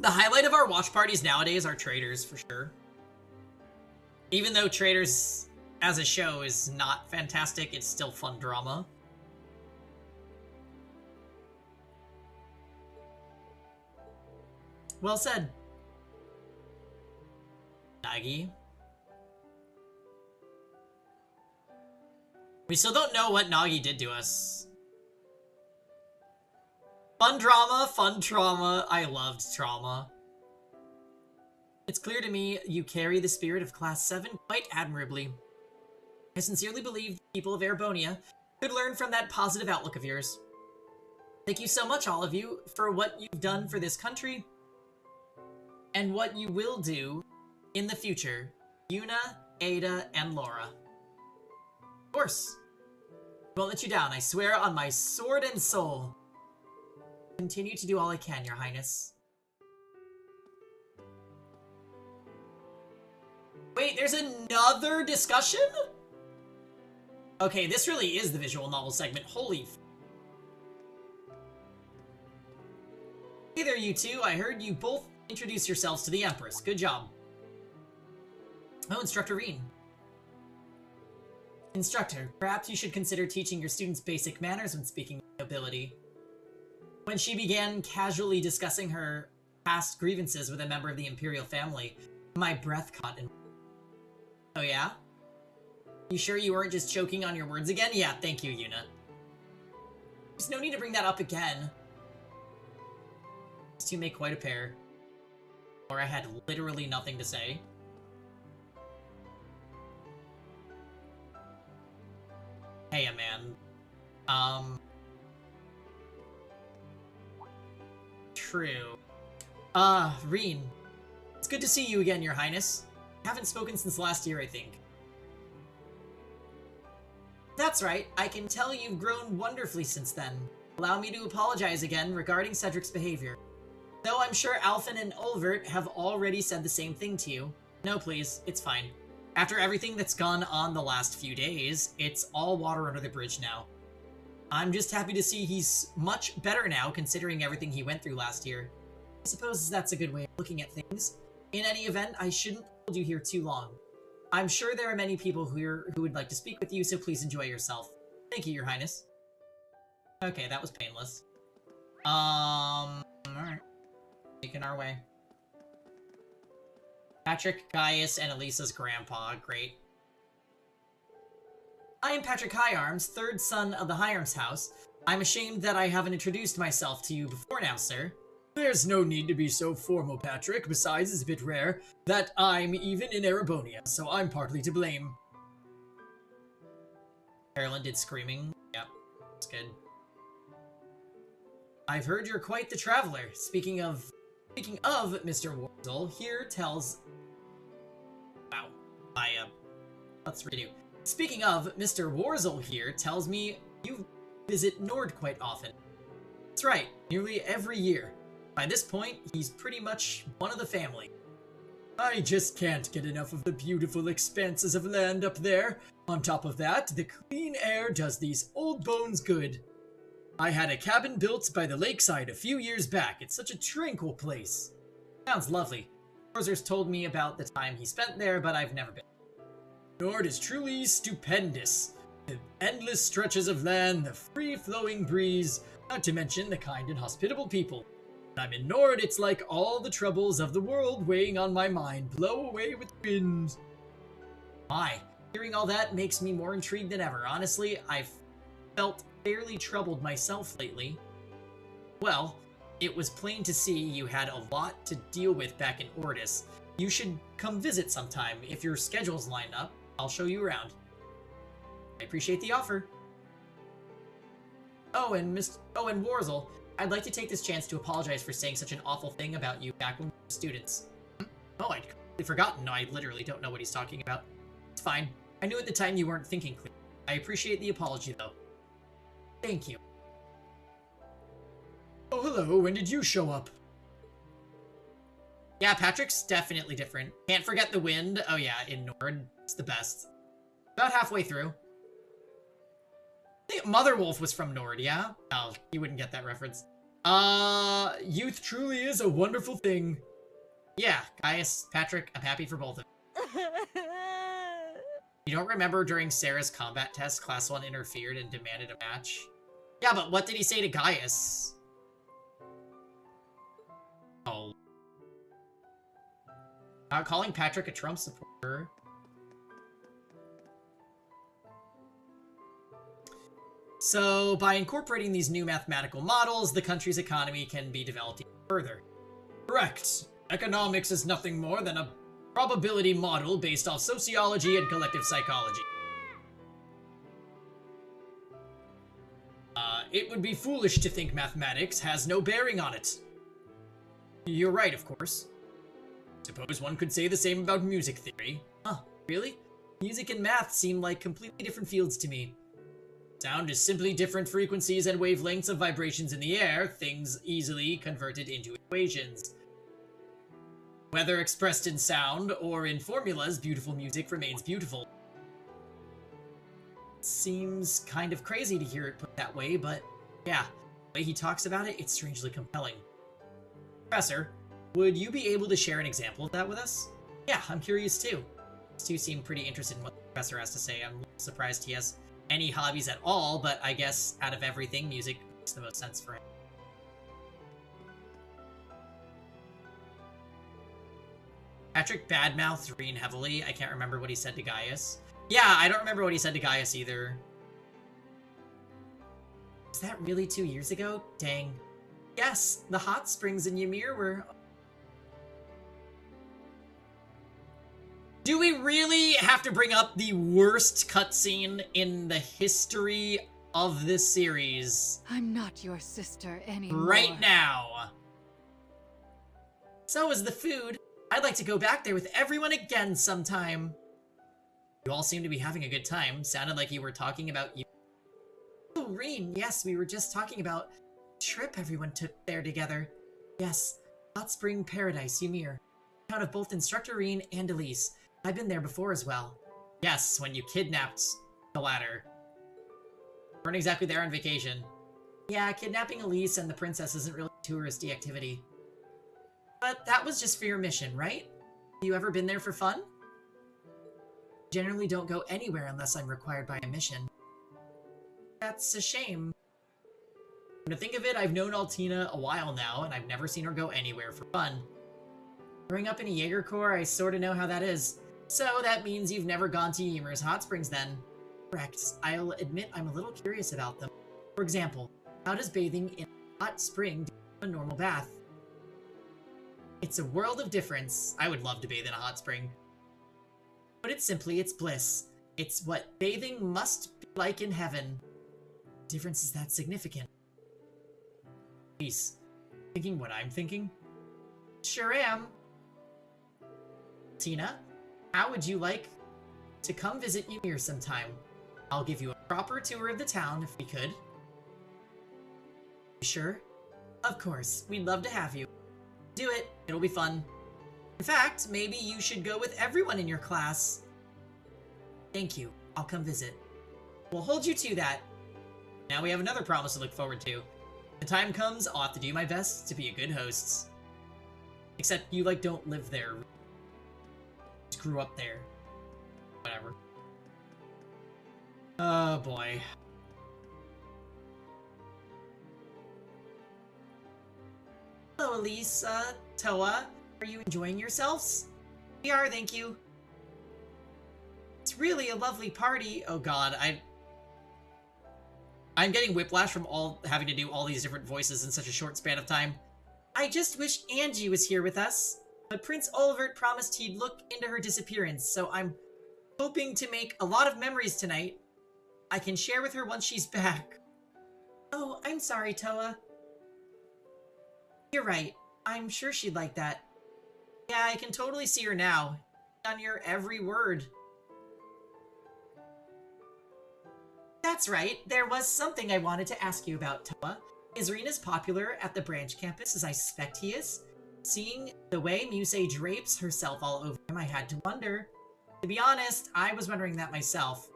The highlight of our watch parties nowadays are Traders, for sure. Even though Traders as a show is not fantastic, it's still fun drama. Well said. Nagi. We still don't know what Nagi did to us. Fun drama, fun trauma. I loved trauma. It's clear to me you carry the spirit of Class 7 quite admirably. I sincerely believe the people of Erebonia could learn from that positive outlook of yours. Thank you so much, all of you, for what you've done for this country and what you will do in the future. Una, Ada, and Laura. Of course. I won't let you down, I swear on my sword and soul. Continue to do all I can, Your Highness. Wait, there's another discussion? Okay, this really is the visual novel segment. Holy f... Hey there, you two. I heard you both introduce yourselves to the Empress. Good job. Oh, Instructor Reen. Instructor, perhaps you should consider teaching your students basic manners when speaking with nobility. When she began casually discussing her past grievances with a member of the Imperial family, my breath caught in... Oh yeah? You sure you weren't just choking on your words again? Yeah, thank you, Una. There's no need to bring that up again. These two make quite a pair. Or I had literally nothing to say. Hey, man. True. Reen. It's good to see you again, Your Highness. Haven't spoken since last year, I think. That's right, I can tell you've grown wonderfully since then. Allow me to apologize again regarding Cedric's behavior. Though I'm sure Alphen and Olvert have already said the same thing to you. No, please, it's fine. After everything that's gone on the last few days, it's all water under the bridge now. I'm just happy to see he's much better now, considering everything he went through last year. I suppose that's a good way of looking at things. In any event, I shouldn't hold you here too long. I'm sure there are many people who would like to speak with you, so please enjoy yourself. Thank you, Your Highness. Okay, that was painless. Alright. Making our way. Patrick, Gaius, and Elisa's grandpa. Great. I am Patrick Higharms, third son of the Higharms house. I'm ashamed that I haven't introduced myself to you before now, sir. There's no need to be so formal, Patrick. Besides, it's a bit rare that I'm even in Erebonia, so I'm partly to blame. Carolyn did screaming. Yep, that's good. I've heard you're quite the traveler. Speaking of Mr. Warzel, here tells... Wow. Let's redo. Speaking of, Mr. Warzel here tells me you visit Nord quite often. That's right, nearly every year. By this point, he's pretty much one of the family. I just can't get enough of the beautiful expanses of land up there. On top of that, the clean air does these old bones good. I had a cabin built by the lakeside a few years back. It's such a tranquil place. Sounds lovely. Roser's told me about the time he spent there, but I've never been. Nord is truly stupendous. The endless stretches of land, the free-flowing breeze, not to mention the kind and hospitable people. When I'm in Nord, it's like all the troubles of the world weighing on my mind blow away with wind. My, hearing all that makes me more intrigued than ever. Honestly, I've felt fairly troubled myself lately. Well, it was plain to see you had a lot to deal with back in Ordis. You should come visit sometime. If your schedules line up, I'll show you around. I appreciate the offer. Oh, and Warzel, I'd like to take this chance to apologize for saying such an awful thing about you back when we were students. Oh, I'd completely forgotten. No, I literally don't know what he's talking about. It's fine. I knew at the time you weren't thinking clearly. I appreciate the apology, though. Thank you. Oh, hello. When did you show up? Yeah, Patrick's definitely different. Can't forget the wind. Oh yeah, in Nord, it's the best. About halfway through. I think Mother Wolf was from Nord, yeah? Oh, you wouldn't get that reference. Youth truly is a wonderful thing. Yeah, Gaius, Patrick, I'm happy for both of you. You don't remember during Sarah's combat test, Class 1 interfered and demanded a match? Yeah, but what did he say to Gaius? Oh. Calling Patrick a Trump supporter. So, by incorporating these new mathematical models, the country's economy can be developed even further. Correct. Economics is nothing more than a probability model based off sociology and collective psychology. It would be foolish to think mathematics has no bearing on it. You're right, of course. Suppose one could say the same about music theory. Huh, really? Music and math seem like completely different fields to me. Sound is simply different frequencies and wavelengths of vibrations in the air, things easily converted into equations. Whether expressed in sound or in formulas, beautiful music remains beautiful. Seems kind of crazy to hear it put that way, but yeah, the way he talks about it, it's strangely compelling. Professor, would you be able to share an example of that with us? Yeah, I'm curious too. These two seem pretty interested in what the professor has to say. I'm a little surprised he has any hobbies at all, but I guess out of everything, music makes the most sense for him. Patrick badmouthed Reen heavily. I can't remember what he said to Gaius. Yeah, I don't remember what he said to Gaius either. Was that really 2 years ago? Dang. Yes, the hot springs in Ymir were... Do we really have to bring up the worst cutscene in the history of this series? I'm not your sister anymore. Right now. So is the food. I'd like to go back there with everyone again sometime. You all seem to be having a good time. Sounded like you were talking about you. Oh, Reen, yes, we were just talking about the trip everyone took there together. Yes, Hot Spring Paradise, Ymir. Out of both Instructor Reen and Elise. I've been there before as well. Yes, when you kidnapped the latter. Weren't exactly there on vacation. Yeah, kidnapping Elise and the princess isn't really a touristy activity. But that was just for your mission, right? Have you ever been there for fun? Generally don't go anywhere unless I'm required by a mission. That's a shame. When to think of it, I've known Altina a while now, and I've never seen her go anywhere for fun. Growing up in a Jaeger Corps, I sorta know how that is. So that means you've never gone to Ymir's hot springs then. Correct. I'll admit I'm a little curious about them. For example, how does bathing in a hot spring do a normal bath? It's a world of difference. I would love to bathe in a hot spring. Put it simply, it's bliss. It's what bathing must be like in heaven. The difference is that significant. Peace. Thinking what I'm thinking? Sure am. Tina, how would you like to come visit Ymir sometime? I'll give you a proper tour of the town if we could. You sure? Of course, we'd love to have you. Do it, it'll be fun. In fact, maybe you should go with everyone in your class. Thank you, I'll come visit. We'll hold you to that. Now we have another promise to look forward to. When the time comes, I'll have to do my best to be a good host. Except you, like, don't live there. Just grew up there. Whatever. Oh boy. Hello, Elise, Toa. Are you enjoying yourselves? We are, thank you. It's really a lovely party. Oh god, I'm getting whiplash from having to do all these different voices in such a short span of time. I just wish Angie was here with us, but Prince Olivert promised he'd look into her disappearance, so I'm hoping to make a lot of memories tonight. I can share with her once she's back. Oh, I'm sorry, Toa. You're right. I'm sure she'd like that. Yeah, I can totally see her now. On your every word. That's right. There was something I wanted to ask you about, Toa. Is Rin as popular at the branch campus as I suspect he is? Seeing the way Muse drapes herself all over him, I had to wonder. To be honest, I was wondering that myself.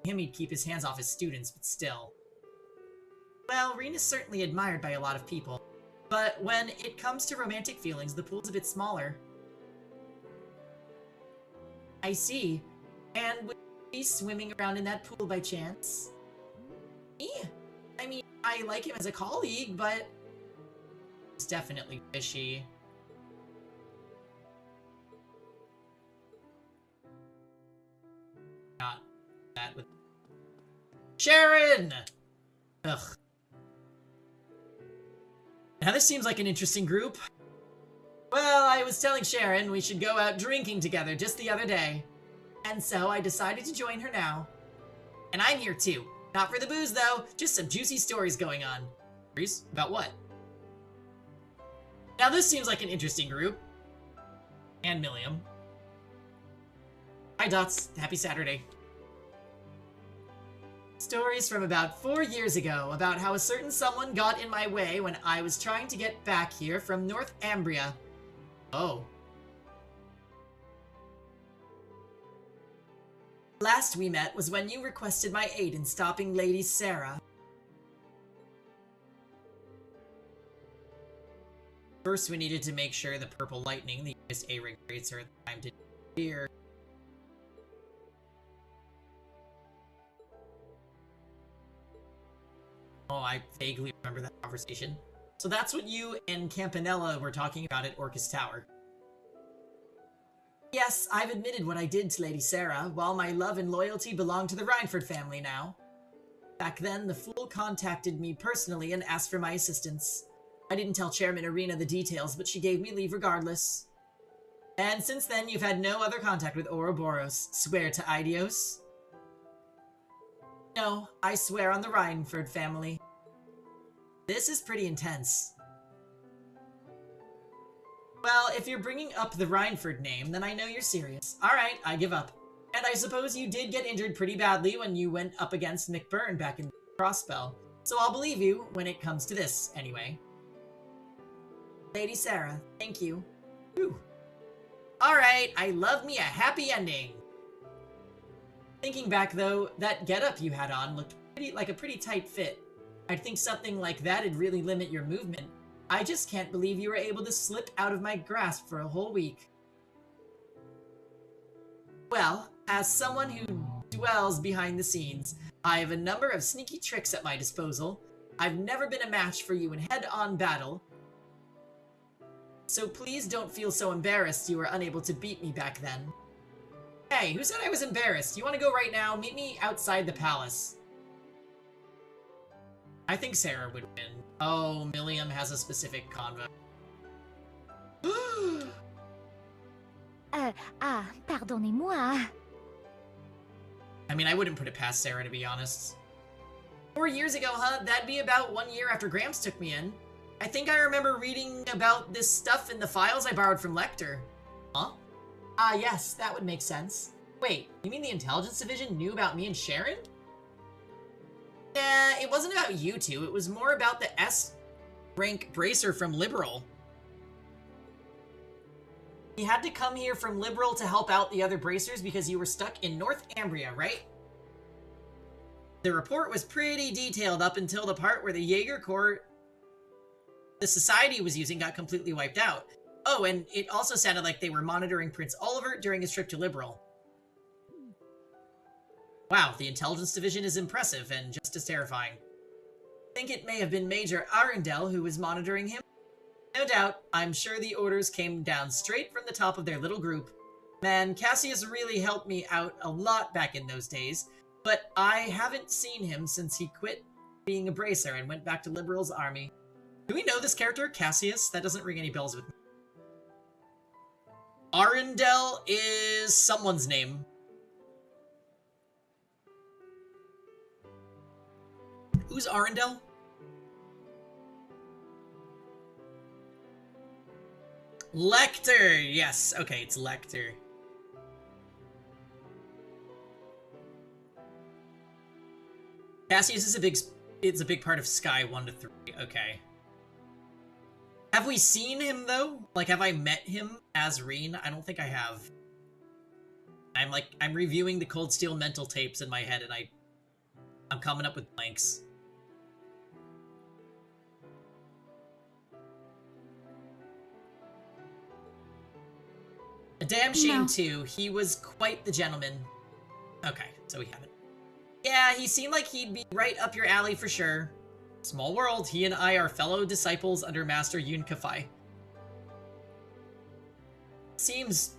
He'd keep his hands off his students, but still. Well, Rin is certainly admired by a lot of people. But when it comes to romantic feelings, the pool's a bit smaller. I see. And would you be swimming around in that pool by chance? Me? I mean, I like him as a colleague, but it's definitely fishy. Not that with Sharon! Ugh. Now this seems like an interesting group. Well, I was telling Sharon we should go out drinking together just the other day. And so I decided to join her now. And I'm here too. Not for the booze though, just some juicy stories going on. Stories? About what? Now this seems like an interesting group. And Milliam. Hi Dots, happy Saturday. Stories from about 4 years ago about how a certain someone got in my way when I was trying to get back here from North Ambria. Oh. Last we met was when you requested my aid in stopping Lady Sarah. First, we needed to make sure the purple lightning, the youngest A-ring tracer at the time, didn't appear. Oh, I vaguely remember that conversation. So that's what you and Campanella were talking about at Orcus Tower. Yes, I've admitted what I did to Lady Sarah, while my love and loyalty belong to the Rhineford family now. Back then, the Fool contacted me personally and asked for my assistance. I didn't tell Chairman Arena the details, but she gave me leave regardless. And since then, you've had no other contact with Ouroboros. Swear to Idios? No, I swear on the Rhineford family. This is pretty intense. Well, if you're bringing up the Rhineford name, then I know you're serious. Alright, I give up. And I suppose you did get injured pretty badly when you went up against McBurn back in Crossbell. So I'll believe you when it comes to this, anyway. Lady Sarah, thank you. Whew. Alright, I love me a happy ending. Thinking back though, that getup you had on looked like a pretty tight fit. I'd think something like that'd really limit your movement. I just can't believe you were able to slip out of my grasp for a whole week. Well, as someone who dwells behind the scenes, I have a number of sneaky tricks at my disposal. I've never been a match for you in head-on battle, so please don't feel so embarrassed you were unable to beat me back then. Hey, who said I was embarrassed? You want to go right now? Meet me outside the palace. I think Sarah would win. Oh, Milliam has a specific convo. Pardonnez-moi. I mean, I wouldn't put it past Sarah, to be honest. 4 years ago, huh? That'd be about 1 year after Gramps took me in. I think I remember reading about this stuff in the files I borrowed from Lecter. Huh? Ah, yes, that would make sense. Wait, you mean the Intelligence Division knew about me and Sharon? Nah, it wasn't about you two. It was more about the S-rank bracer from Liberal. He had to come here from Liberal to help out the other bracers because you were stuck in North Ambria, right? The report was pretty detailed up until the part where the Jaeger Corps the Society was using got completely wiped out. Oh, and it also sounded like they were monitoring Prince Oliver during his trip to Liberal. Wow, the Intelligence Division is impressive and just as terrifying. I think it may have been Major Arundel who was monitoring him. No doubt, I'm sure the orders came down straight from the top of their little group. Man, Cassius really helped me out a lot back in those days, but I haven't seen him since he quit being a bracer and went back to Liberal's army. Do we know this character, Cassius? That doesn't ring any bells with me. Arundel is someone's name. Who's Arundel? Lecter! Yes, okay, it's Lecter. Cassius is a big part of Sky 1 to 3, okay. Have we seen him, though? Like, have I met him as Reen? I don't think I have. I'm reviewing the Cold Steel mental tapes in my head, and I'm coming up with blanks. A damn shame, too. He was quite the gentleman. Okay, so we haven't. Yeah, he seemed like he'd be right up your alley for sure. Small world, he and I are fellow disciples under Master Yun Kafai. Seems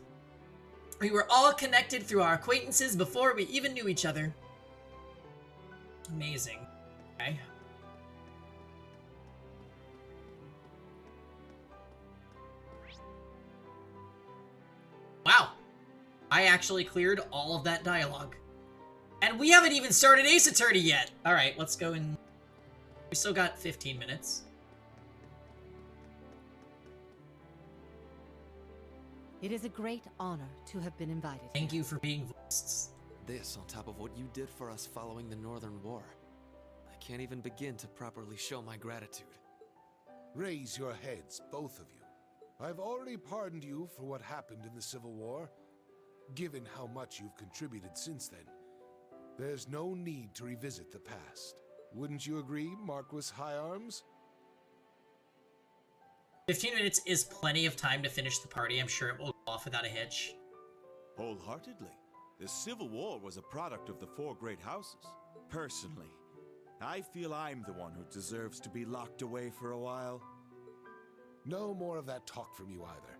we were all connected through our acquaintances before we even knew each other. Amazing. Okay. Wow. I actually cleared all of that dialogue. And we haven't even started Ace Attorney yet! Alright, let's go and... We still got 15 minutes. It is a great honor to have been invited. Thank you for being voiced. This on top of what you did for us following the Northern War. I can't even begin to properly show my gratitude. Raise your heads, both of you. I've already pardoned you for what happened in the Civil War. Given how much you've contributed since then, there's no need to revisit the past. Wouldn't you agree, Marquis High Arms? 15 minutes is plenty of time to finish the party. I'm sure it will go off without a hitch. Wholeheartedly. The Civil War was a product of the 4 great houses. Personally, I feel I'm the one who deserves to be locked away for a while. No more of that talk from you either.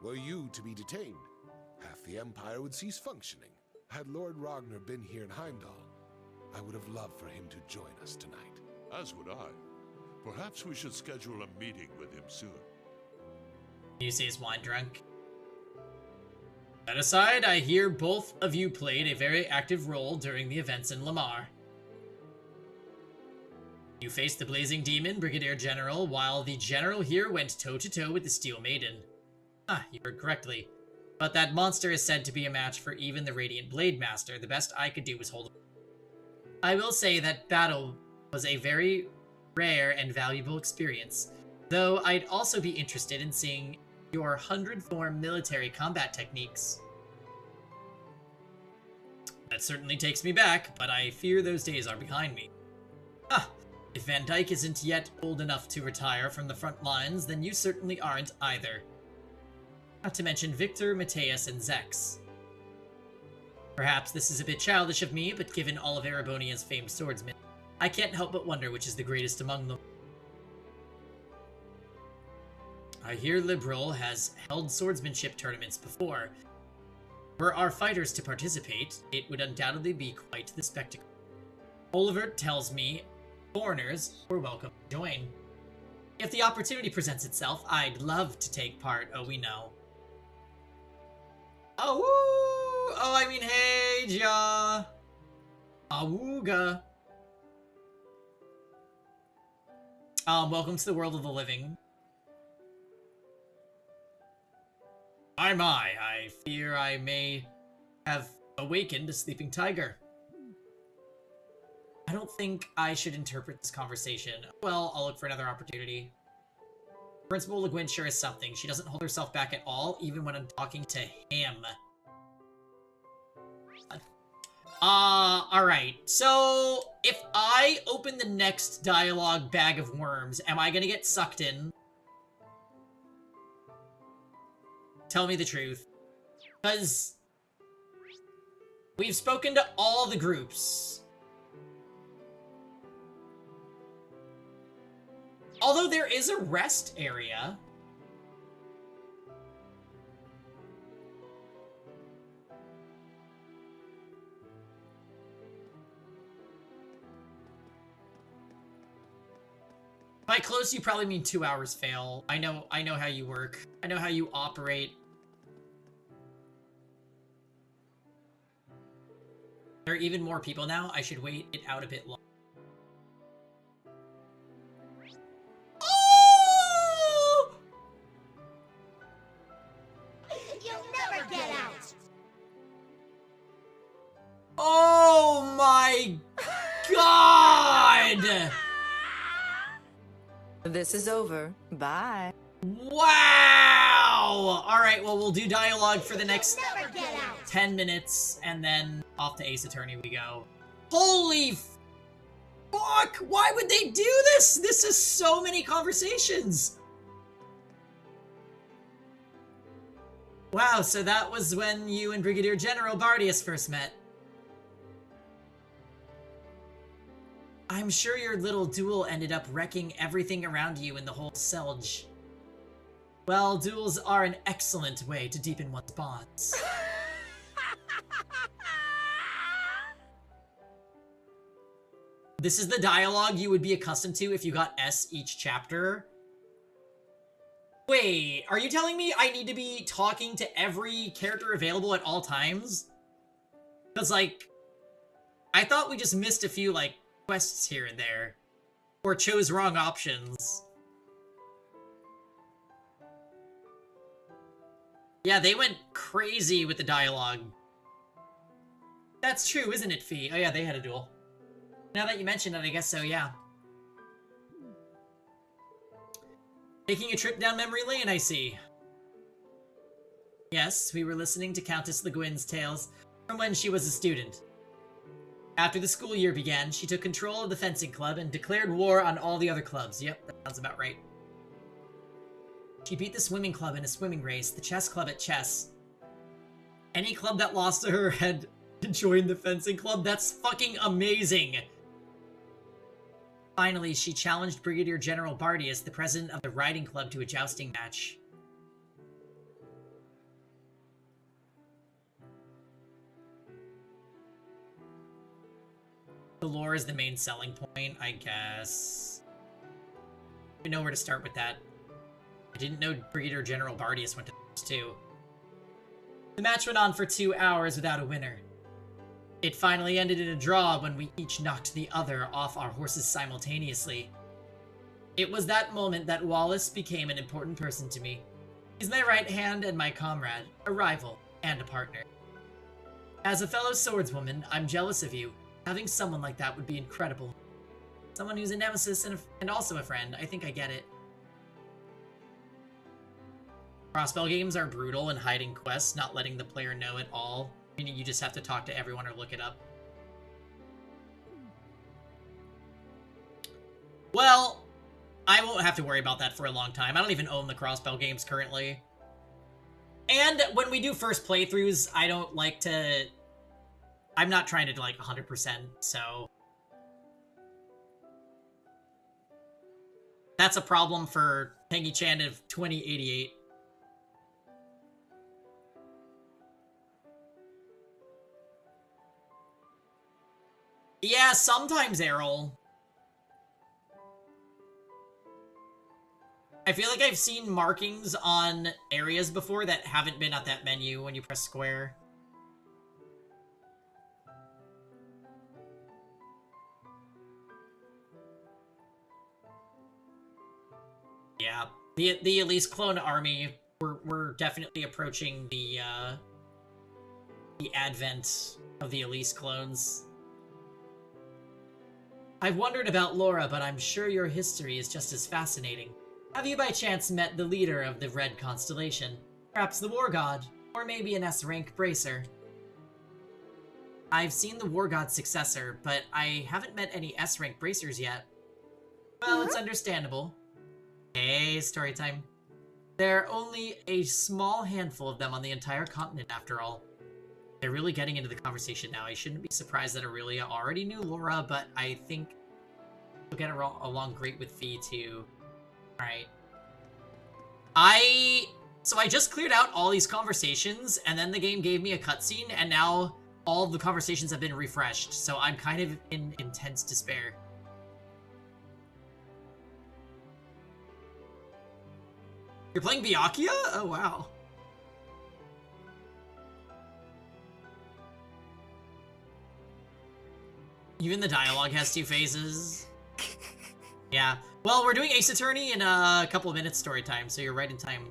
Were you to be detained, half the Empire would cease functioning. Had Lord Ragnar been here in Heimdall, I would have loved for him to join us tonight. As would I. Perhaps we should schedule a meeting with him soon. You say he's wine drunk. That aside, I hear both of you played a very active role during the events in Lamar. You faced the Blazing Demon, Brigadier General, while the General here went toe-to-toe with the Steel Maiden. Ah, you heard correctly. But that monster is said to be a match for even the Radiant Blade Master. The best I could do was hold him. I will say that battle was a very rare and valuable experience, though I'd also be interested in seeing your 100 form military combat techniques. That certainly takes me back, but I fear those days are behind me. Ah, if Van Dyke isn't yet old enough to retire from the front lines, then you certainly aren't either. Not to mention Victor, Mateus, and Zex. Perhaps this is a bit childish of me, but given all of Erebonia's famed swordsmen, I can't help but wonder which is the greatest among them. I hear Liberal has held swordsmanship tournaments before. Were our fighters to participate, it would undoubtedly be quite the spectacle. Oliver tells me foreigners were welcome to join. If the opportunity presents itself, I'd love to take part. Oh, we know. Oh, woo! Oh, I mean, hey, Ja. Awooga. Welcome to the world of the living. My, I fear I may have awakened a sleeping tiger. I don't think I should interpret this conversation. Well, I'll look for another opportunity. Principal Le Guin sure is something. She doesn't hold herself back at all, even when I'm talking to him. Alright. So, if I open the next dialogue bag of worms, am I gonna get sucked in? Tell me the truth. Because we've spoken to all the groups. Although there is a rest area. By close, you probably mean 2 hours fail. I know how you work. I know how you operate. There are even more people now. I should wait it out a bit longer. Oh! You'll never get out! Oh my god! This is over. Bye. Wow! Alright, well, we'll do dialogue for the next 10 minutes, and then off to Ace Attorney we go. Holy fuck! Why would they do this? This is so many conversations! Wow, so that was when you and Brigadier General Bardius first met. I'm sure your little duel ended up wrecking everything around you in the whole Selge. Well, duels are an excellent way to deepen one's bonds. This is the dialogue you would be accustomed to if you got S each chapter. Wait, are you telling me I need to be talking to every character available at all times? Because, like, I thought we just missed a few, like, quests here and there. Or chose wrong options. Yeah, they went crazy with the dialogue. That's true, isn't it, Fee? Oh yeah, they had a duel. Now that you mention it, I guess so, yeah. Taking a trip down memory lane, I see. Yes, we were listening to Countess Le Guin's tales from when she was a student. After the school year began, she took control of the fencing club and declared war on all the other clubs. Yep, that sounds about right. She beat the swimming club in a swimming race, the chess club at chess. Any club that lost to her had to join the fencing club. That's fucking amazing. Finally, she challenged Brigadier General Bardius, the president of the riding club, to a jousting match. The lore is the main selling point, I guess. I don't know where to start with that. I didn't know Brigadier General Bardius went to this too. The match went on for 2 hours without a winner. It finally ended in a draw when we each knocked the other off our horses simultaneously. It was that moment that Wallace became an important person to me. He's my right hand and my comrade, a rival, and a partner. As a fellow swordswoman, I'm jealous of you. Having someone like that would be incredible. Someone who's a nemesis and also a friend. I think I get it. Crossbow games are brutal in hiding quests, not letting the player know at all. Meaning you just have to talk to everyone or look it up. Well, I won't have to worry about that for a long time. I don't even own the crossbow games currently. And when we do first playthroughs, I don't like to... I'm not trying to do like 100%, so... That's a problem for Pengy Chan of 2088. Yeah, sometimes, Errol. I feel like I've seen markings on areas before that haven't been at that menu when you press square. Yeah, the Elise clone army, we're definitely approaching the advent of the Elise clones. I've wondered about Laura, but I'm sure your history is just as fascinating. Have you by chance met the leader of the Red Constellation? Perhaps the War God, or maybe an S-rank Bracer? I've seen the War God's successor, but I haven't met any S-rank Bracers yet. Well, it's understandable. Hey, story time. There are only a small handful of them on the entire continent, after all. They're really getting into the conversation now. I shouldn't be surprised that Aurelia already knew Laura, but I think she'll get along great with Fee, too. Alright. So I just cleared out all these conversations, and then the game gave me a cutscene, and now all the conversations have been refreshed, so I'm kind of in intense despair. You're playing Byakuya? Oh, wow. Even the dialogue has two phases. Yeah. Well, we're doing Ace Attorney in a couple of minutes story time, so you're right in time.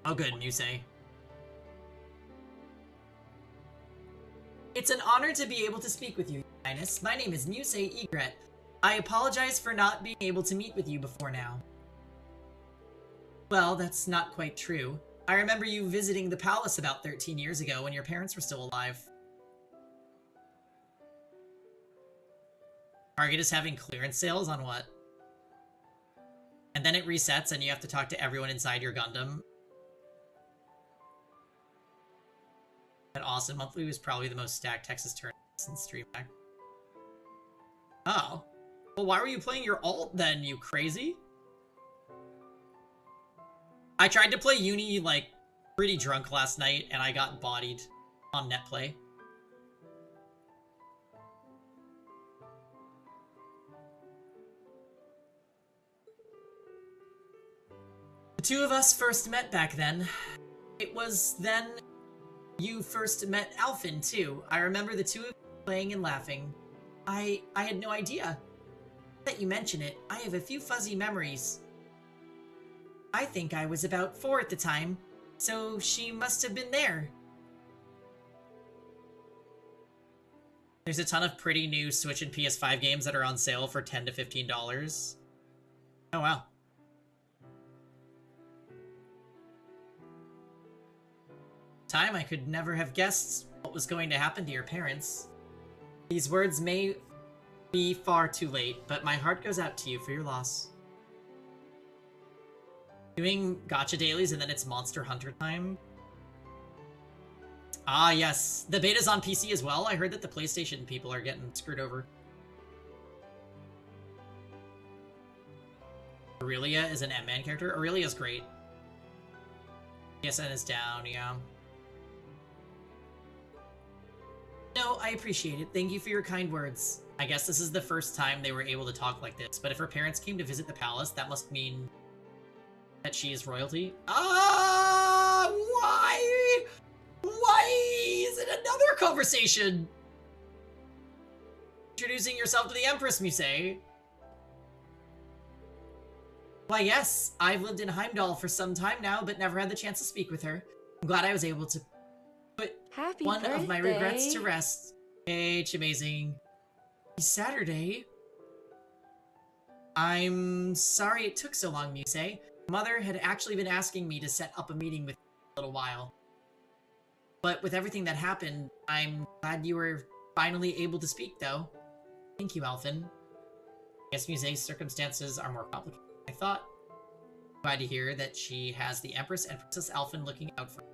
Oh, good, Muse. It's an honor to be able to speak with you, Your Highness. My name is Muse Egret. I apologize for not being able to meet with you before now. Well, that's not quite true. I remember you visiting the palace about 13 years ago when your parents were still alive. Target is having clearance sales on what? And then it resets and you have to talk to everyone inside your Gundam. That Austin Monthly was probably the most stacked Texas tournament since Streamback. Oh. Well, why were you playing your alt then, you crazy? I tried to play Uni, like, pretty drunk last night, and I got bodied on netplay. The two of us first met back then. It was then you first met Alphen, too. I remember the two of you playing and laughing. I had no idea. Now that you mention it, I have a few fuzzy memories. I think I was about 4 at the time, so she must have been there. There's a ton of pretty new Switch and PS5 games that are on sale for $10 to $15. Oh, wow. Time I could never have guessed what was going to happen to your parents. These words may be far too late, but my heart goes out to you for your loss. Doing gacha dailies and then it's Monster Hunter time. Ah, yes. The beta's on PC as well. I heard that the PlayStation people are getting screwed over. Aurelia is an M-Man character. Aurelia's great. PSN is down, yeah. No, I appreciate it. Thank you for your kind words. I guess this is the first time they were able to talk like this, but if her parents came to visit the palace, that must mean that she is royalty. Ah, why? Why is it another conversation? Introducing yourself to the Empress, Muse. Why, yes, I've lived in Heimdall for some time now, but never had the chance to speak with her. I'm glad I was able to put one of my regrets to rest. Hey, it's amazing. It's Saturday. I'm sorry it took so long, Muse. Mother had actually been asking me to set up a meeting with you for a little while. But with everything that happened, I'm glad you were finally able to speak, though. Thank you, Alphen. I guess Muse's circumstances are more complicated than I thought. Glad to hear that she has the Empress and Princess Alphen looking out for her.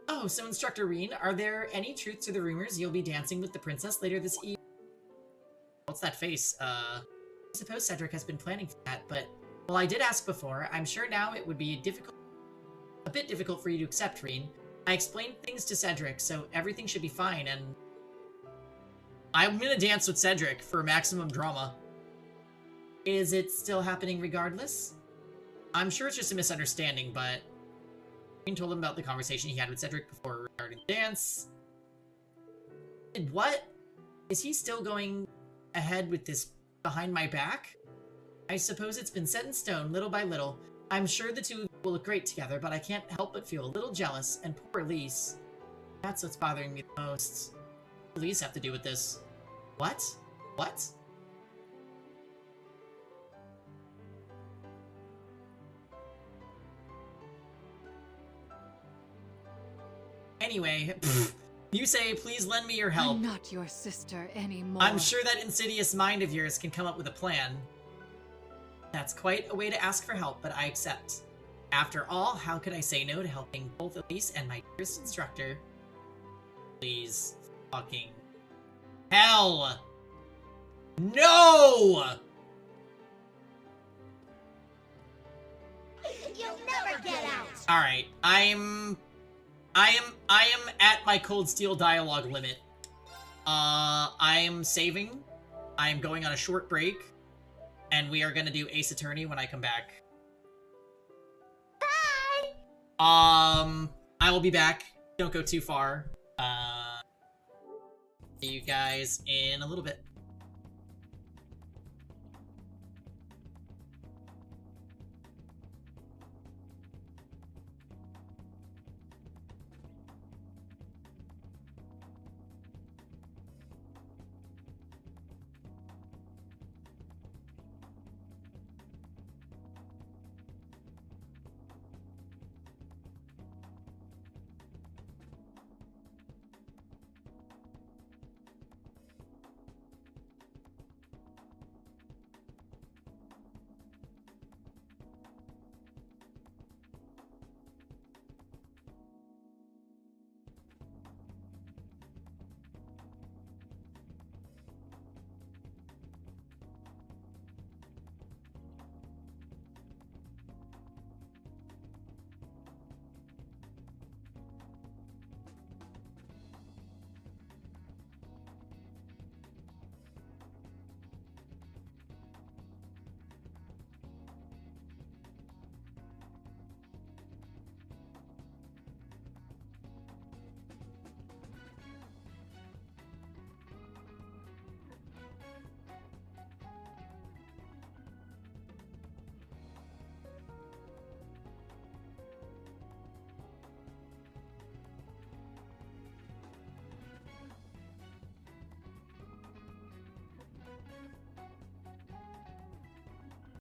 Oh, so Instructor Reen, are there any truth to the rumors you'll be dancing with the princess later this evening? What's that face? I suppose Cedric has been planning for that, but... Well, I did ask before. I'm sure now it would be a bit difficult for you to accept, Reen. I explained things to Cedric, so everything should be fine, and... I'm gonna dance with Cedric for maximum drama. Is it still happening regardless? I'm sure it's just a misunderstanding, but... Reen told him about the conversation he had with Cedric before regarding the dance. What? Is he still going ahead with this behind my back? I suppose it's been set in stone, little by little. I'm sure the two of you will look great together, but I can't help but feel a little jealous, and poor Elise. That's what's bothering me the most. What does Elise have to do with this? What? What? Anyway, you say, please lend me your help. I'm not your sister anymore. I'm sure that insidious mind of yours can come up with a plan. That's quite a way to ask for help, but I accept. After all, how could I say no to helping both Elise and my dearest instructor? Please, fucking hell! No! You'll never get out! Alright, I am at my cold steel dialogue limit. I am saving. I am going on a short break. And we are gonna do Ace Attorney when I come back. Bye! I will be back. Don't go too far. See you guys in a little bit.